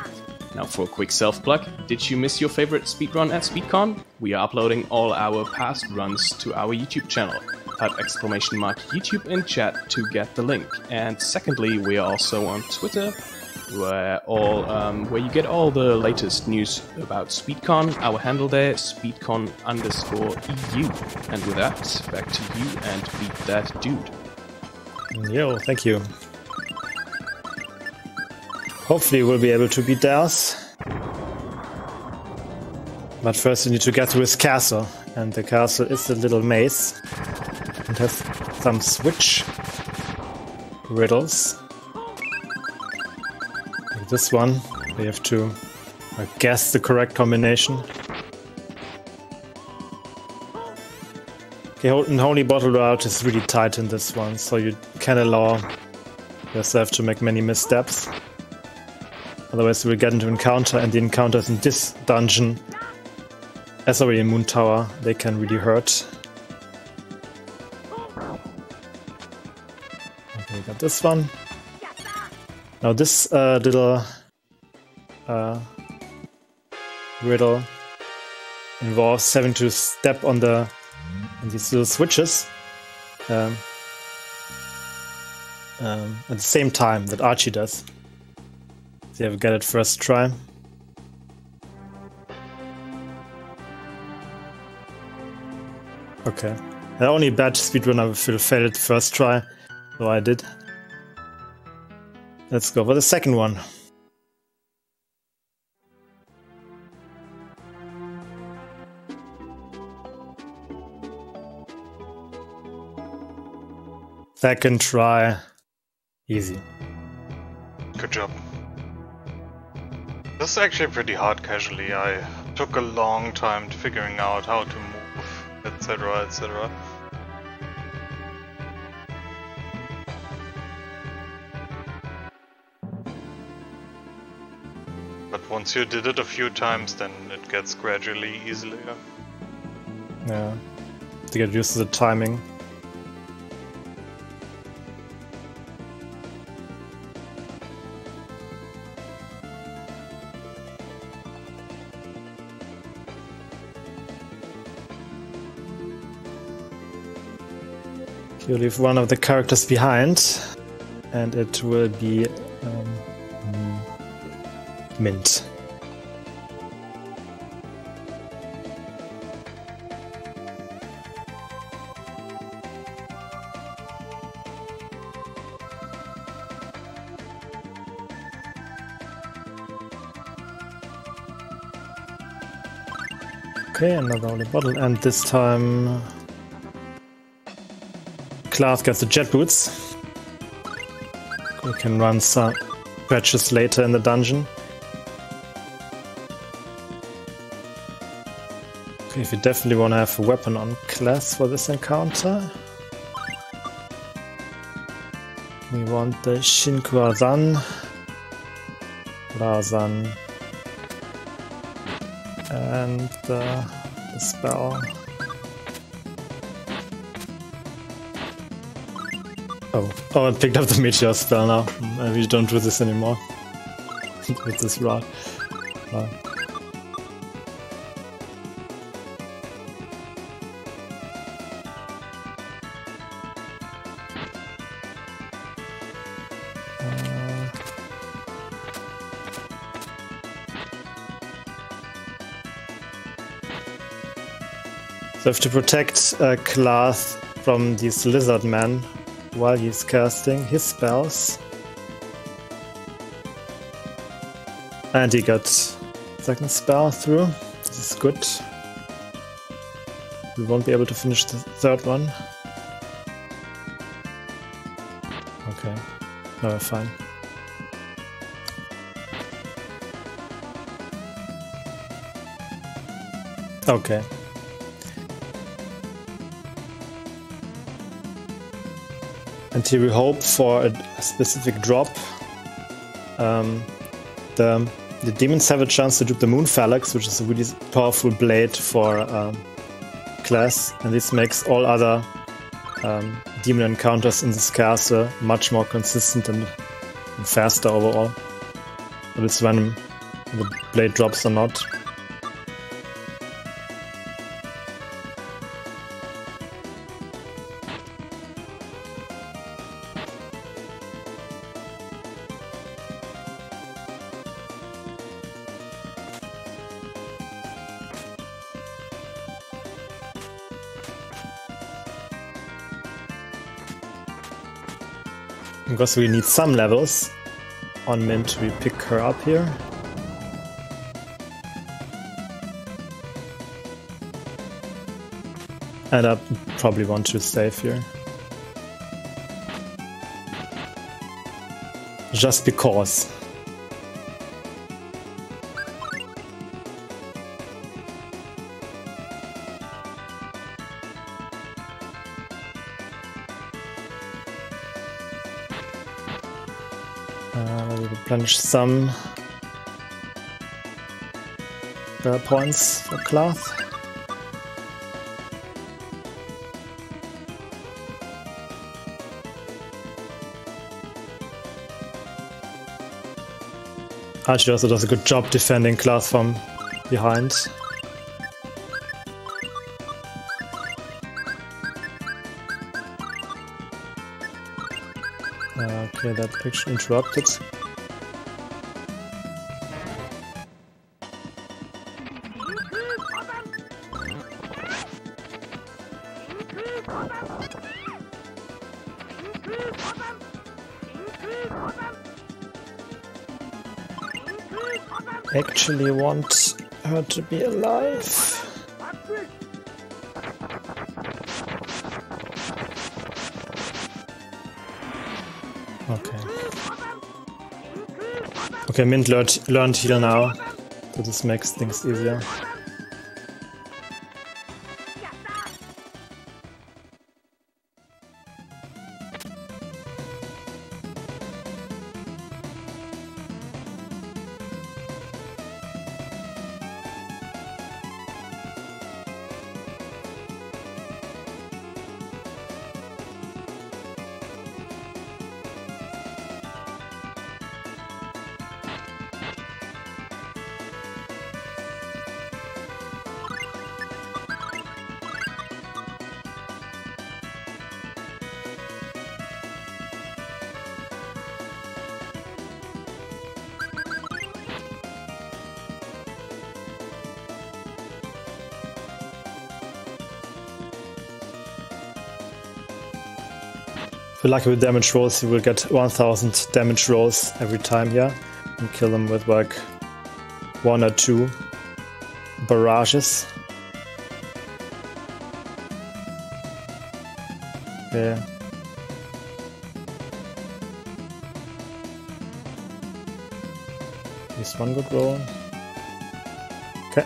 Now for a quick self-plug, did you miss your favorite speedrun at SpeedCon? We are uploading all our past runs to our YouTube channel. Type !YouTube in chat to get the link. And secondly, we are also on Twitter, where you get all the latest news about SpeedCon. Our handle there, SpeedCon_EU. And with that, back to you and beat that dude. Yo, thank you. Hopefully we'll be able to beat theirs. But first we need to get to his castle. And the castle is a little maze. It has some switch riddles. Like this one, we have to guess the correct combination. Okay, Holy Bottle Route is really tight in this one, so you can allow yourself to make many missteps. Otherwise you will get into encounter, and the encounters in this dungeon, sorry, in Moon Tower, they can really hurt. Okay, we got this one. Now this little riddle involves having to step on these little switches at the same time that Archie does. See if I get it first try. Okay. The only bad speedrunner will fail it first try, so I did. Let's go for the second one. Second try. Easy. Good job. This is actually pretty hard casually. I took a long time figuring out how to move, etc, etc. But once you did it a few times, then it gets gradually easier. Yeah. To get used to the timing. You leave one of the characters behind, and it will be Mint. Okay, another only bottle, and this time Klaas gets the jet boots. We can run some patches later in the dungeon. Okay, if you definitely want to have a weapon on Klaas for this encounter, we want the Shinkuazan, Razan, and the spell. Oh, I picked up the meteor spell now. We don't do this anymore. With this rod. So I have to protect Klaas from these lizard men while he's casting his spells. And he got second spell through. This is good. We won't be able to finish the third one. Okay. No, we're fine. Okay. And here we hope for a specific drop. The demons have a chance to dupe the Moon Phalanx, which is a really powerful blade for Klaas, and this makes all other demon encounters in this castle much more consistent and faster overall. But it's random the blade drops or not. Because we need some levels on Mint, we pick her up here. And I probably want to save here. Just because. We replenish some points for Klaas. Archie also does a good job defending Klaas from behind. Okay, that picture interrupted. Actually want her to be alive. Okay, Mint learned heal now, so this makes things easier. If you're lucky with damage rolls, you will get 1000 damage rolls every time here, and kill them with like 1 or 2 barrages. Yeah. At least one good roll. Okay.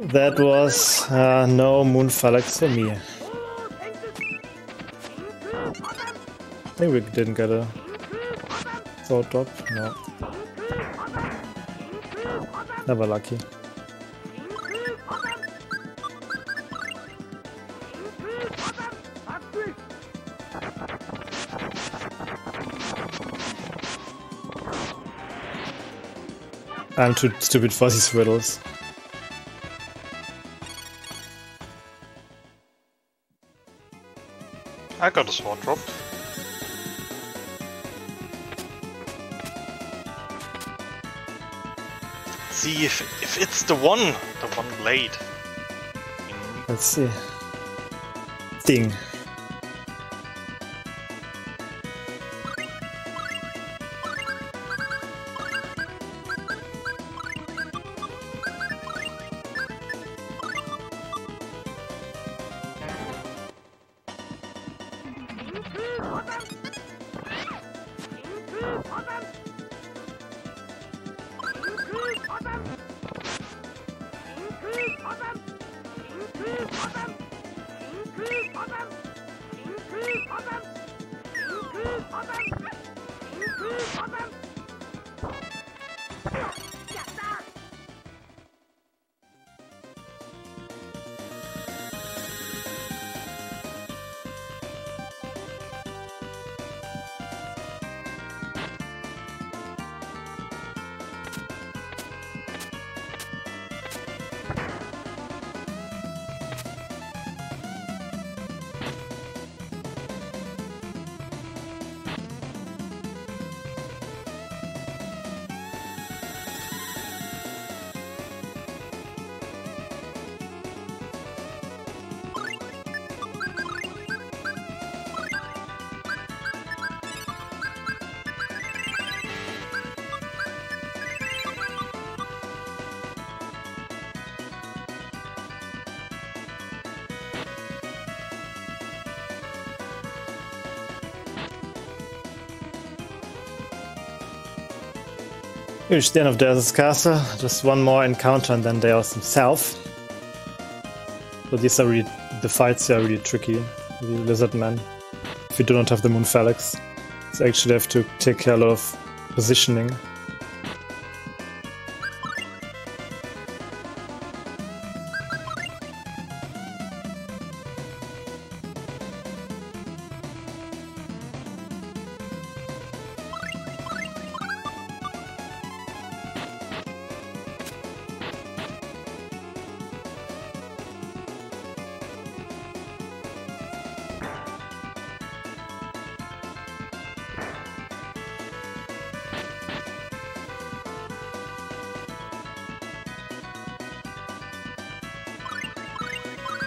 That was no Moon Phalanx for me. I think we didn't get a sword drop. No. Never lucky. I'm too stupid for these riddles. I got a sword drop. See if it's the one blade. Let's see. Ding. You reach the end of Desert's castle, just one more encounter and then Deus himself. So these are really, the fights here are really tricky, the lizard men. If you do not have the Moon Phalanx, you actually have to take care a lot of positioning.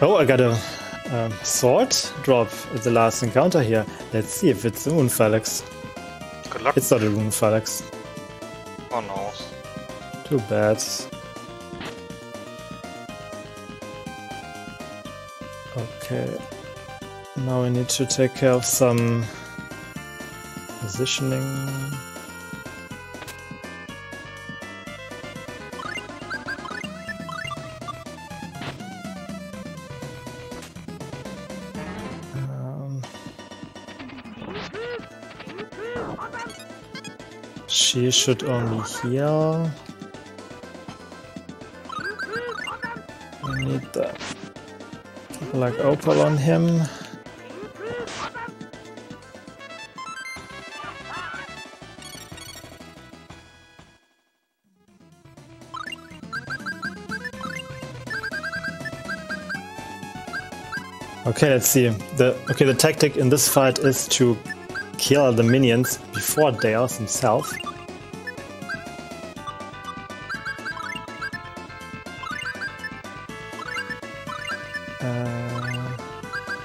Oh, I got a sword drop at the last encounter here. Let's see if it's a Moon Phalanx. Good luck. It's not a Moon Phalanx. Oh no. Too bad. Okay. Now we need to take care of some positioning. She should only heal. We need the like opal on him. Okay, let's see. The tactic in this fight is to kill the minions before Deus himself.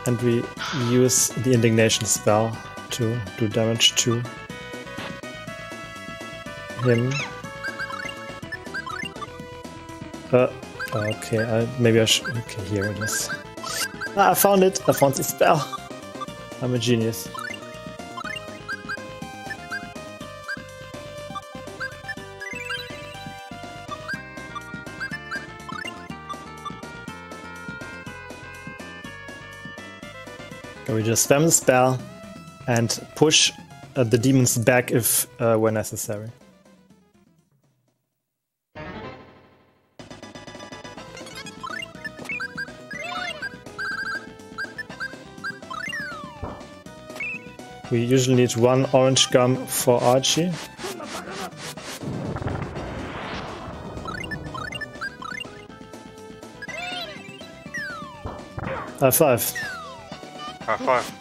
And we use the indignation spell to do damage to him. Okay, maybe I should. Okay, here it is. I found it! I found the spell! I'm a genius. We just spam the spell and push the demons back if were necessary. We usually need 1 orange gum for Archie. High five. High five.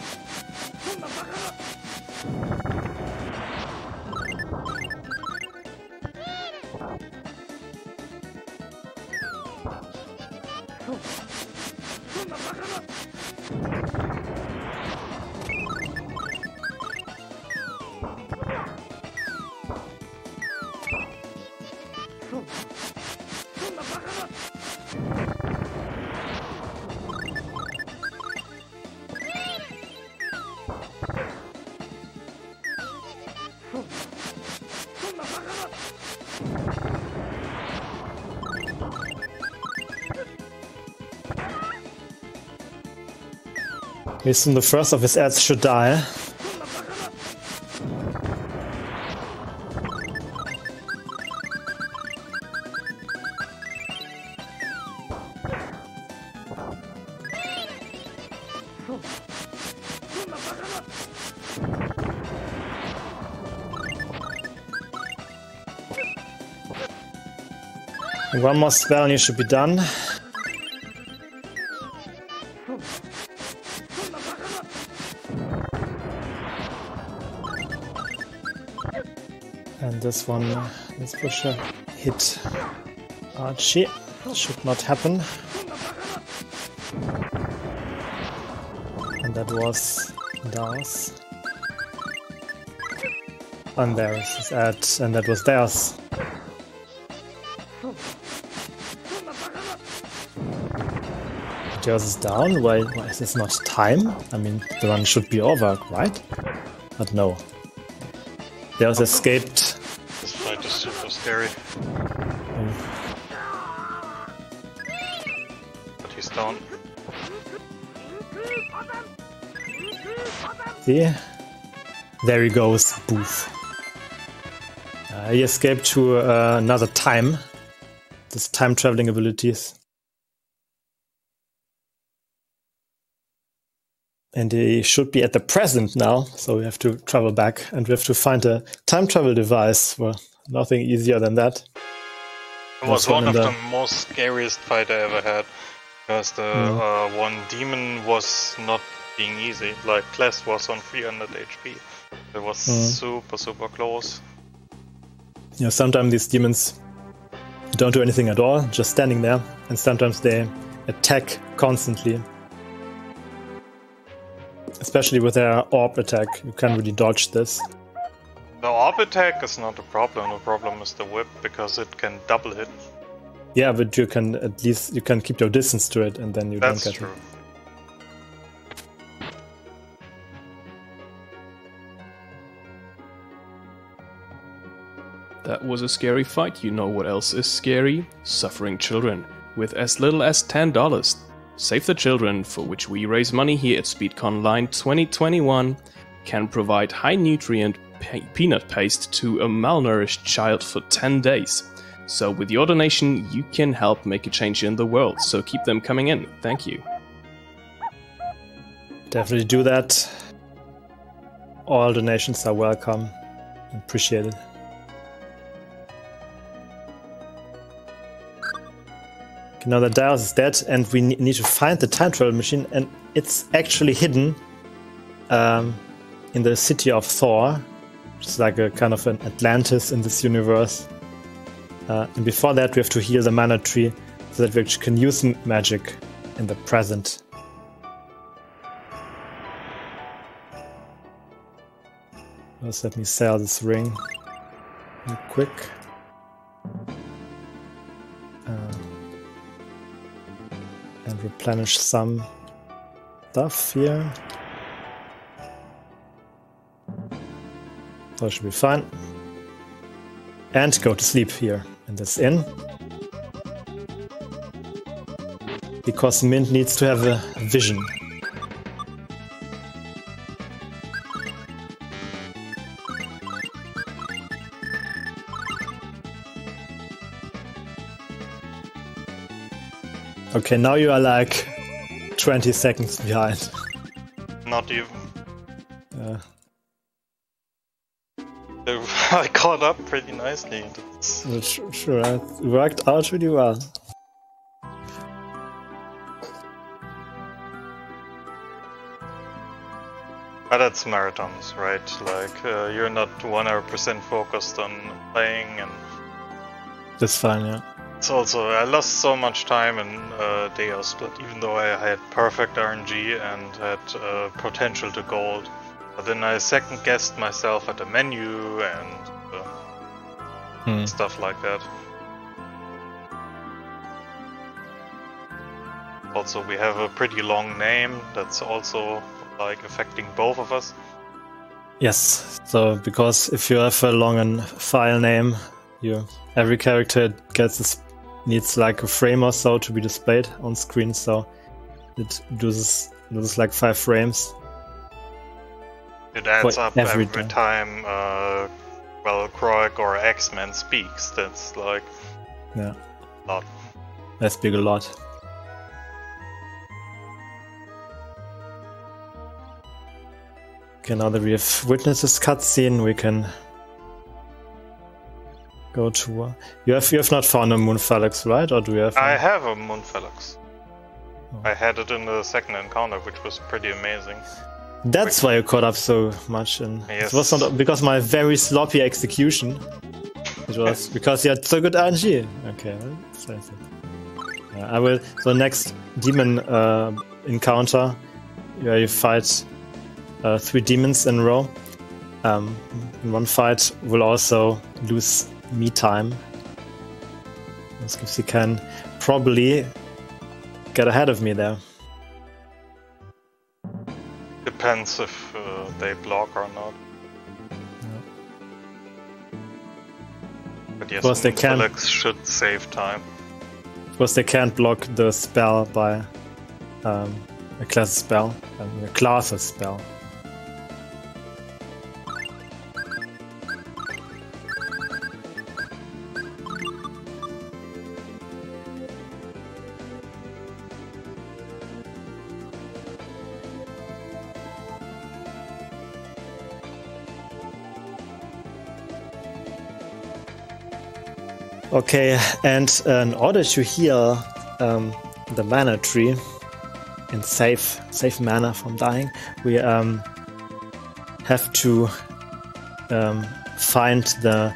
Soon the first of his ads should die. One more spell and you should be done. And this one, let's push a hit Archie. Should not happen. And that was Daos. And there is his ad, and that was theirs. Deus is down. Why is this not time? I mean, the run should be over, right? But no. Deus escaped. This fight is super scary. But he's down. See? There he goes, Booth. He escaped to another time. This time traveling abilities. And he should be at the present now, so we have to travel back and we have to find a time travel device. Well, nothing easier than that. It was one of the most scariest fight I ever had, because the one demon was not being easy. Like, Class was on 300 HP. It was super close. Yeah, sometimes these demons don't do anything at all, just standing there, and sometimes they attack constantly. Especially with their orb attack, you can't really dodge this. The orb attack is not a problem. The problem is the whip, because it can double hit. Yeah, but you can at least keep your distance to it, and then you don't get true. it. That was a scary fight. You know what else is scary? Suffering children. With as little as $10. Save the Children, for which we raise money here at SpeedConline 2021, can provide high-nutrient peanut paste to a malnourished child for 10 days. So with your donation, you can help make a change in the world. So keep them coming in. Thank you. Definitely do that. All donations are welcome. Appreciated. Okay, now the Darius is dead, and we need to find the time travel machine, and it's actually hidden in the city of Thor, which is like a kind of an Atlantis in this universe. And before that, we have to heal the mana tree so that we actually can use magic in the present. First, let me sell this ring real quick. And replenish some stuff here. That should be fine. And go to sleep here in this inn. Because Mint needs to have a vision. Okay, now you are like 20 seconds behind. Not even. I caught up pretty nicely. Sure, it worked out really well. But that's marathons, right? Like, you're not 100% focused on playing, and That's fine, yeah. it's also, I lost so much time in Deo Split, even though I had perfect RNG and had potential to gold. But then I second guessed myself at the menu and stuff like that. Also, we have a pretty long name that's also like affecting both of us. Yes, so because if you have a long and file name, every character needs like a frame or so to be displayed on screen, so it loses like 5 frames. It adds up every time well, Kroik or X-Men speaks. That's like a lot. That's big a lot. Okay, now that we have witnessed this cutscene, we can go to. You have not found a Moonphalanx, right? Or do you have? I have a Moonphalanx. Oh. I had it in the second encounter, which was pretty amazing. That's why you caught up so much, and yes. It was not because my very sloppy execution. It was because you had so good RNG. Okay, yeah, I will. So next demon encounter, where you fight 3 demons in a row. In one fight, will also lose me time. Skipsy can probably get ahead of me there. Depends if they block or not. Yeah. But yes, of course they can. Felix should save time. Of course, they can't block the spell by a class spell, a classes spell. Okay, and in order to heal the mana tree and save mana from dying, we have to find the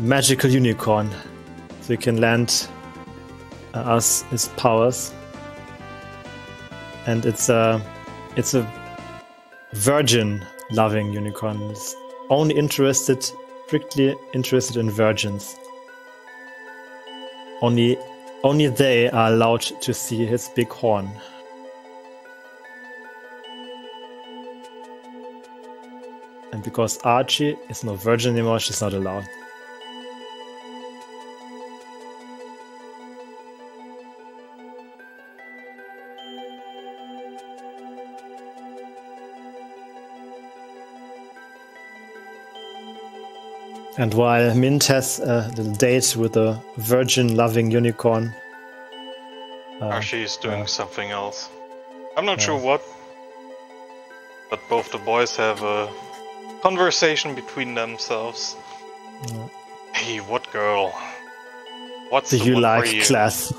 magical unicorn, so we can lend us his powers. And it's a virgin-loving unicorn. It's only strictly interested in virgins. Only they are allowed to see his big horn. And because Archie is no virgin anymore, she's not allowed. And while Mint has a little date with a virgin-loving unicorn, Archie's doing something else. I'm not sure what, but both the boys have a conversation between themselves. Yeah. Hey, what girl? What's Do the you one like for you? Class?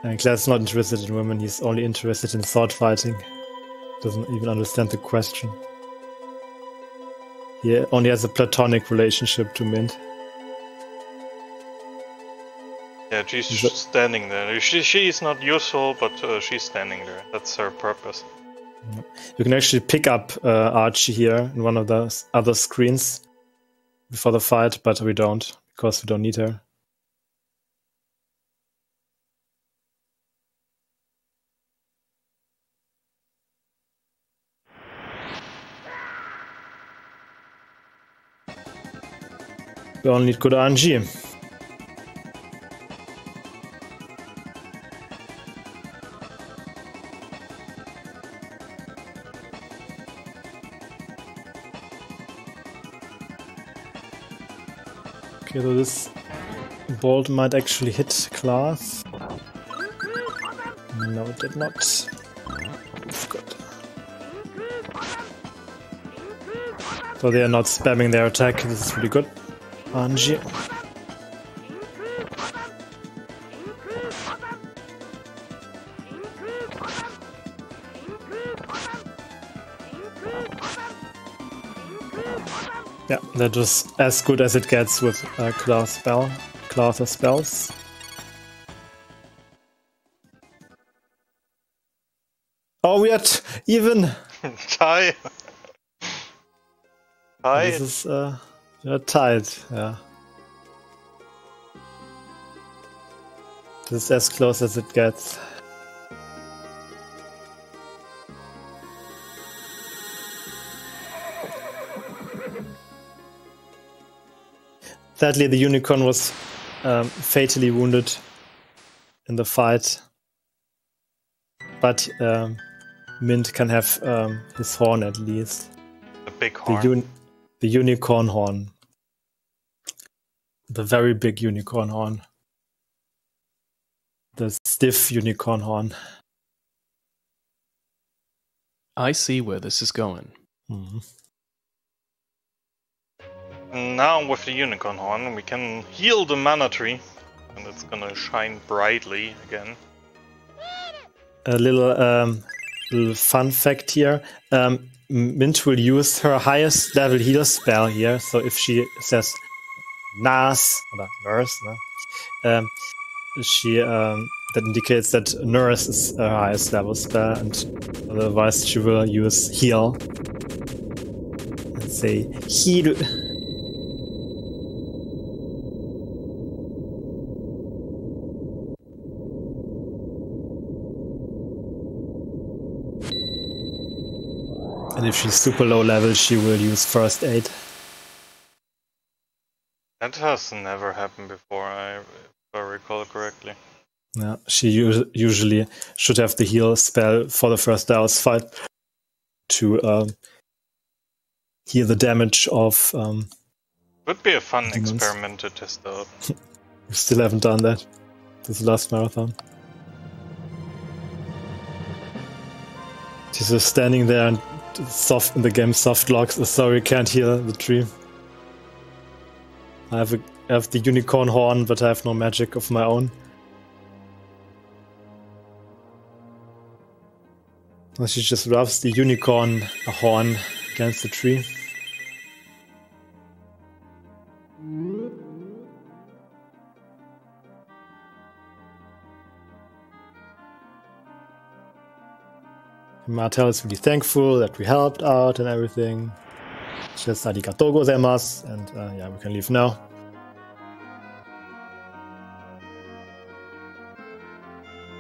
And Class is not interested in women, he's only interested in sword fighting. Doesn't even understand the question. He only has a platonic relationship to Mint. Yeah, she's standing there. She's not useful, but she's standing there. That's her purpose. You can actually pick up Archie here in one of the other screens before the fight, but we don't, because we don't need her. We only need good RNG. Okay, so this bolt might actually hit Class. No, it did not. That's good. So they are not spamming their attack. This is really good. RNG. Yeah, that was as good as it gets with class of spells. Oh, we are even. Tie. Tie. This is we are tied. Yeah. This is as close as it gets. Sadly, the unicorn was fatally wounded in the fight, but Mint can have his horn at least. The big horn. The unicorn horn. The very big unicorn horn. The stiff unicorn horn. I see where this is going. Mm-hmm. Now with the unicorn horn, we can heal the mana tree, and it's gonna shine brightly again. A little fun fact here. Mint will use her highest level heal spell here. So if she says Nas or Nurse, no? That indicates that Nurse is her highest level spell, and otherwise she will use Heal. Let's say Heal. And if she's super low level, she will use First Aid. That has never happened before, if I recall correctly. Yeah, she usually should have the heal spell for the first Daos fight to heal the damage of. Would be a fun demons. experiment to test out. We still haven't done that. This last marathon. She's just standing there and soft in the game. Soft locks. Sorry, can't heal the tree. I have the unicorn horn, but I have no magic of my own. Well, she just rubs the unicorn horn against the tree. Martel is really thankful that we helped out and everything. Just arigatou gozaimasu, and yeah, we can leave now.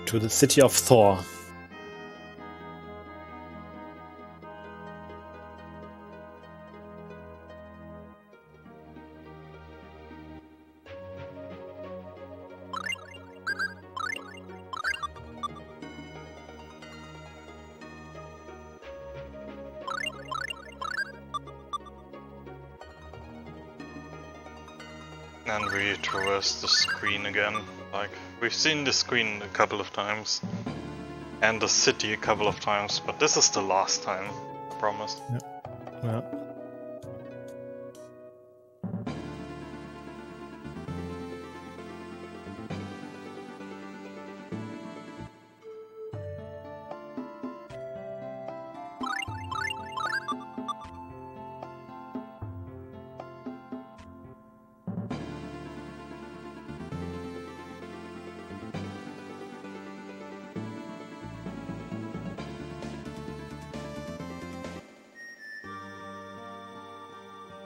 To the city of Thor. And we traverse the screen again. Like, we've seen the screen a couple of times. And the city a couple of times, but this is the last time, I promise. Yeah.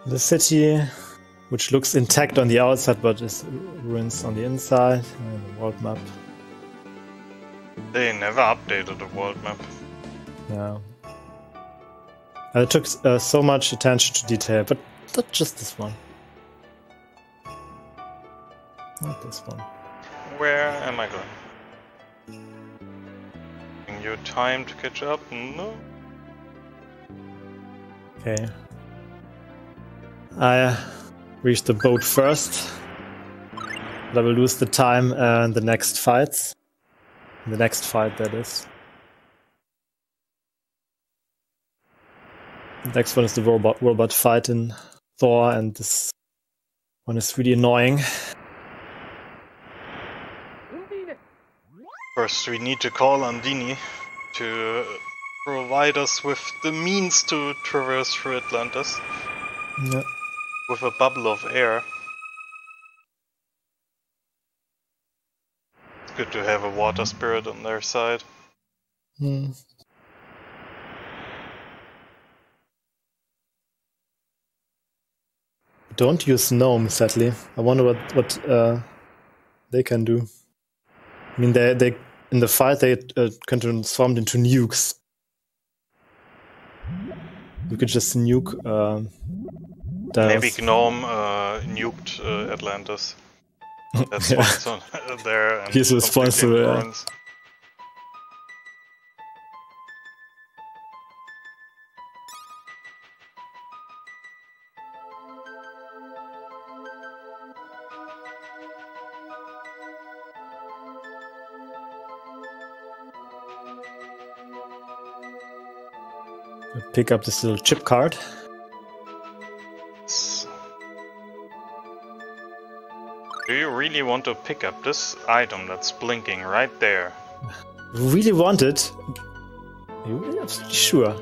The city, which looks intact on the outside but is ruins on the inside. The world map. They never updated the world map. Yeah. It took so much attention to detail, but not just this one. Not this one. Where am I going? Giving you time to catch up? No. Okay. I reach the boat first. But I will lose the time in the next fights. In the next fight, that is. The next one is the robot fight in Thor, and this one is really annoying. First, we need to call Andini to provide us with the means to traverse through Atlantis. Yeah. With a bubble of air. It's good to have a water spirit on their side. Don't use gnome, sadly. I wonder what they can do. I mean, they in the fight they can transform into nukes. You could just nuke. Maybe Gnome nuked Atlantis. That's what's on there. And he's responsible. Yeah. Pick up this little chip card. Do you really want to pick up this item that's blinking right there? Really want it? Are you really absolutely sure?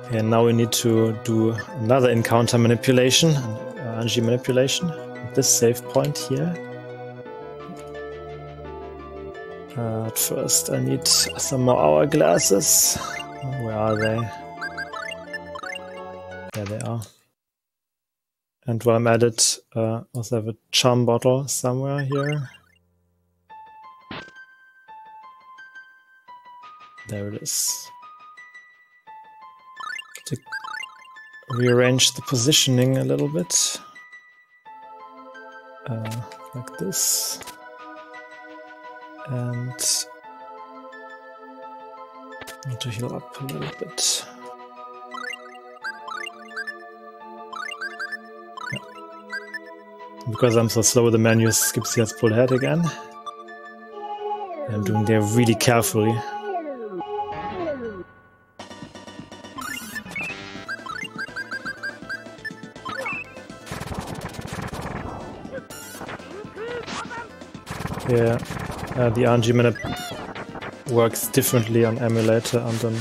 Okay, and now we need to do another encounter manipulation, RNG manipulation, at this save point here. At first I need some more hourglasses. Where are they? There they are. And while I'm at it, I also have a charm bottle somewhere here. There it is. To rearrange the positioning a little bit. Like this. And need to heal up a little bit. Yeah. Because I'm so slow, the menu Skipsy has pulled ahead again. I'm doing that really carefully. Yeah. The RNG minute works differently on emulator and then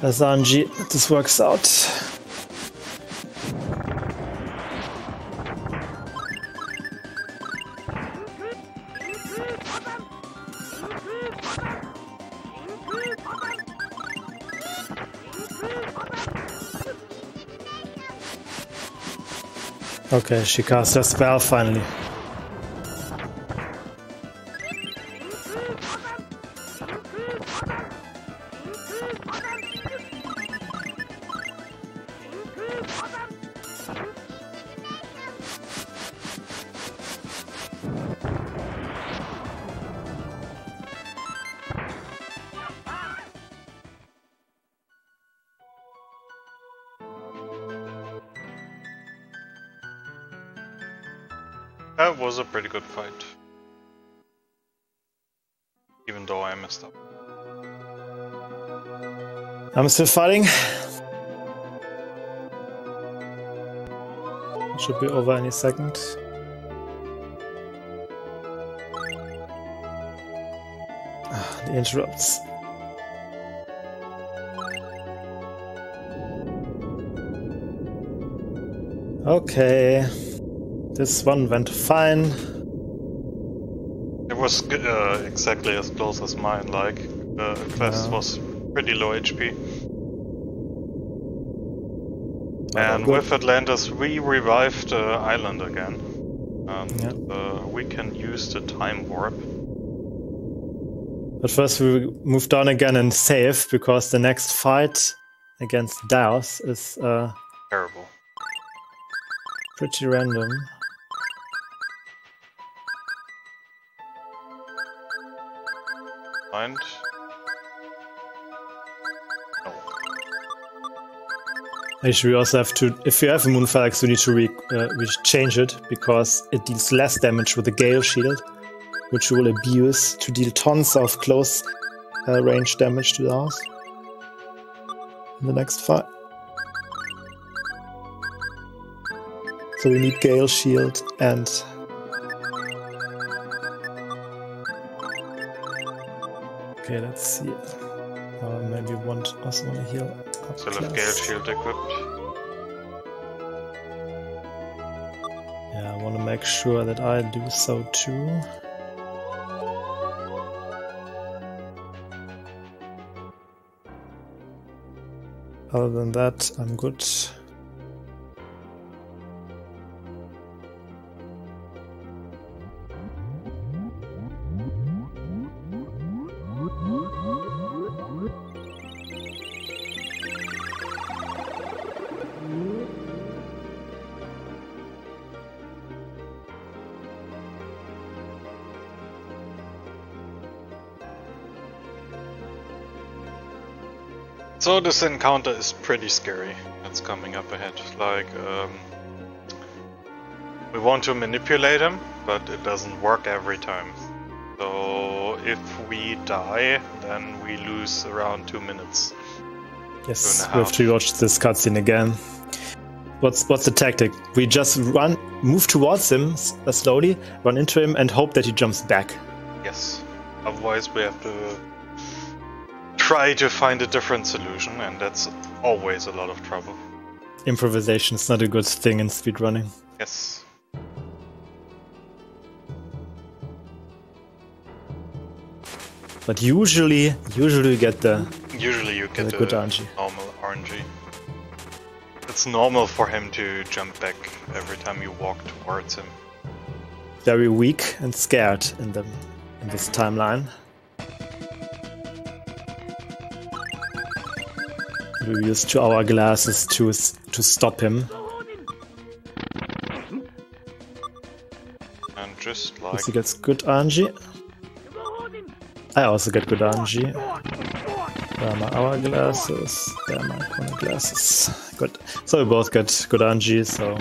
as RNG this works out. Okay, she cast her spell finally. That was a pretty good fight. Even though I messed up. I'm still fighting. Should be over any second. The interrupts. Okay. This one went fine. It was exactly as close as mine, like, Quest was pretty low HP. And with Atlantis, we revived the island again. And we can use the time warp. But first we move down again and save, because the next fight against Daos is terrible. Pretty random. Mind. No. Actually, we also have to, if you have a Moonphalanx, we need to change it, because it deals less damage with the Gale Shield, which we will abuse to deal tons of close range damage to the house in the next fight. So we need Gale Shield and okay, let's see. Maybe also want to heal. Still have Gale Shield equipped. Yeah, I want to make sure that I do so too. Other than that, I'm good. So this encounter is pretty scary. That's coming up ahead. Like, we want to manipulate him, but it doesn't work every time. So if we die, then we lose around 2 minutes. Yes, we have to watch this cutscene again. What's the tactic? We just move towards him slowly, run into him, and hope that he jumps back. Yes. Otherwise, we have to try to find a different solution, and that's always a lot of trouble. Improvisation is not a good thing in speedrunning. Yes. But usually you get the good RNG. Normal RNG. It's normal for him to jump back every time you walk towards him. Very weak and scared in this timeline. We use 2 hourglasses to stop him. And just like... He gets good RNG. I also get good RNG. There are my hourglasses. There are my chronoglasses. Good. So we both get good RNG, so...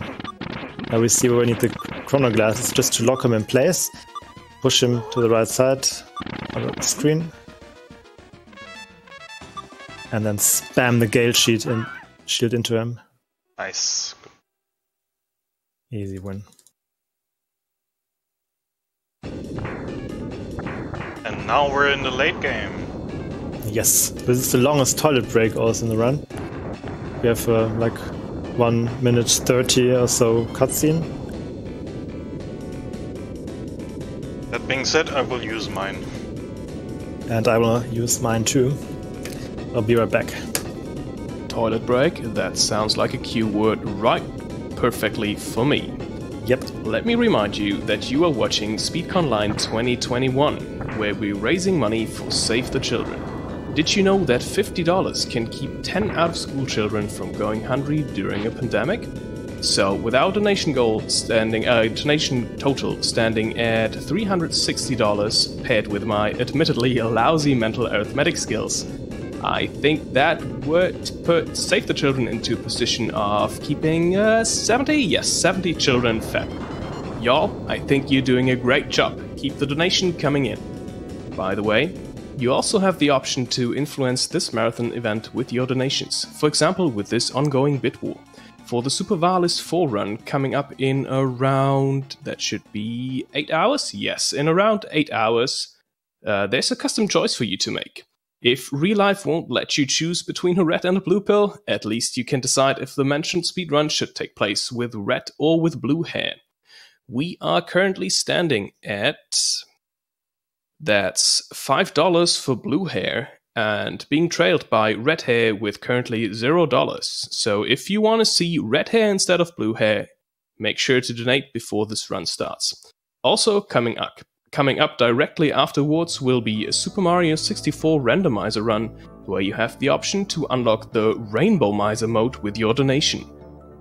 Now we see where we need the chronoglasses just to lock him in place. Push him to the right side on the screen. And then spam the Gale Shield into him. Nice. Easy win. And now we're in the late game. Yes, this is the longest toilet break also in the run. We have like 1 minute 30 or so cutscene. That being said, I will use mine. And I will use mine too. I'll be right back. Toilet break, that sounds like a cue word right perfectly for me. Yep. Let me remind you that you are watching SpeedConline 2021, where we're raising money for Save the Children. Did you know that $50 can keep 10 out-of-school children from going hungry during a pandemic? So, with our donation total standing at $360, paired with my admittedly lousy mental arithmetic skills, I think that would put Save the Children into a position of keeping 70 children fed. Y'all, I think you're doing a great job. Keep the donation coming in. By the way, you also have the option to influence this marathon event with your donations. For example, with this ongoing bid war. For the Super Valis 4 run coming up in around, that should be 8 hours? Yes, in around 8 hours, there's a custom choice for you to make. If real life won't let you choose between a red and a blue pill, at least you can decide if the mentioned speedrun should take place with red or with blue hair. We are currently standing at... that's $5 for blue hair, and being trailed by red hair with currently $0. So if you want to see red hair instead of blue hair, make sure to donate before this run starts. Also coming up directly afterwards will be a Super Mario 64 randomizer run, where you have the option to unlock the Rainbow Miser mode with your donation.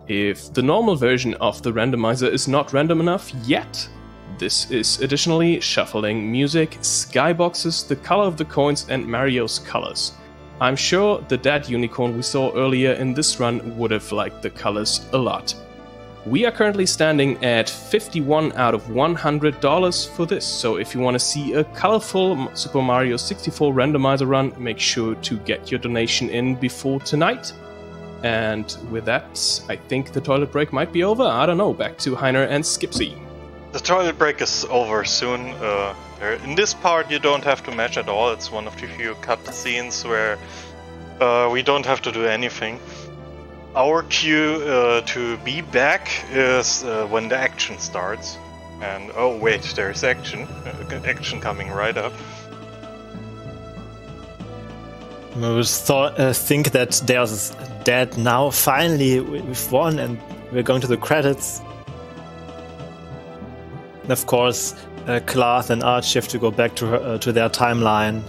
If the normal version of the randomizer is not random enough yet, this is additionally shuffling music, skyboxes, the color of the coins and Mario's colors. I'm sure the Dead Unicorn we saw earlier in this run would have liked the colors a lot. We are currently standing at $51 out of $100 for this, so if you want to see a colorful Super Mario 64 randomizer run, make sure to get your donation in before tonight. And with that, I think the toilet break might be over. I don't know, back to Heiner and Skipsy. The toilet break is over soon. In this part you don't have to match at all. It's one of the few cut scenes where we don't have to do anything. Our cue to be back is when the action starts. And oh wait, there's action. Action coming right up. We would think that there's dead now. Finally, we've won and we're going to the credits. And of course, Klath and Arch have to go back to their timeline.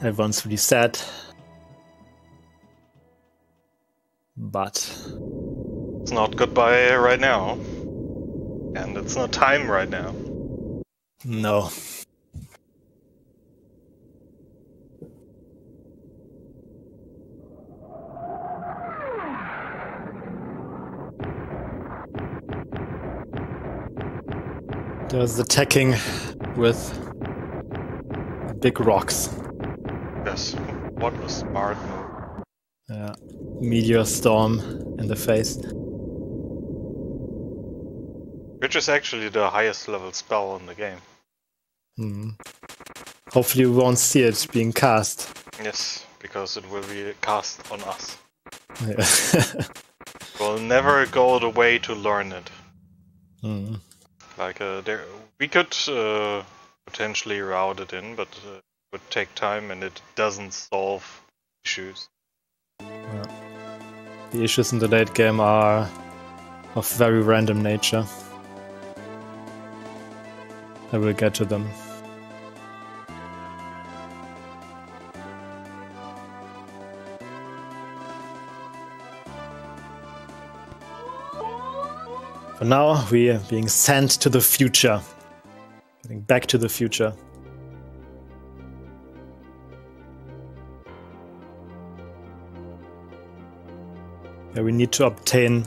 Everyone's really sad. But it's not goodbye right now. And it's not time right now. No. There's attacking with big rocks. Yes, what a smart move. Yeah, meteor storm in the face. Which is actually the highest level spell in the game. Hopefully we won't see it being cast. Yes, because it will be cast on us. Yeah. We'll never go the way to learn it. Like we could potentially route it in, but it would take time and it doesn't solve issues. Yeah. The issues in the late game are of very random nature. I will get to them. For now, we are being sent to the future. Getting back to the future. Yeah, we need to obtain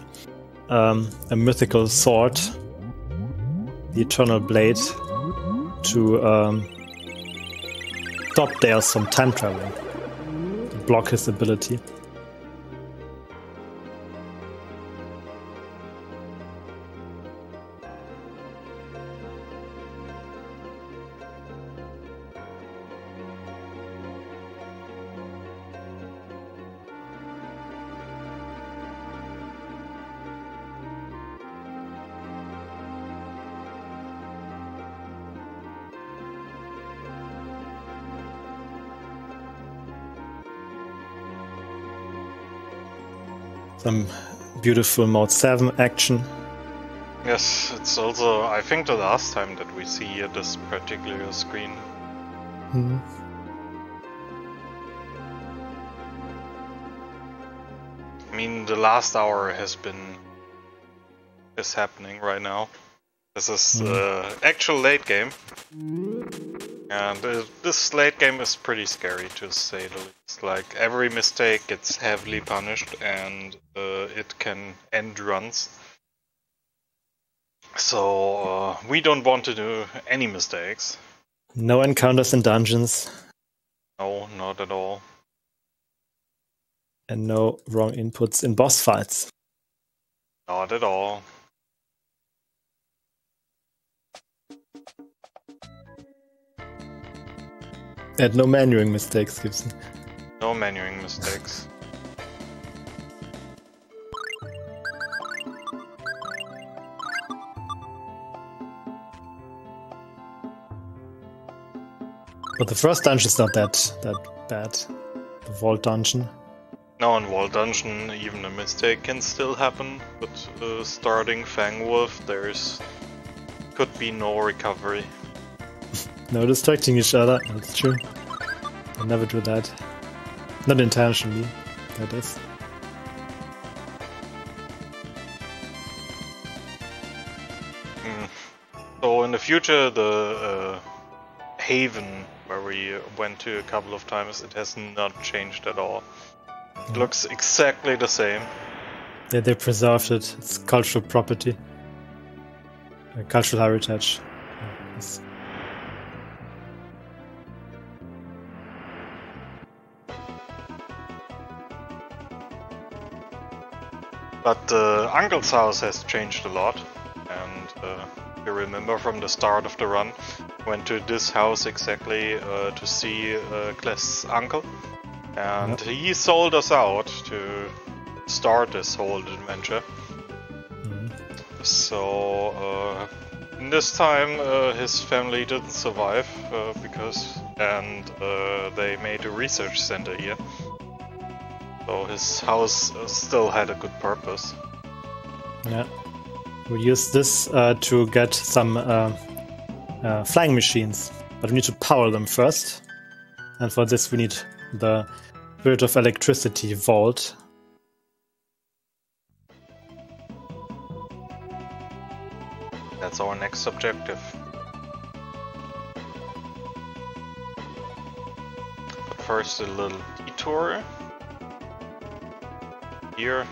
a mythical sword, the Eternal Blade, to stop Deus from time traveling, to block his ability. Some beautiful Mode 7 action. Yes, it's also, I think, the last time that we see this particular screen. I mean, the last hour is happening right now. This is the actual late game. And this late game is pretty scary, to say the least. Like, every mistake gets heavily punished, and it can end runs. So, we don't want to do any mistakes. No encounters in dungeons. No, not at all. And no wrong inputs in boss fights. Not at all. And no manuing mistakes, Skipsy. No manuing mistakes. But the first dungeon's not that bad. The vault dungeon. Now in Vault Dungeon, even a mistake can still happen, but starting Fangwolf, could be no recovery. No distracting each other, that's true. I never do that. Not intentionally, that is. So in the future, the Haven, where we went to a couple of times, it has not changed at all. It looks exactly the same. Yeah, they preserved it. It's cultural property. Cultural heritage. Yes. But Uncle's house has changed a lot, and you remember from the start of the run, went to this house exactly to see Kless's uncle, and he sold us out to start this whole adventure. So in this time his family didn't survive and they made a research center here. So his house still had a good purpose. Yeah. We use this to get some flying machines, but we need to power them first. And for this we need the Spirit of Electricity vault. That's our next objective. But first a little detour. Here.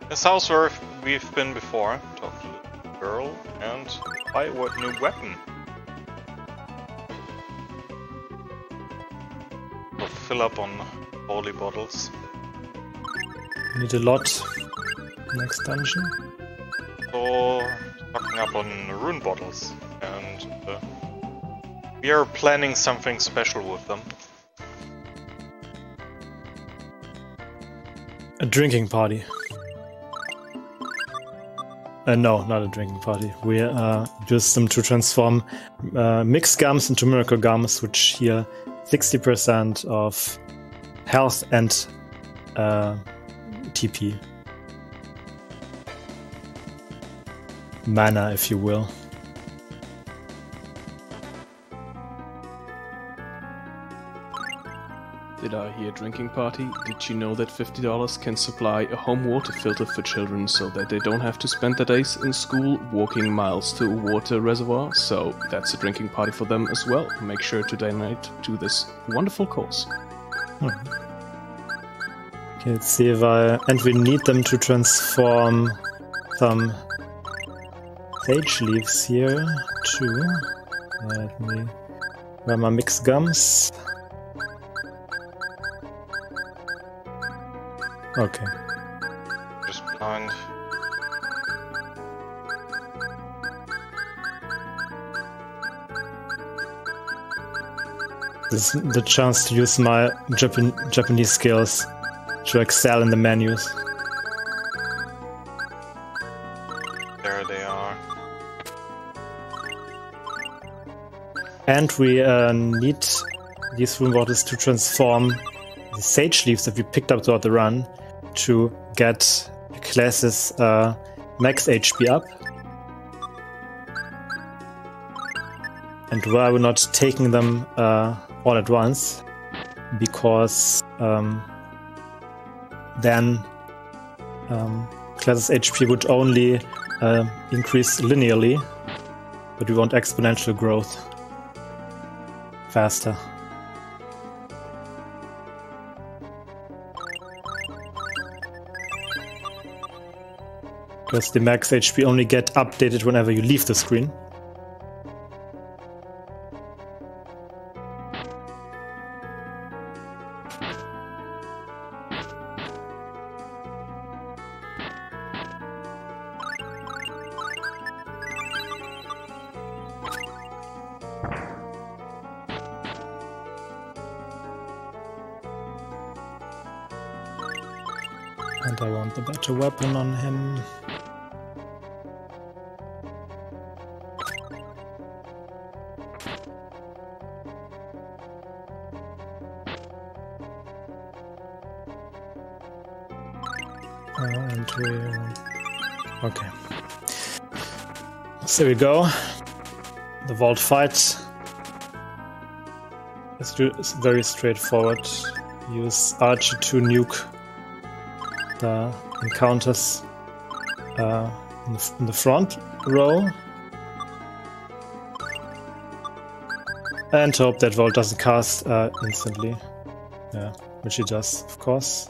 This house where we've been before. Talk to the girl and buy a new weapon. We'll fill up on holy bottles. We need a lot. Next dungeon. So, stocking up on rune bottles. And we are planning something special with them. A drinking party. No, not a drinking party. We use them to transform mixed gums into miracle gums, which heal 60% of health and TP. Mana, if you will. Did I hear drinking party? Did you know that $50 can supply a home water filter for children so that they don't have to spend their days in school walking miles to a water reservoir? So that's a drinking party for them as well. Make sure to donate to this wonderful cause. Okay, let's see if and we need them to transform some sage leaves here too. Let me grab my mixed gums. Okay. Just blind. This is the chance to use my Japanese skills to excel in the menus. There they are. And we need these rune bottles to transform the sage leaves that we picked up throughout the run to get Kless's max HP up. And why we're not taking them all at once, because then Kless's HP would only increase linearly, but we want exponential growth. faster. Because the max HP only get updated whenever you leave the screen. And I want the better weapon on him. And we... Okay. So here we go. The vault fight. It's very straightforward. Use Archer to nuke the encounters in the front row. And hope that Vault doesn't cast instantly. Yeah, which he does, of course.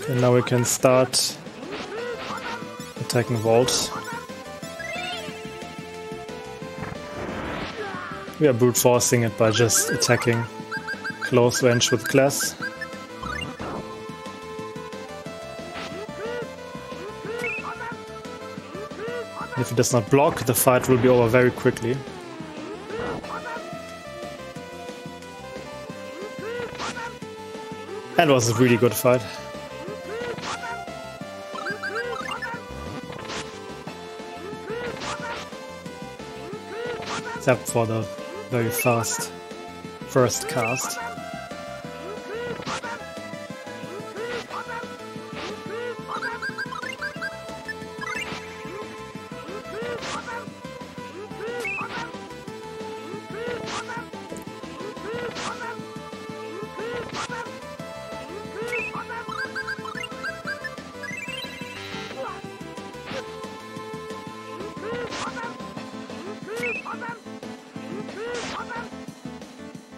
And now we can start attacking Vault. We are brute forcing it by just attacking close range with Glass. If it does not block, the fight will be over very quickly. And it was a really good fight. Except for the very fast first cast.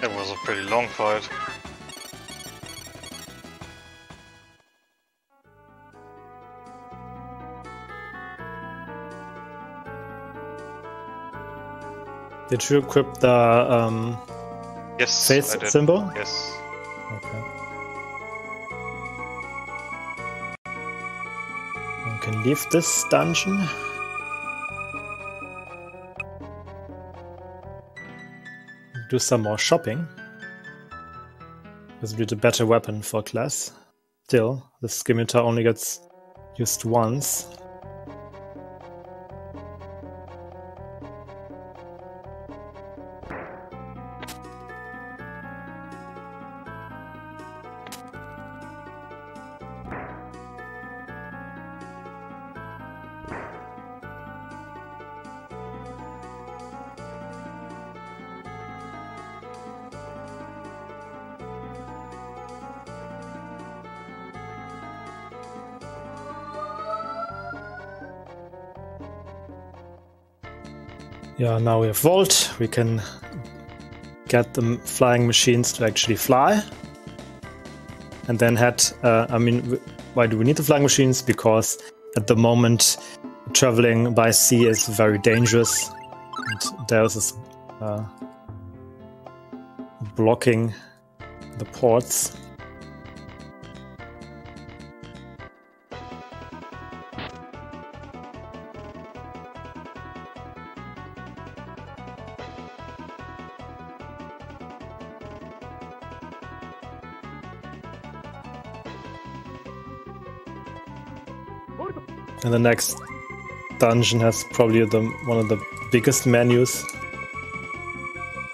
It was a pretty long fight. Did you equip the Yes, face I did. symbol? Yes. Okay. We can leave this dungeon. Do some more shopping. This will be the better weapon for Class. Still, the scimitar only gets used once. Yeah, now we have Vault. We can get the flying machines to actually fly. And then head... why do we need the flying machines? Because at the moment, traveling by sea is very dangerous. And there's this blocking the ports. And the next dungeon has probably one of the biggest menus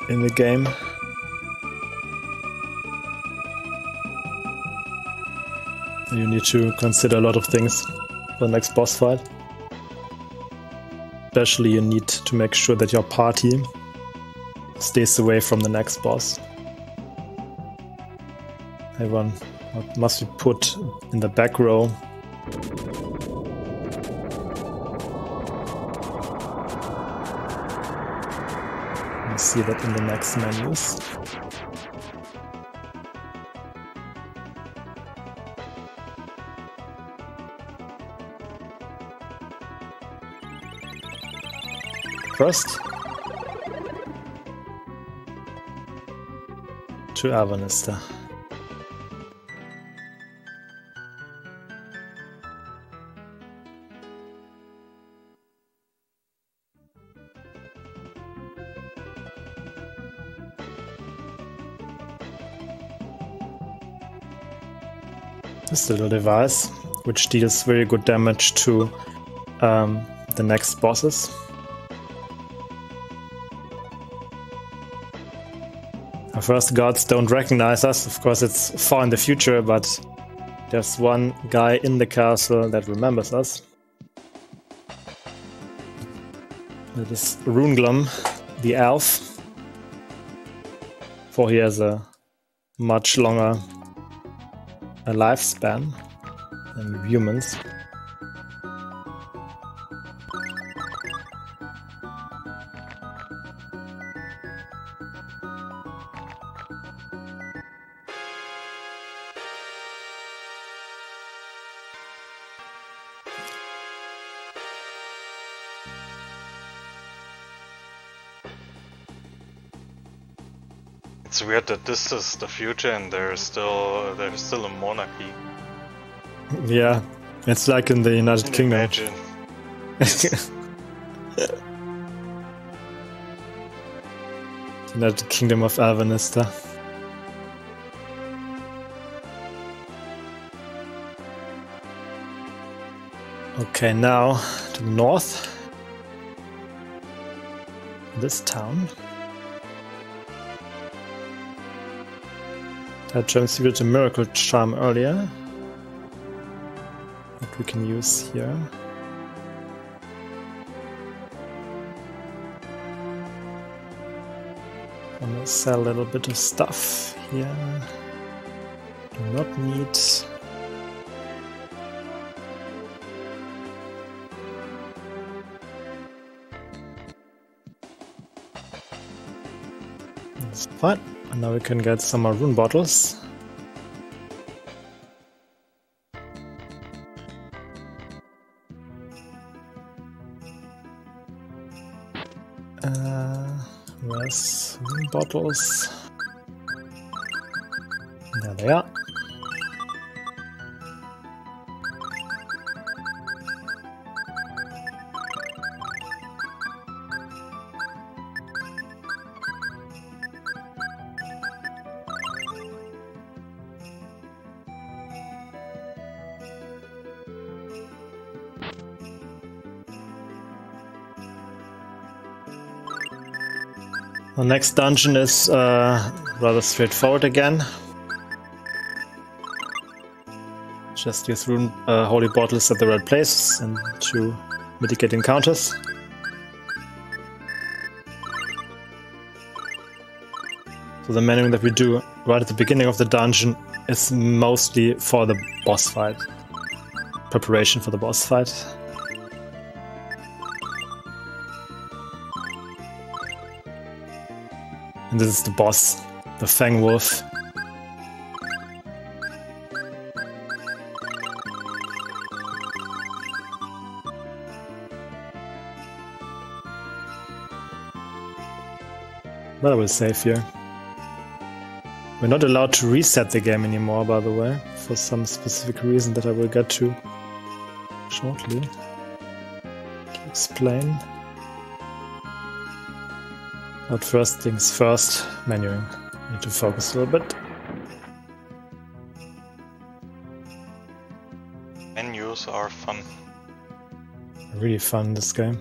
in the game. You need to consider a lot of things for the next boss fight. Especially you need to make sure that your party stays away from the next boss. Everyone must be put in the back row. You'll see that in the next menus. First, to Alvanista. This little device, which deals very good damage to the next bosses. Our first gods don't recognize us. Of course, it's far in the future, but there's one guy in the castle that remembers us. That is Runglum, the elf. For he has a much longer lifespan than humans. It's weird that this is the future and there's still a monarchy. Yeah, it's like in the United Kingdom. Imagine. United Kingdom of Alvanista. Okay, now to the north. This town. That transmitted a miracle charm earlier that we can use here. I'm gonna sell a little bit of stuff here. Do not need. That's fine. And now we can get some more rune bottles. Where's rune bottles? There they are. The next dungeon is rather straightforward again. Just use rune holy bottles at the right places and to mitigate encounters. So the manuing that we do right at the beginning of the dungeon is mostly for the boss fight. Preparation for the boss fight. And this is the boss, the Fang Wolf. But I will save here. We're not allowed to reset the game anymore, by the way, for some specific reason that I will get to shortly. To explain. But first things first, menuing. Need to focus a little bit. Menus are fun. Really fun this game.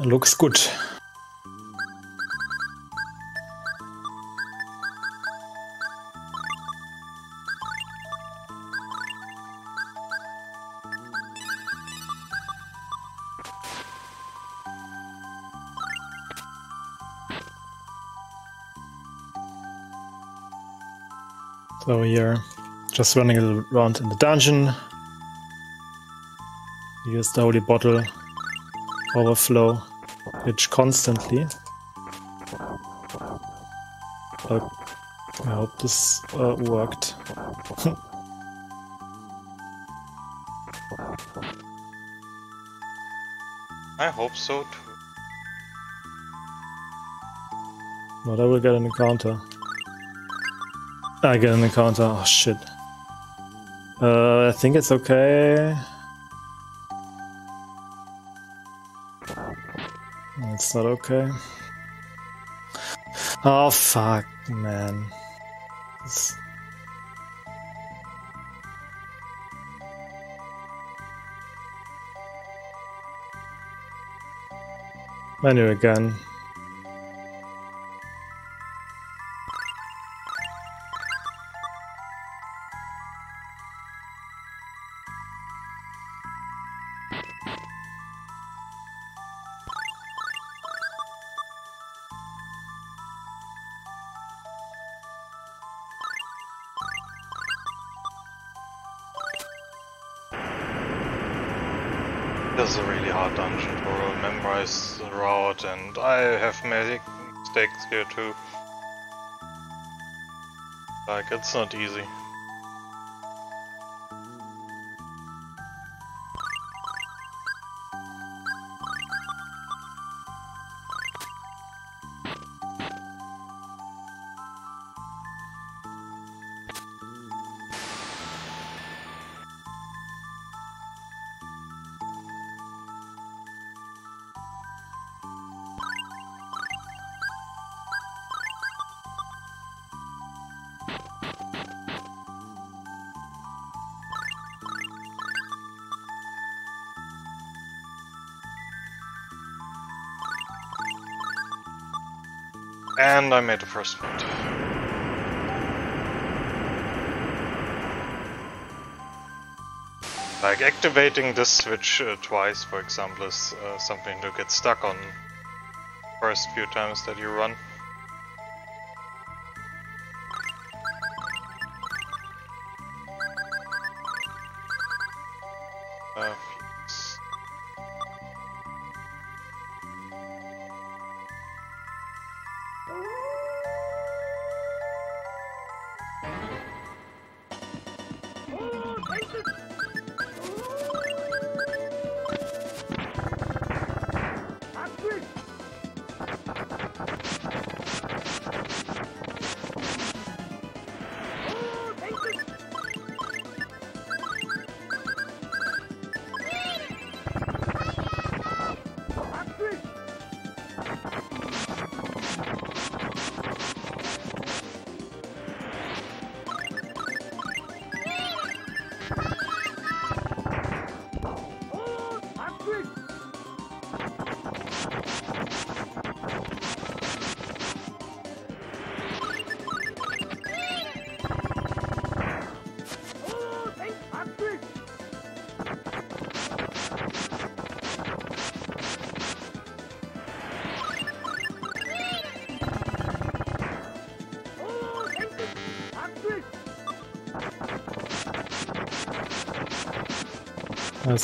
Looks good. So here, just running around in the dungeon. Use the holy bottle overflow glitch constantly. But I hope this worked. I hope so too. But I will get an encounter. I get an encounter. Oh shit. I think it's okay. No, it's not okay. Oh fuck, man. It's... Menu again. This is a really hard dungeon to memorize the route, and I have made mistakes here too. Like, it's not easy. And I made the first one. Like, activating this switch twice, for example, is something to get stuck on first few times that you run.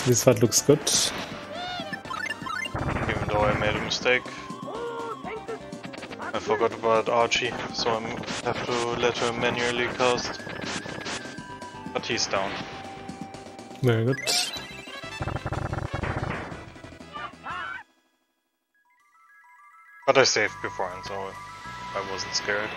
This part looks good. Even though I made a mistake. I forgot about Archie, so I have to let her manually cast. But he's down. Very good. But I saved beforehand, so I wasn't scared.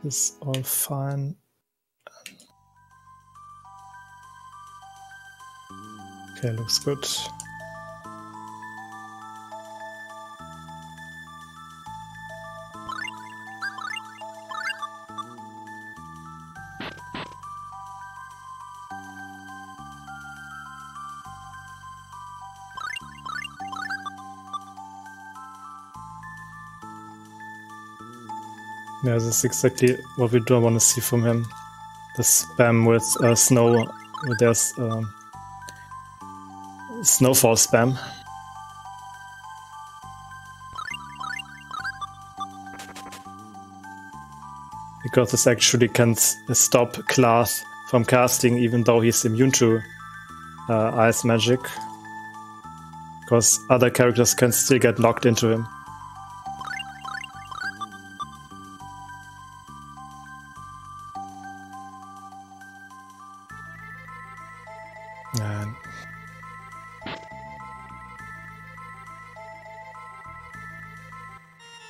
is all fine. Okay, looks good. Yeah, this is exactly what we don't want to see from him. The spam with snow, there's snowfall spam. Because this actually can stop Klaas from casting even though he's immune to ice magic. Because other characters can still get knocked into him.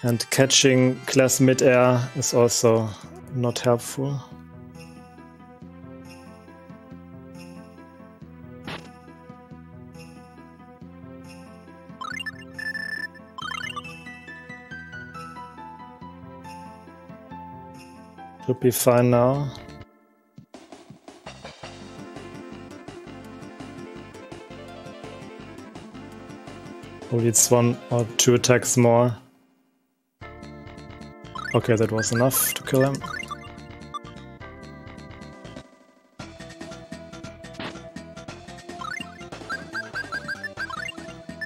And catching Klaas mid-air is also not helpful. Should be fine now. Only it's 1 or 2 attacks more. Okay, that was enough to kill him.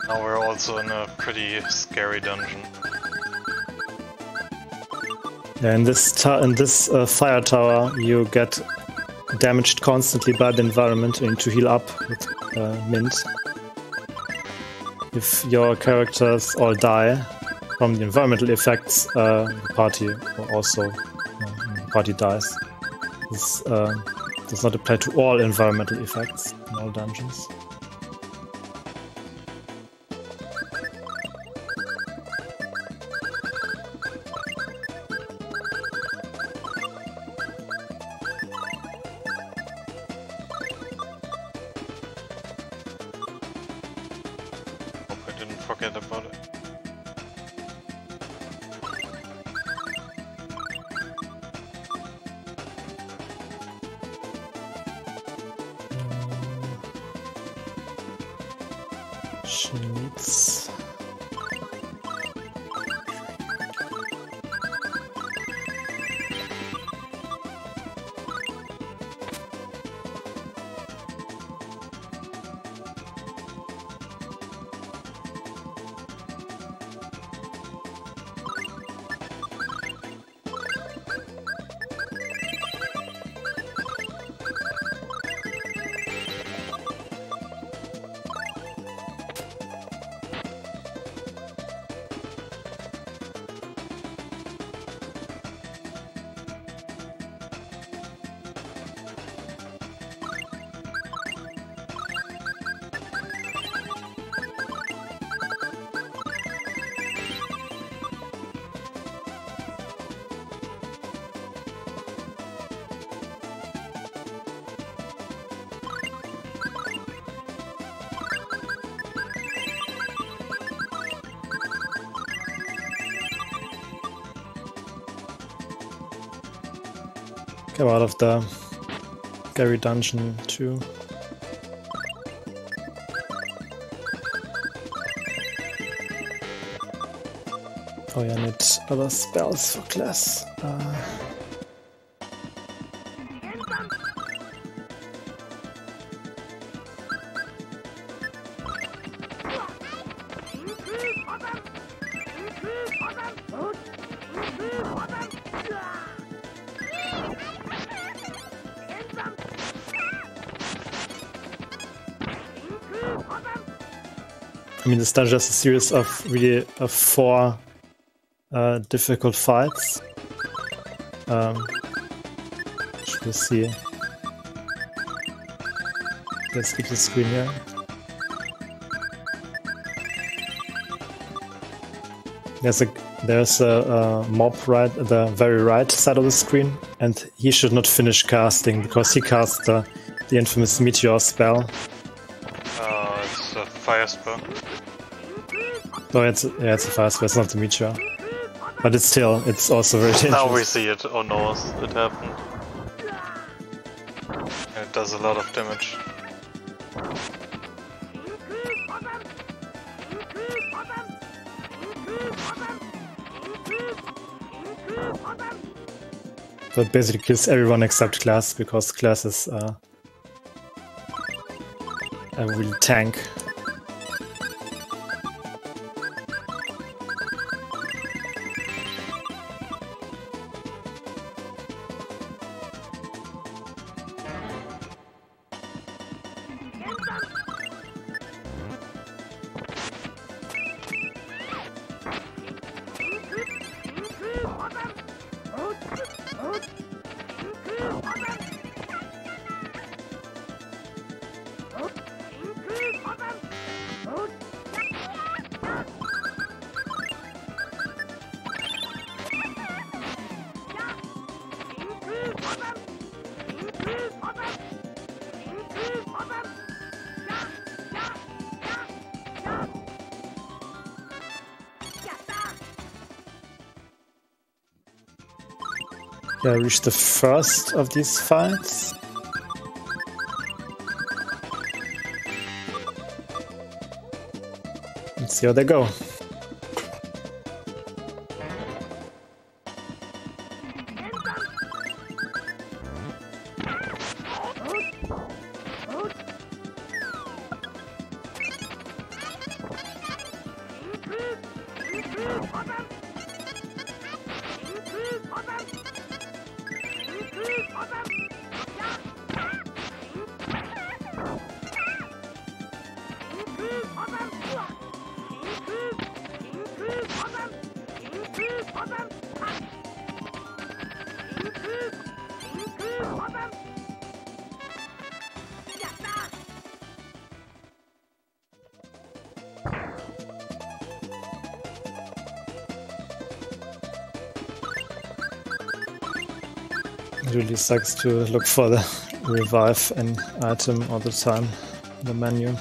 Now we're also in a pretty scary dungeon. Yeah, in this fire tower, you get damaged constantly by the environment and to heal up with mint. If your characters all die from the environmental effects, the party also dies. This does not apply to all environmental effects in all dungeons. Hope I didn't forget about it. Sheets. Come out of the scary dungeon too. Oh yeah, I need other spells for class. I mean, this dungeon is a series of really 4 difficult fights. Should we see? Let's keep the screen here. There's a There's a mob right at the very right side of the screen, and he should not finish casting because he cast the infamous meteor spell. It's a fire spell. Oh, it's a fire spell. It's not the meteor, but it's also very dangerous. Now we see it. Oh no, it happened. And it does a lot of damage. So it basically kills everyone except Class, because Class is a real tank. Yeah, reach the first of these fights. Let's see how they go. It really sucks to look for the revive and item all the time in the menu.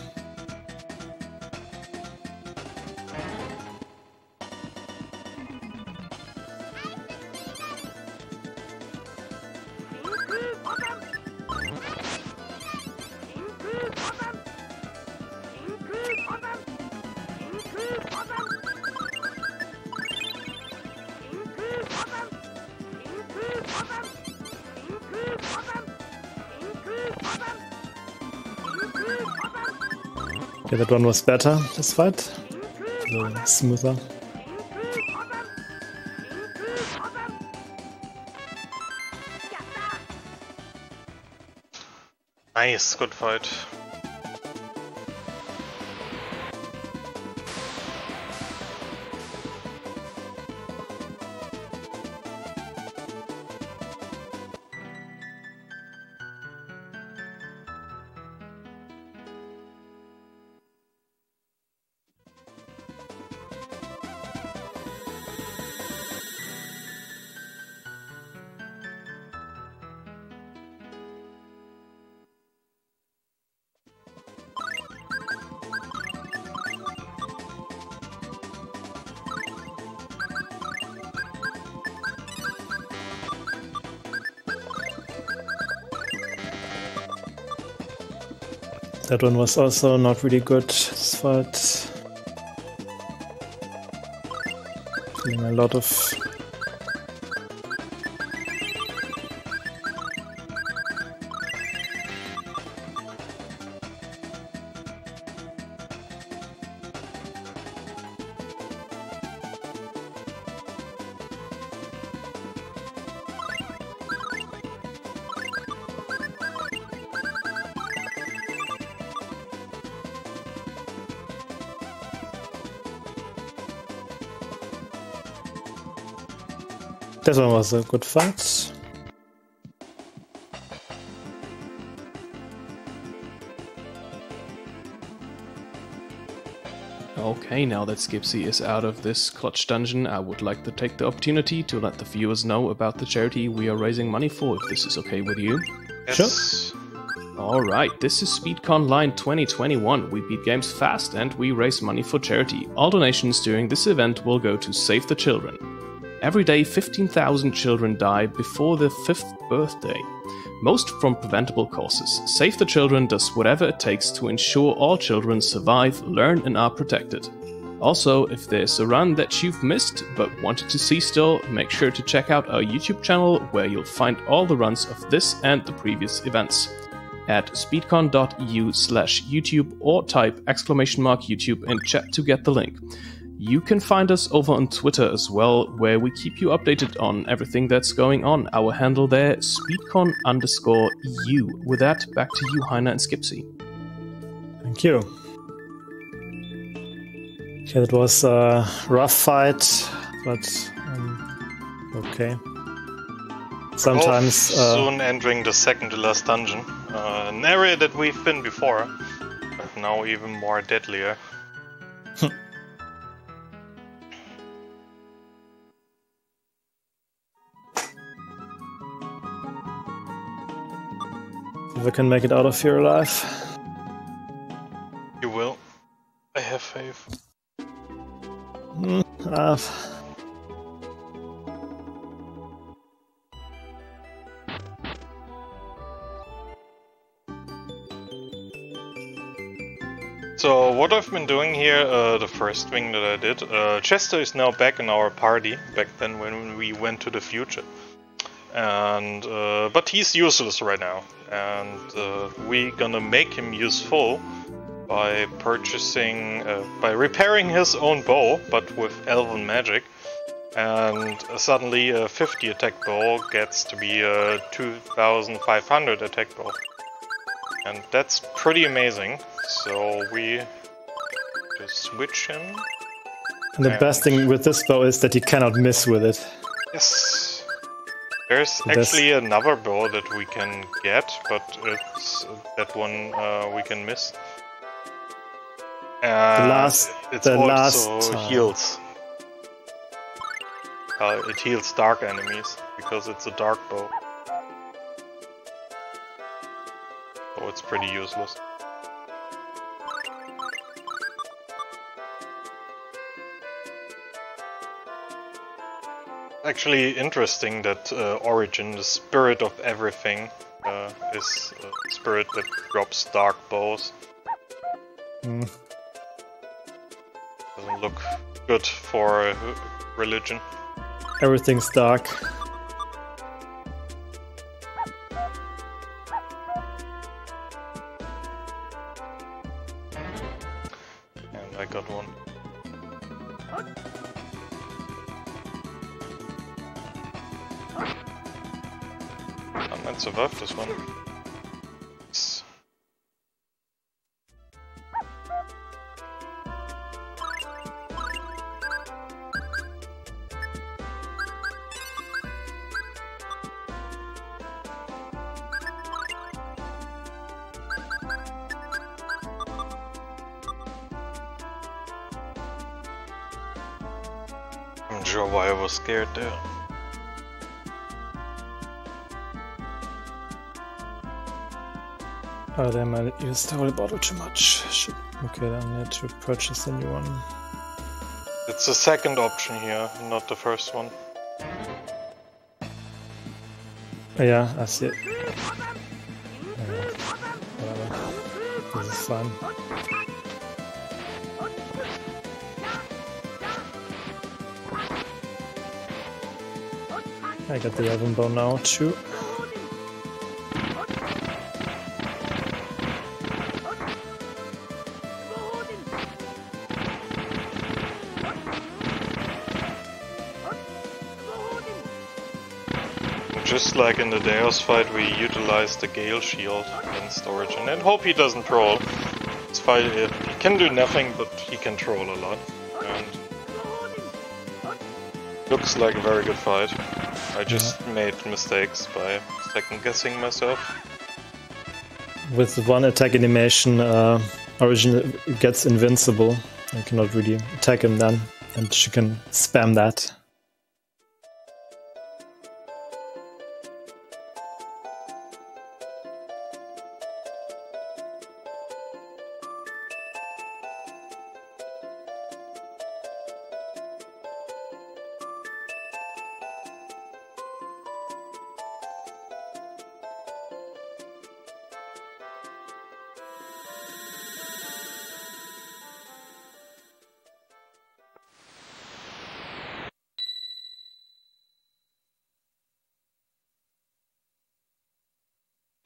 Okay, that one was better, this fight. A little smoother. Nice, good fight. That one was also not really good, this fight. Feeling a lot of This one was a good fight. Okay, now that Skipsy is out of this clutch dungeon, I would like to take the opportunity to let the viewers know about the charity we are raising money for, if this is okay with you. Yes. Sure. Alright, this is SpeedConline 2021. We beat games fast and we raise money for charity. All donations during this event will go to Save the Children. Every day, 15,000 children die before their 5th birthday. Most from preventable causes. Save the Children does whatever it takes to ensure all children survive, learn and are protected. Also, if there's a run that you've missed but wanted to see still, make sure to check out our YouTube channel where you'll find all the runs of this and the previous events. At speedcon.eu/YouTube or type !YouTube in chat to get the link. You can find us over on Twitter as well, where we keep you updated on everything that's going on. Our handle there, speedcon_eu. With that, back to you, Heiner and Skipsy. Thank you. Okay, that was a rough fight, but okay. Sometimes soon entering the second to last dungeon, an area that we've been before, but now even more deadlier. if I can make it out of here alive. You will. I have faith. So what I've been doing here, the first thing that I did, Chester is now back in our party, back then when we went to the future. And but he's useless right now, and we're gonna make him useful by purchasing, by repairing his own bow, but with elven magic. And suddenly a 50 attack bow gets to be a 2500 attack bow. And that's pretty amazing, so we just switch him. And the best thing with this bow is that you cannot miss with it. Yes. There's actually another bow that we can get, but it's that one we can miss. It also heals. It heals dark enemies, because it's a dark bow. So it's pretty useless. Actually interesting that Origin, the spirit of everything, is a spirit that drops dark bows. Doesn't look good for religion. Everything's dark. And I got one. I might survive this one. Yes. I'm not sure why I was scared there. Oh, damn, I used the holy bottle too much. Okay, then I need to purchase a new one. It's the second option here, not the first one. Oh, yeah, I see it. Whatever. This is fine. I got the elven bow now too. Just like in the Deus fight, we utilized the Gale Shield against Origin and hope he doesn't troll. It's fine, he can do nothing, but he can troll a lot. And looks like a very good fight. I just made mistakes by second guessing myself. With one attack animation, Origin gets invincible I cannot really attack him then, and she can spam that.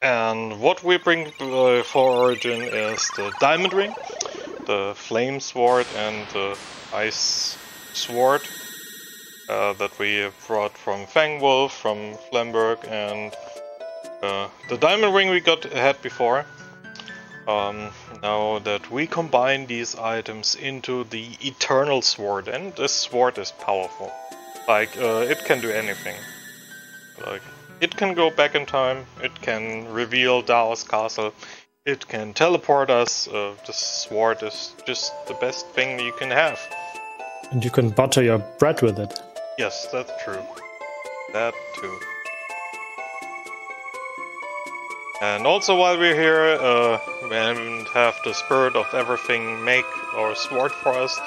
And what we bring for Origin is the Diamond Ring, the Flame Sword, and the Ice Sword that we brought from Fangwolf, from Flamberg, and the Diamond Ring we had before. Now that we combine these items into the Eternal Sword, and this sword is powerful. Like, it can do anything. Like, it can go back in time, it can reveal Dao's castle, it can teleport us. This sword is just the best thing you can have. And you can butter your bread with it. Yes, that's true. That too. And also while we're here, and have the Spirit of Everything make our sword for us,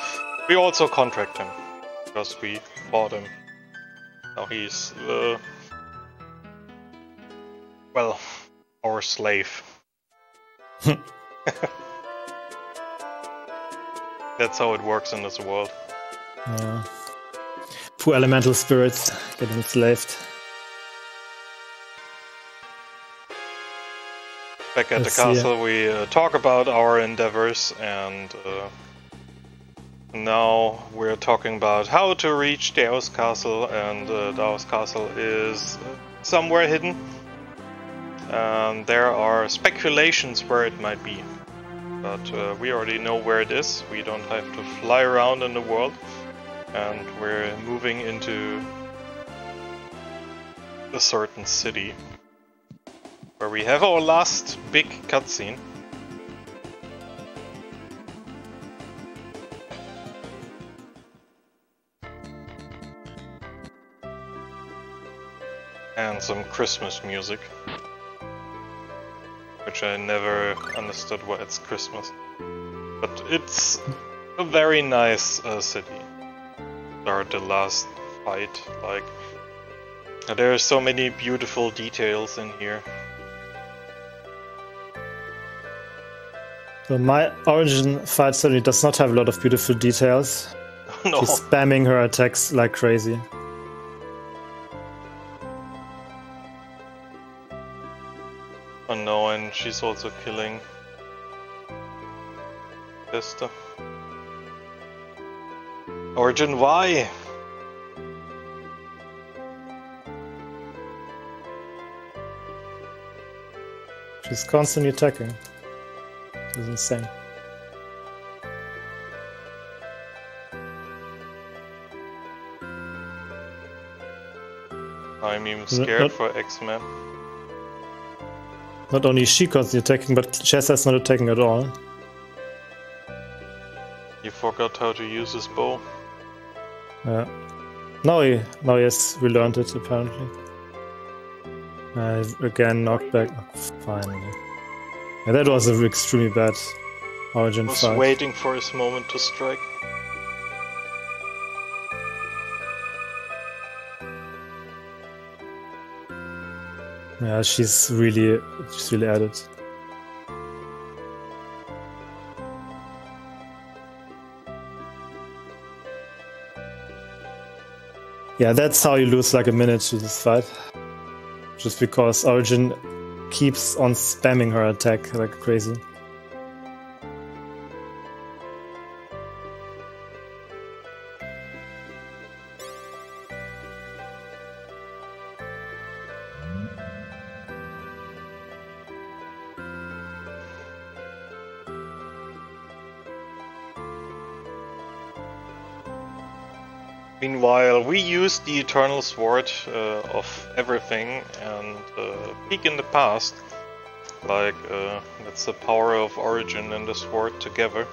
we also contract him. Because we bought him. Now he's, well, our slave. That's how it works in this world. Poor elemental spirits getting enslaved. Back at the castle, we talk about our endeavors, and now we're talking about how to reach Dao's castle, and Dao's castle is somewhere hidden. There are speculations where it might be, but we already know where it is. We don't have to fly around in the world, and we're moving into a certain city where we have our last big cutscene. And some Christmas music. Which I never understood why it's Christmas. But it's a very nice city. Or the last fight, like... There are so many beautiful details in here. So my Origin fight certainly does not have a lot of beautiful details. No. She's spamming her attacks like crazy. Oh no, and she's also killing Vista. Origin, why? She's constantly attacking. It's insane. I'm even scared for X-Men. Not only is she constantly attacking, but Chesa's not attacking at all. You forgot how to use his bow. Yeah. Now he has relearned it, apparently. Again, knocked back. Oh, finally. Yeah, that was an extremely bad Origin I was fight. waiting for his moment to strike. Yeah, she's really at it. Yeah, that's how you lose like a minute to this fight. Just because Origin keeps on spamming her attack like crazy. Meanwhile, we use the Eternal Sword of Everything and peek in the past. Like, that's the power of Origin and the sword together.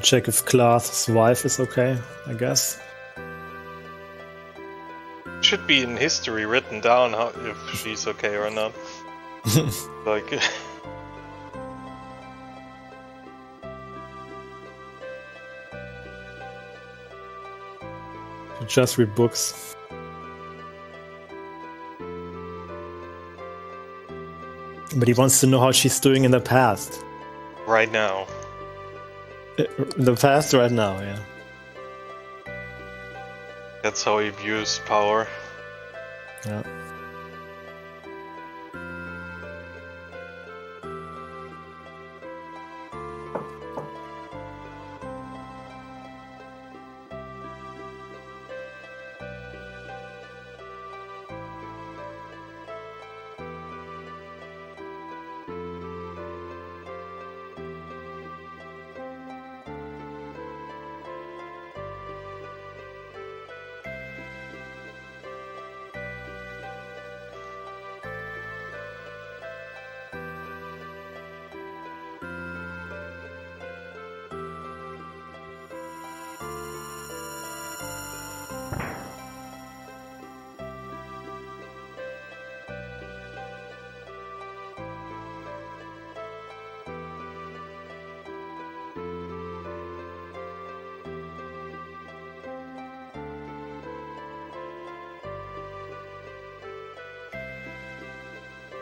check if Clath's wife is okay, I guess. Should be in history written down how, if she's okay or not. Like... Just read books. But he wants to know how she's doing in the past. Right now. In the past right now, yeah. That's how he views power. Yeah.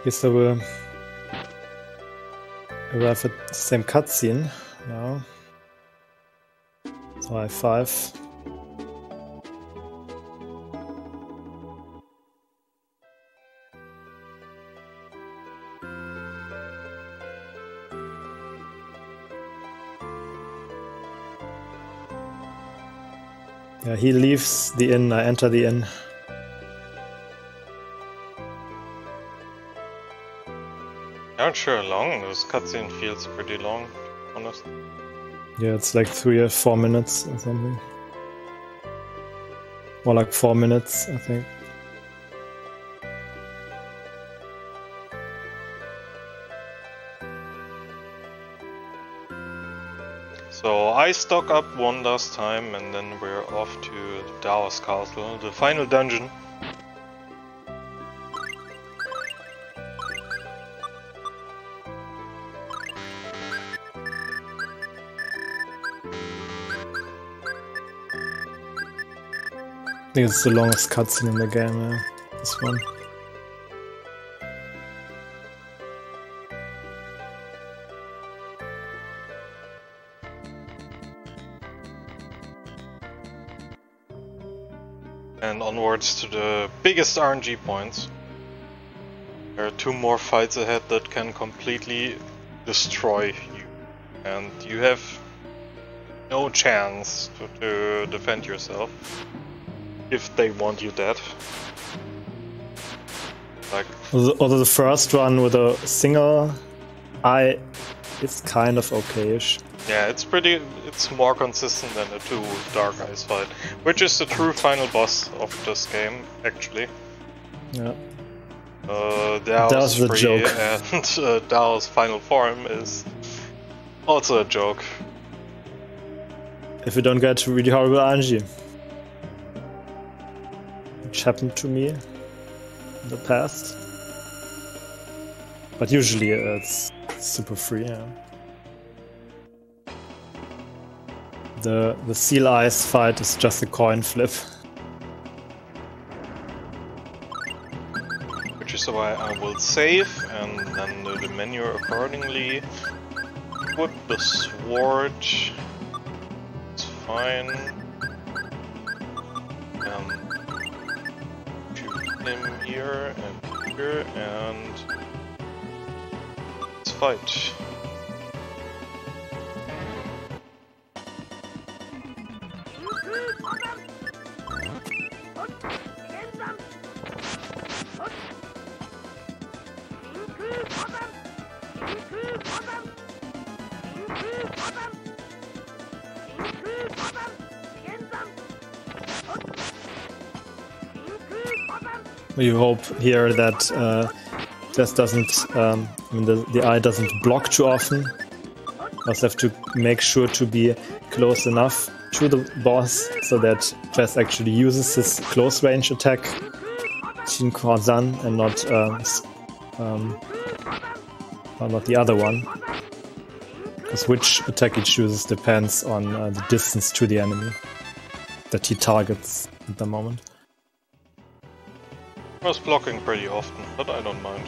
Guess I will arrive at the same cutscene now. So I have 5. Yeah, he leaves the inn, I enter the inn. Not sure how long this cutscene feels pretty long, to be honest. Yeah, it's like 3 or 4 minutes or something. Or like 4 minutes, I think. So I stock up one last time and then we're off to the Daos Castle, the final dungeon. I think it's the longest cutscene in the game, yeah. This one. And onwards to the biggest RNG points. There are 2 more fights ahead that can completely destroy you. And you have no chance to defend yourself. If they want you dead. Like... Although the first one with a single eye, it's kind of okay-ish. Yeah, it's more consistent than the 2 Dark Eyes fight. Which is the true final boss of this game, actually. Yeah. Daos was the 3 joke. And Daos final form is also a joke. If you don't get really horrible RNG. Which happened to me in the past. But usually it's super free, yeah. The Seal Eyes fight is just a coin flip. Which is why I will save and then do the menu accordingly. Put the sword. It's fine. Shoot him here and let's fight. You hope here that this doesn't, I mean the eye doesn't block too often, Also have to make sure to be close enough to the boss so that Jess actually uses his close range attack, Shin Korzan, and not the other one. Because which attack he chooses depends on the distance to the enemy that he targets at the moment. I was blocking pretty often, but I don't mind.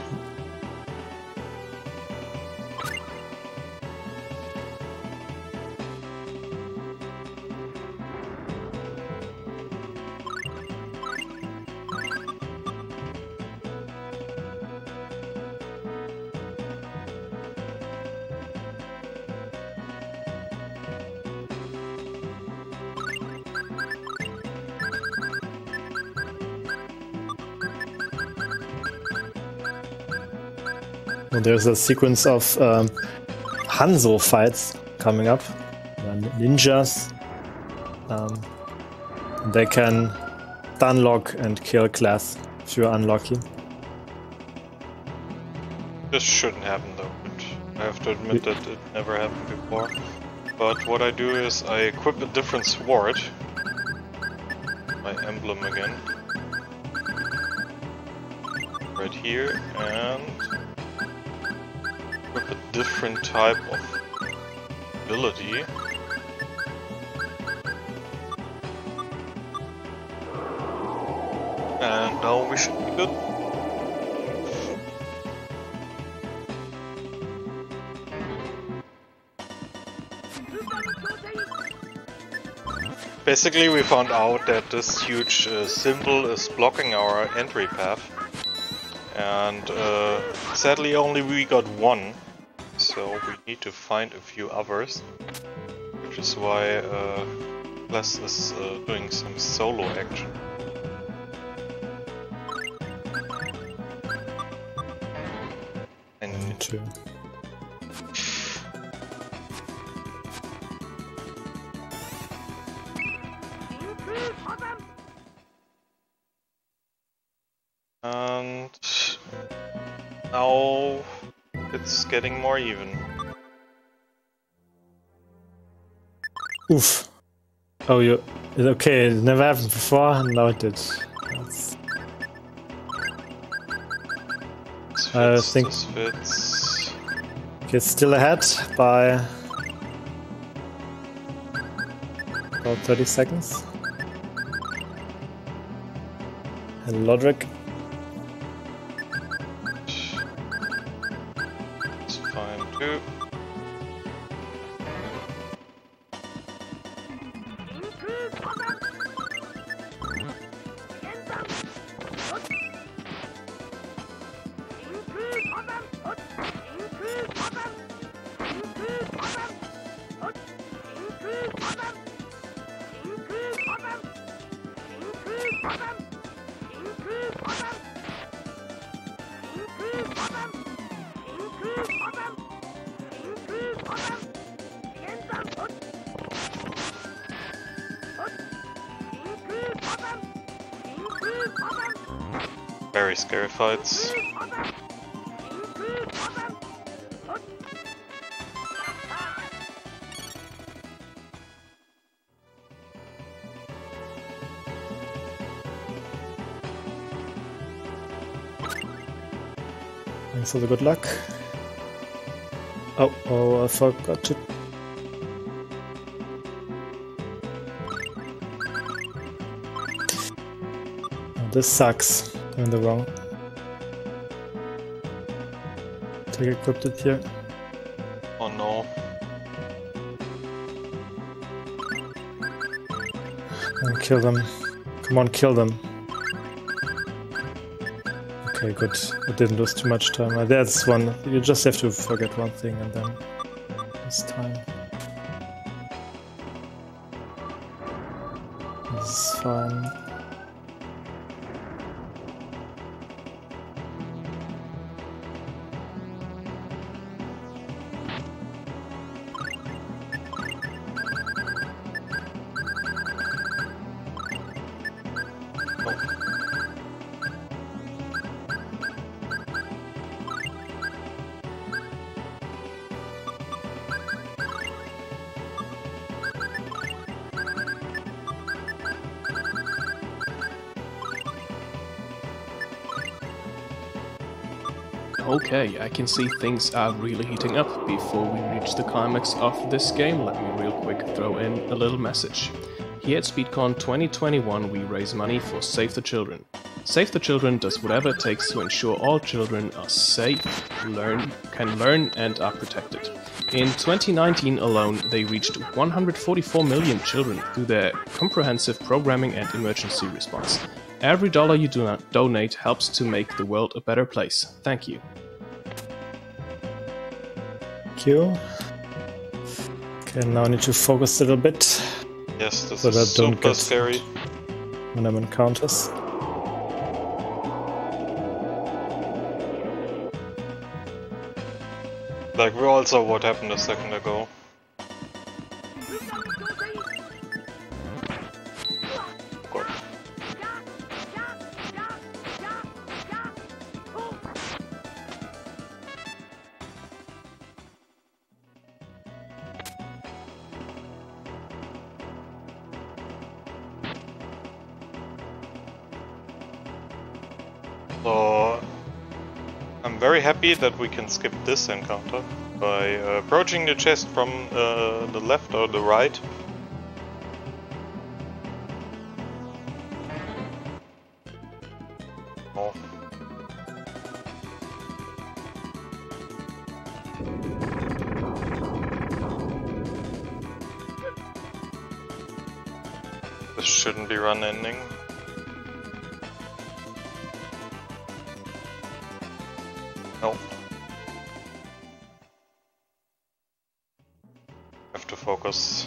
Well, there's a sequence of Hanzo fights coming up. Ninjas. They can stunlock and kill class if you're unlucky. This shouldn't happen though, but I have to admit that it never happened before. But what I do is I equip a different sword. My emblem again. Right here, and equip a different type of ability. And now we should be good. Basically, we found out that this huge symbol is blocking our entry path. And sadly only we got one, so we need to find a few others. Which is why Les is doing some solo action. And True. And now it's getting more even. Oof. Oh, okay, it never happened before, now it did. I think this fits. it's still ahead by about 30 seconds. And Lodric. It's fine too. Very scary fights. Thanks for the good luck. Oh, I forgot to... Oh, this sucks. I'm in the wrong. Take equipped it here. Oh no. And kill them. Come on, kill them. Okay, good. I didn't lose too much time. That's one. You just have to forget one thing and then it's time. This is fine. Okay, I can see things are really heating up. Before we reach the climax of this game, let me real quick throw in a little message. Here at SpeedCon 2021 we raise money for Save the Children. Save the Children does whatever it takes to ensure all children are safe, can learn and are protected. In 2019 alone, they reached 144 million children through their comprehensive programming and emergency response. Every dollar you donate helps to make the world a better place. Thank you. Thank you. Okay, now I need to focus a little bit. Yes, this So is that don't super get- scary. When I'm in counters. Like we all saw what happened a second ago. Good. So I'm very happy that we can skip this encounter by approaching the chest from the left or the right. Oh. This shouldn't be run ending. No. Have to focus.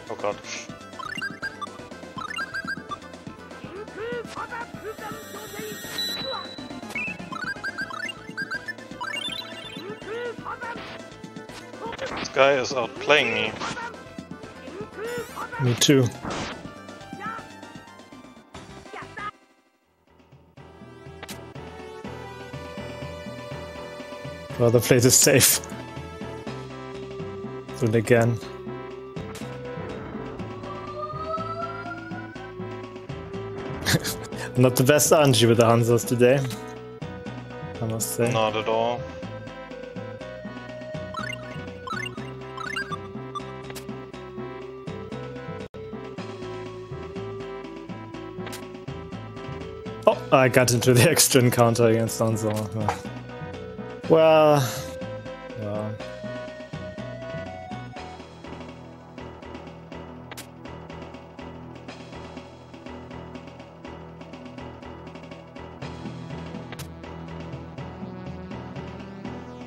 Oh god. This guy is outplaying me. Me too. Well, the place is safe. Do it again. Not the best RNG with the Hansas today, I must say. Not at all. Oh, I got into the extra encounter against Hansa. Well,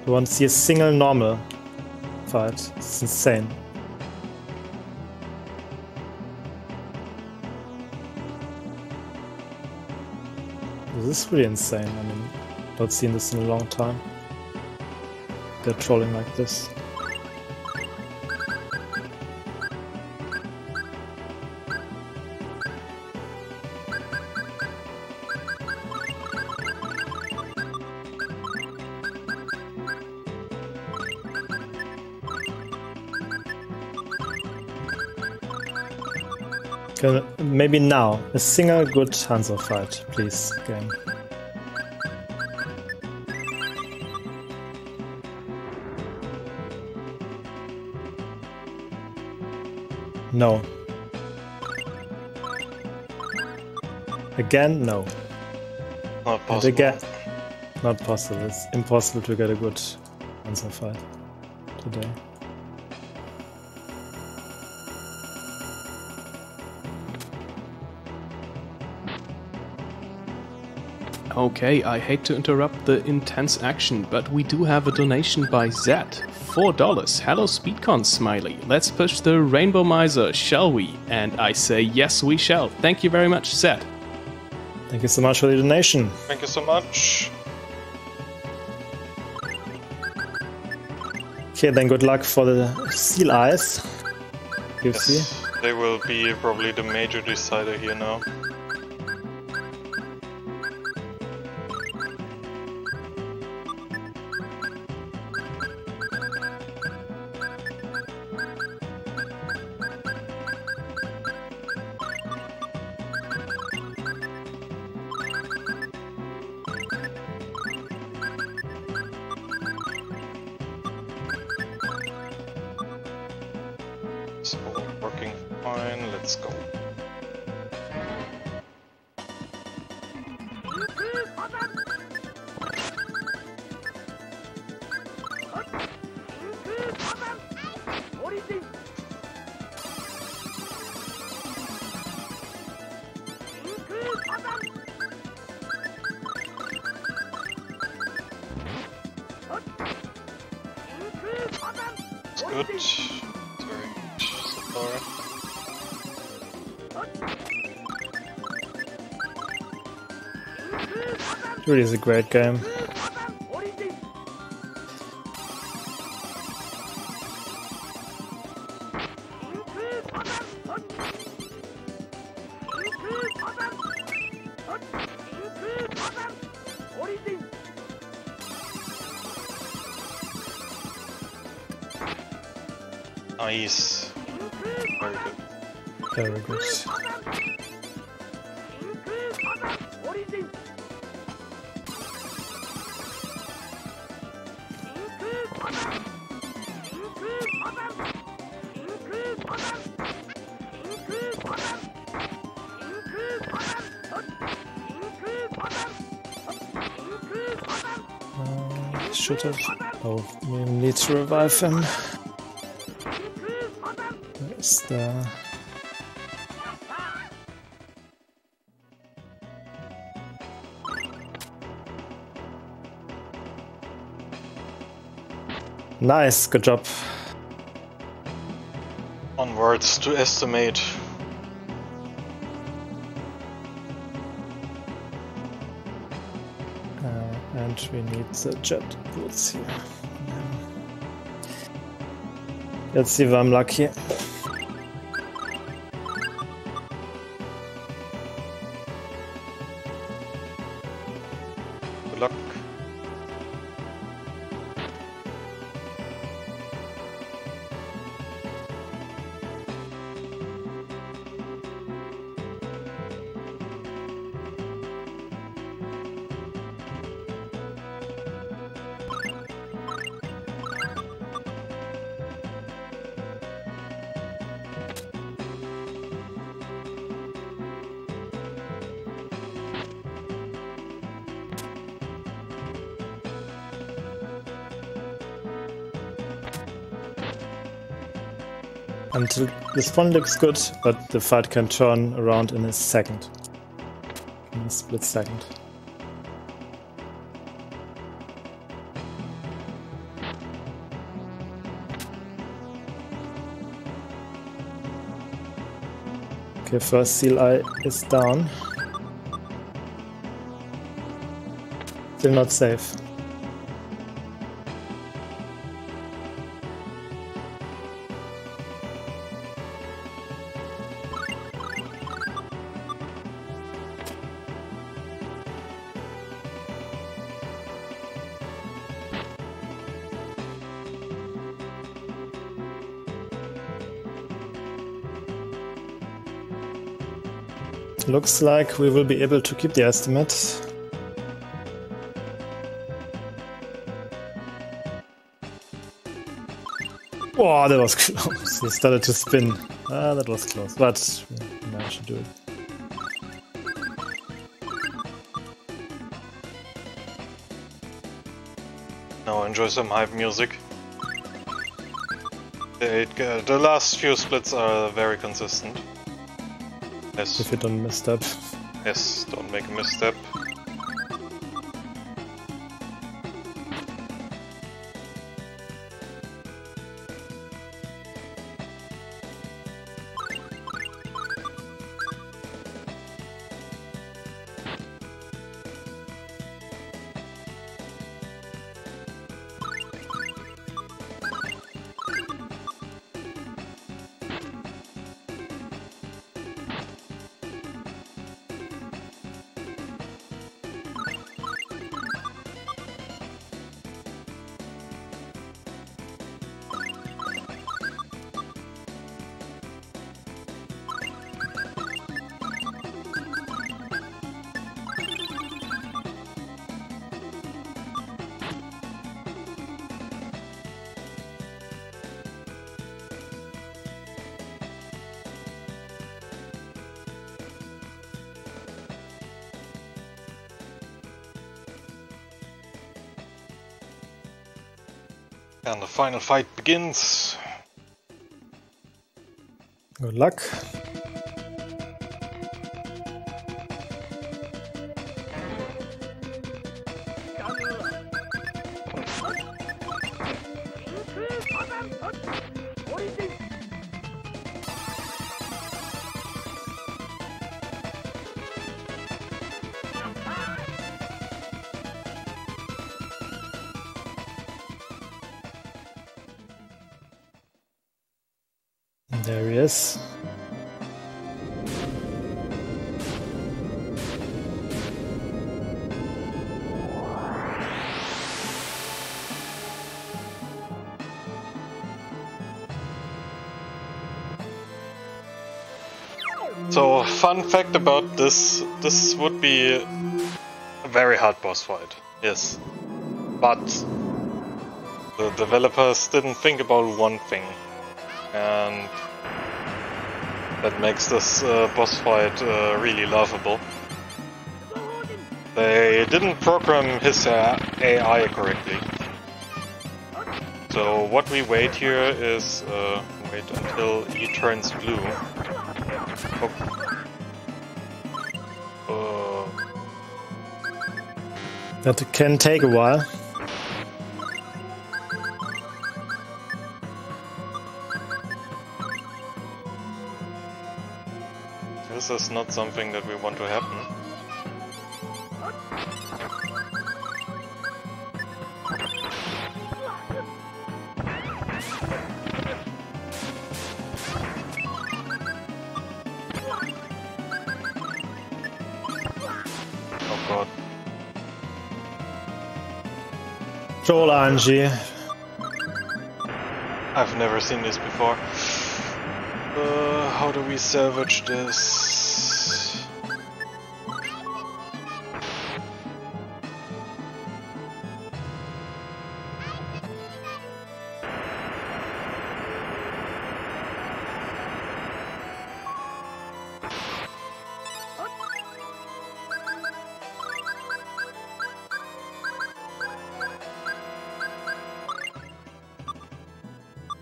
you want to see a single normal fight. It's insane. This is really insane. I mean, not seen this in a long time. They're trolling like this. Okay, maybe now, a single good Hansa fight, please, game. No. Again, no. Not And possible. again, not possible. It's impossible to get a good Hansa fight today. Okay, I hate to interrupt the intense action, but we do have a donation by Zed. $4. Hello SpeedCon smiley. Let's push the Rainbow Miser, shall we? And I say yes we shall. Thank you very much, Zed. Thank you so much for the donation. Thank you so much. Okay, then good luck for the seal eyes. Skipsy. Yes, they will be probably the major decider here now. Let's go. It's good. It's very good so far. It really is a great game. Nice. Very good. Very good. Should have. Oh, we need to revive him. Where's the. Nice, good job. Onwards to estimate. And we need the jet boots here. Let's see if I'm lucky. Good luck. Until this one looks good, but the fight can turn around in a second. In a split second. Okay, first seal eye is down. Still not safe. Looks like we will be able to keep the estimate. Oh, that was close. He started to spin. Ah, that was close, but we managed to do it. Now enjoy some hype music. The last few splits are very consistent. Yes. If you don't misstep. Yes, don't make a misstep. And the final fight begins. Good luck. There he is. So, fun fact about this would be a very hard boss fight, yes. But the developers didn't think about one thing, and that makes this boss fight really lovable. They didn't program his AI correctly. So what we wait here is wait until he turns blue. That can take a while. This is not something that we want to happen. Oh god. Troll RNG. I've never seen this before. How do we salvage this?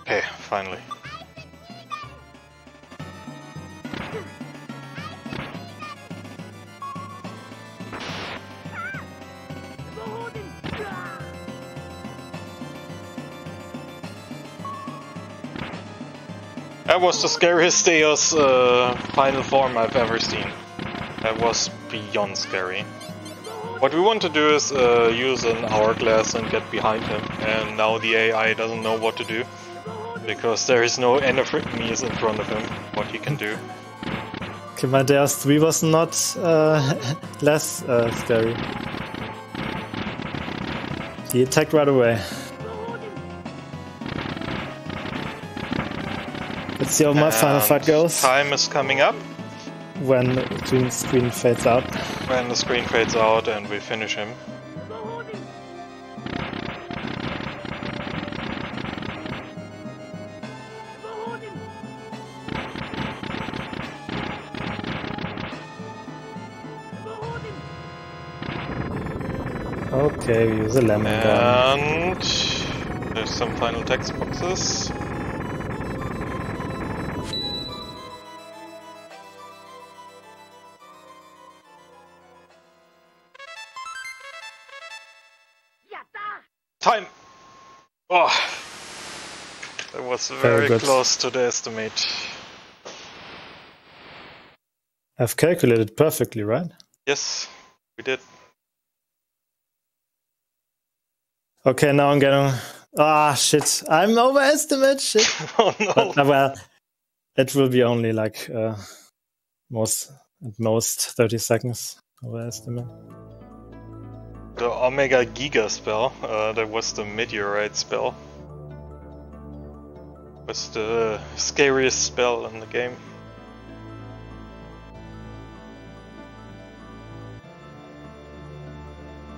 Okay, finally. That was the scariest Deus final form I've ever seen. That was beyond scary. What we want to do is use an hourglass and get behind him, and now the AI doesn't know what to do, because there is no enemies in front of him, what he can do. Okay, my Deus 3 was not less scary. He attacked right away. Let's see how my final fight goes. Time is coming up. When the green screen fades out. When the screen fades out and we finish him. Okay, we use a lemon gun. And there's some final text boxes. Time! Oh! That was very close to the estimate. I've calculated perfectly, right? Yes, we did. Okay, now I'm getting... Ah, shit. I'm overestimate, shit. Oh no. But, well, it will be only like at most 30 seconds overestimate. The Omega Giga spell, that was the meteorite spell. Was the scariest spell in the game.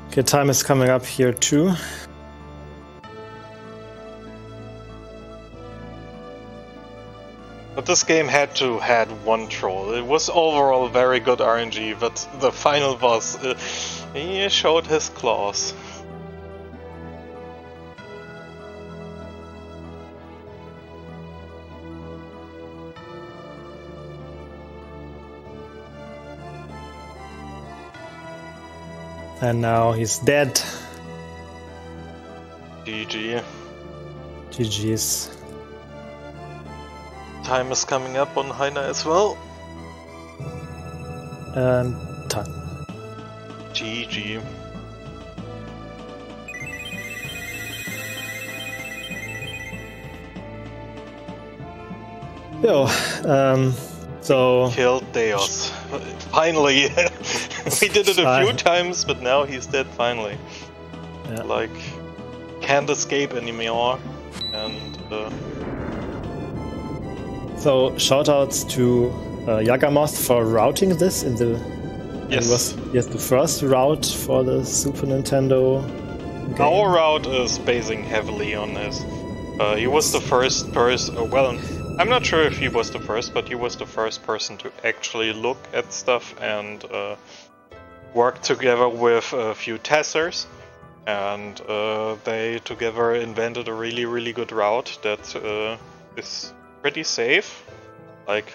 Okay, time is coming up here too. But this game had to had one troll. It was overall very good RNG, but the final boss, he showed his claws. And now he's dead. GG. GG's. Time is coming up on Heiner as well. And time. GG. Yo, so... Killed Deus. Finally! We did it a few times, but now he's dead finally. Yeah. Like, can't escape anymore. And, So, shoutouts to Yagamoth for routing this in the... yes. It was the first route for the Super Nintendo game. Our route is basing heavily on this. He was the first person... well, I'm not sure if he was the first, but he was the first person to actually look at stuff and work together with a few testers. And they together invented a really, really good route that is pretty safe. Like,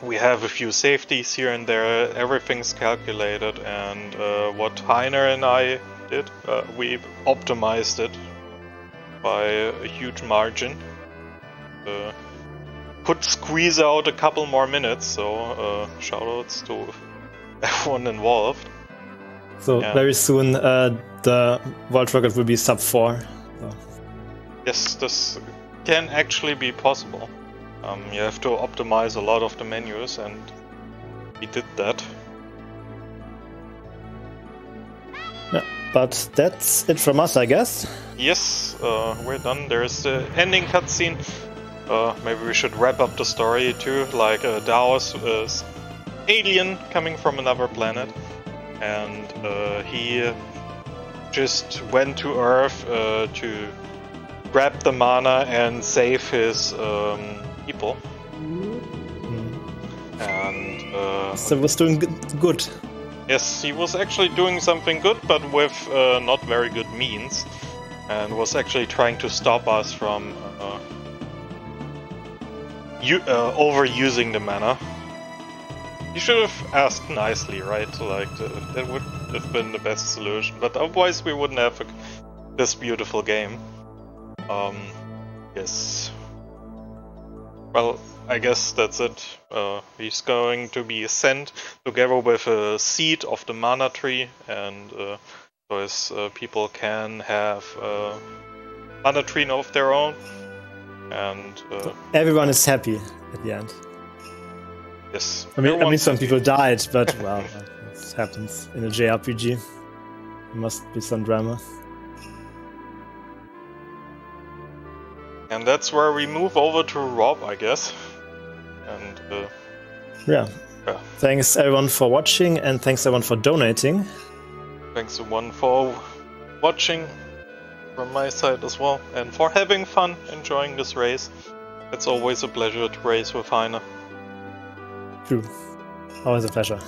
we have a few safeties here and there, everything's calculated, and what Heiner and I did, we optimized it by a huge margin. Could squeeze out a couple more minutes, so shoutouts to everyone involved. So yeah. Very soon the world record will be sub 4. So. Yes, this can actually be possible. You have to optimize a lot of the menus, and we did that. Yeah, but that's it from us, I guess. Yes, we're done. There's the ending cutscene. Maybe we should wrap up the story too. Like Daos is alien coming from another planet, and he just went to Earth to grab the mana and save his people. And so was doing good. Yes, he was actually doing something good, but with not very good means, and was actually trying to stop us from overusing the mana. You should have asked nicely, right? Like, that would have been the best solution, but otherwise we wouldn't have this beautiful game. Yes. Well, I guess that's it. He's going to be sent together with a seed of the mana tree, and so his people can have mana tree of their own. And so everyone is happy at the end. Yes. I mean some people died, but well, this happens in a JRPG. There must be some drama. And that's where we move over to Rob, I guess. And yeah. Thanks everyone for watching, and thanks everyone for donating. Thanks everyone for watching from my side as well, and for having fun enjoying this race. It's always a pleasure to race with Heiner. True. Always a pleasure.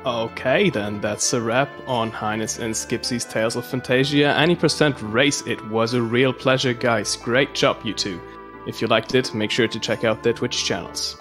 Okay, then that's a wrap on Heiner's and Skipsy's Tales of Phantasia Any % race. It was a real pleasure, guys. Great job, you two. If you liked it, make sure to check out their Twitch channels.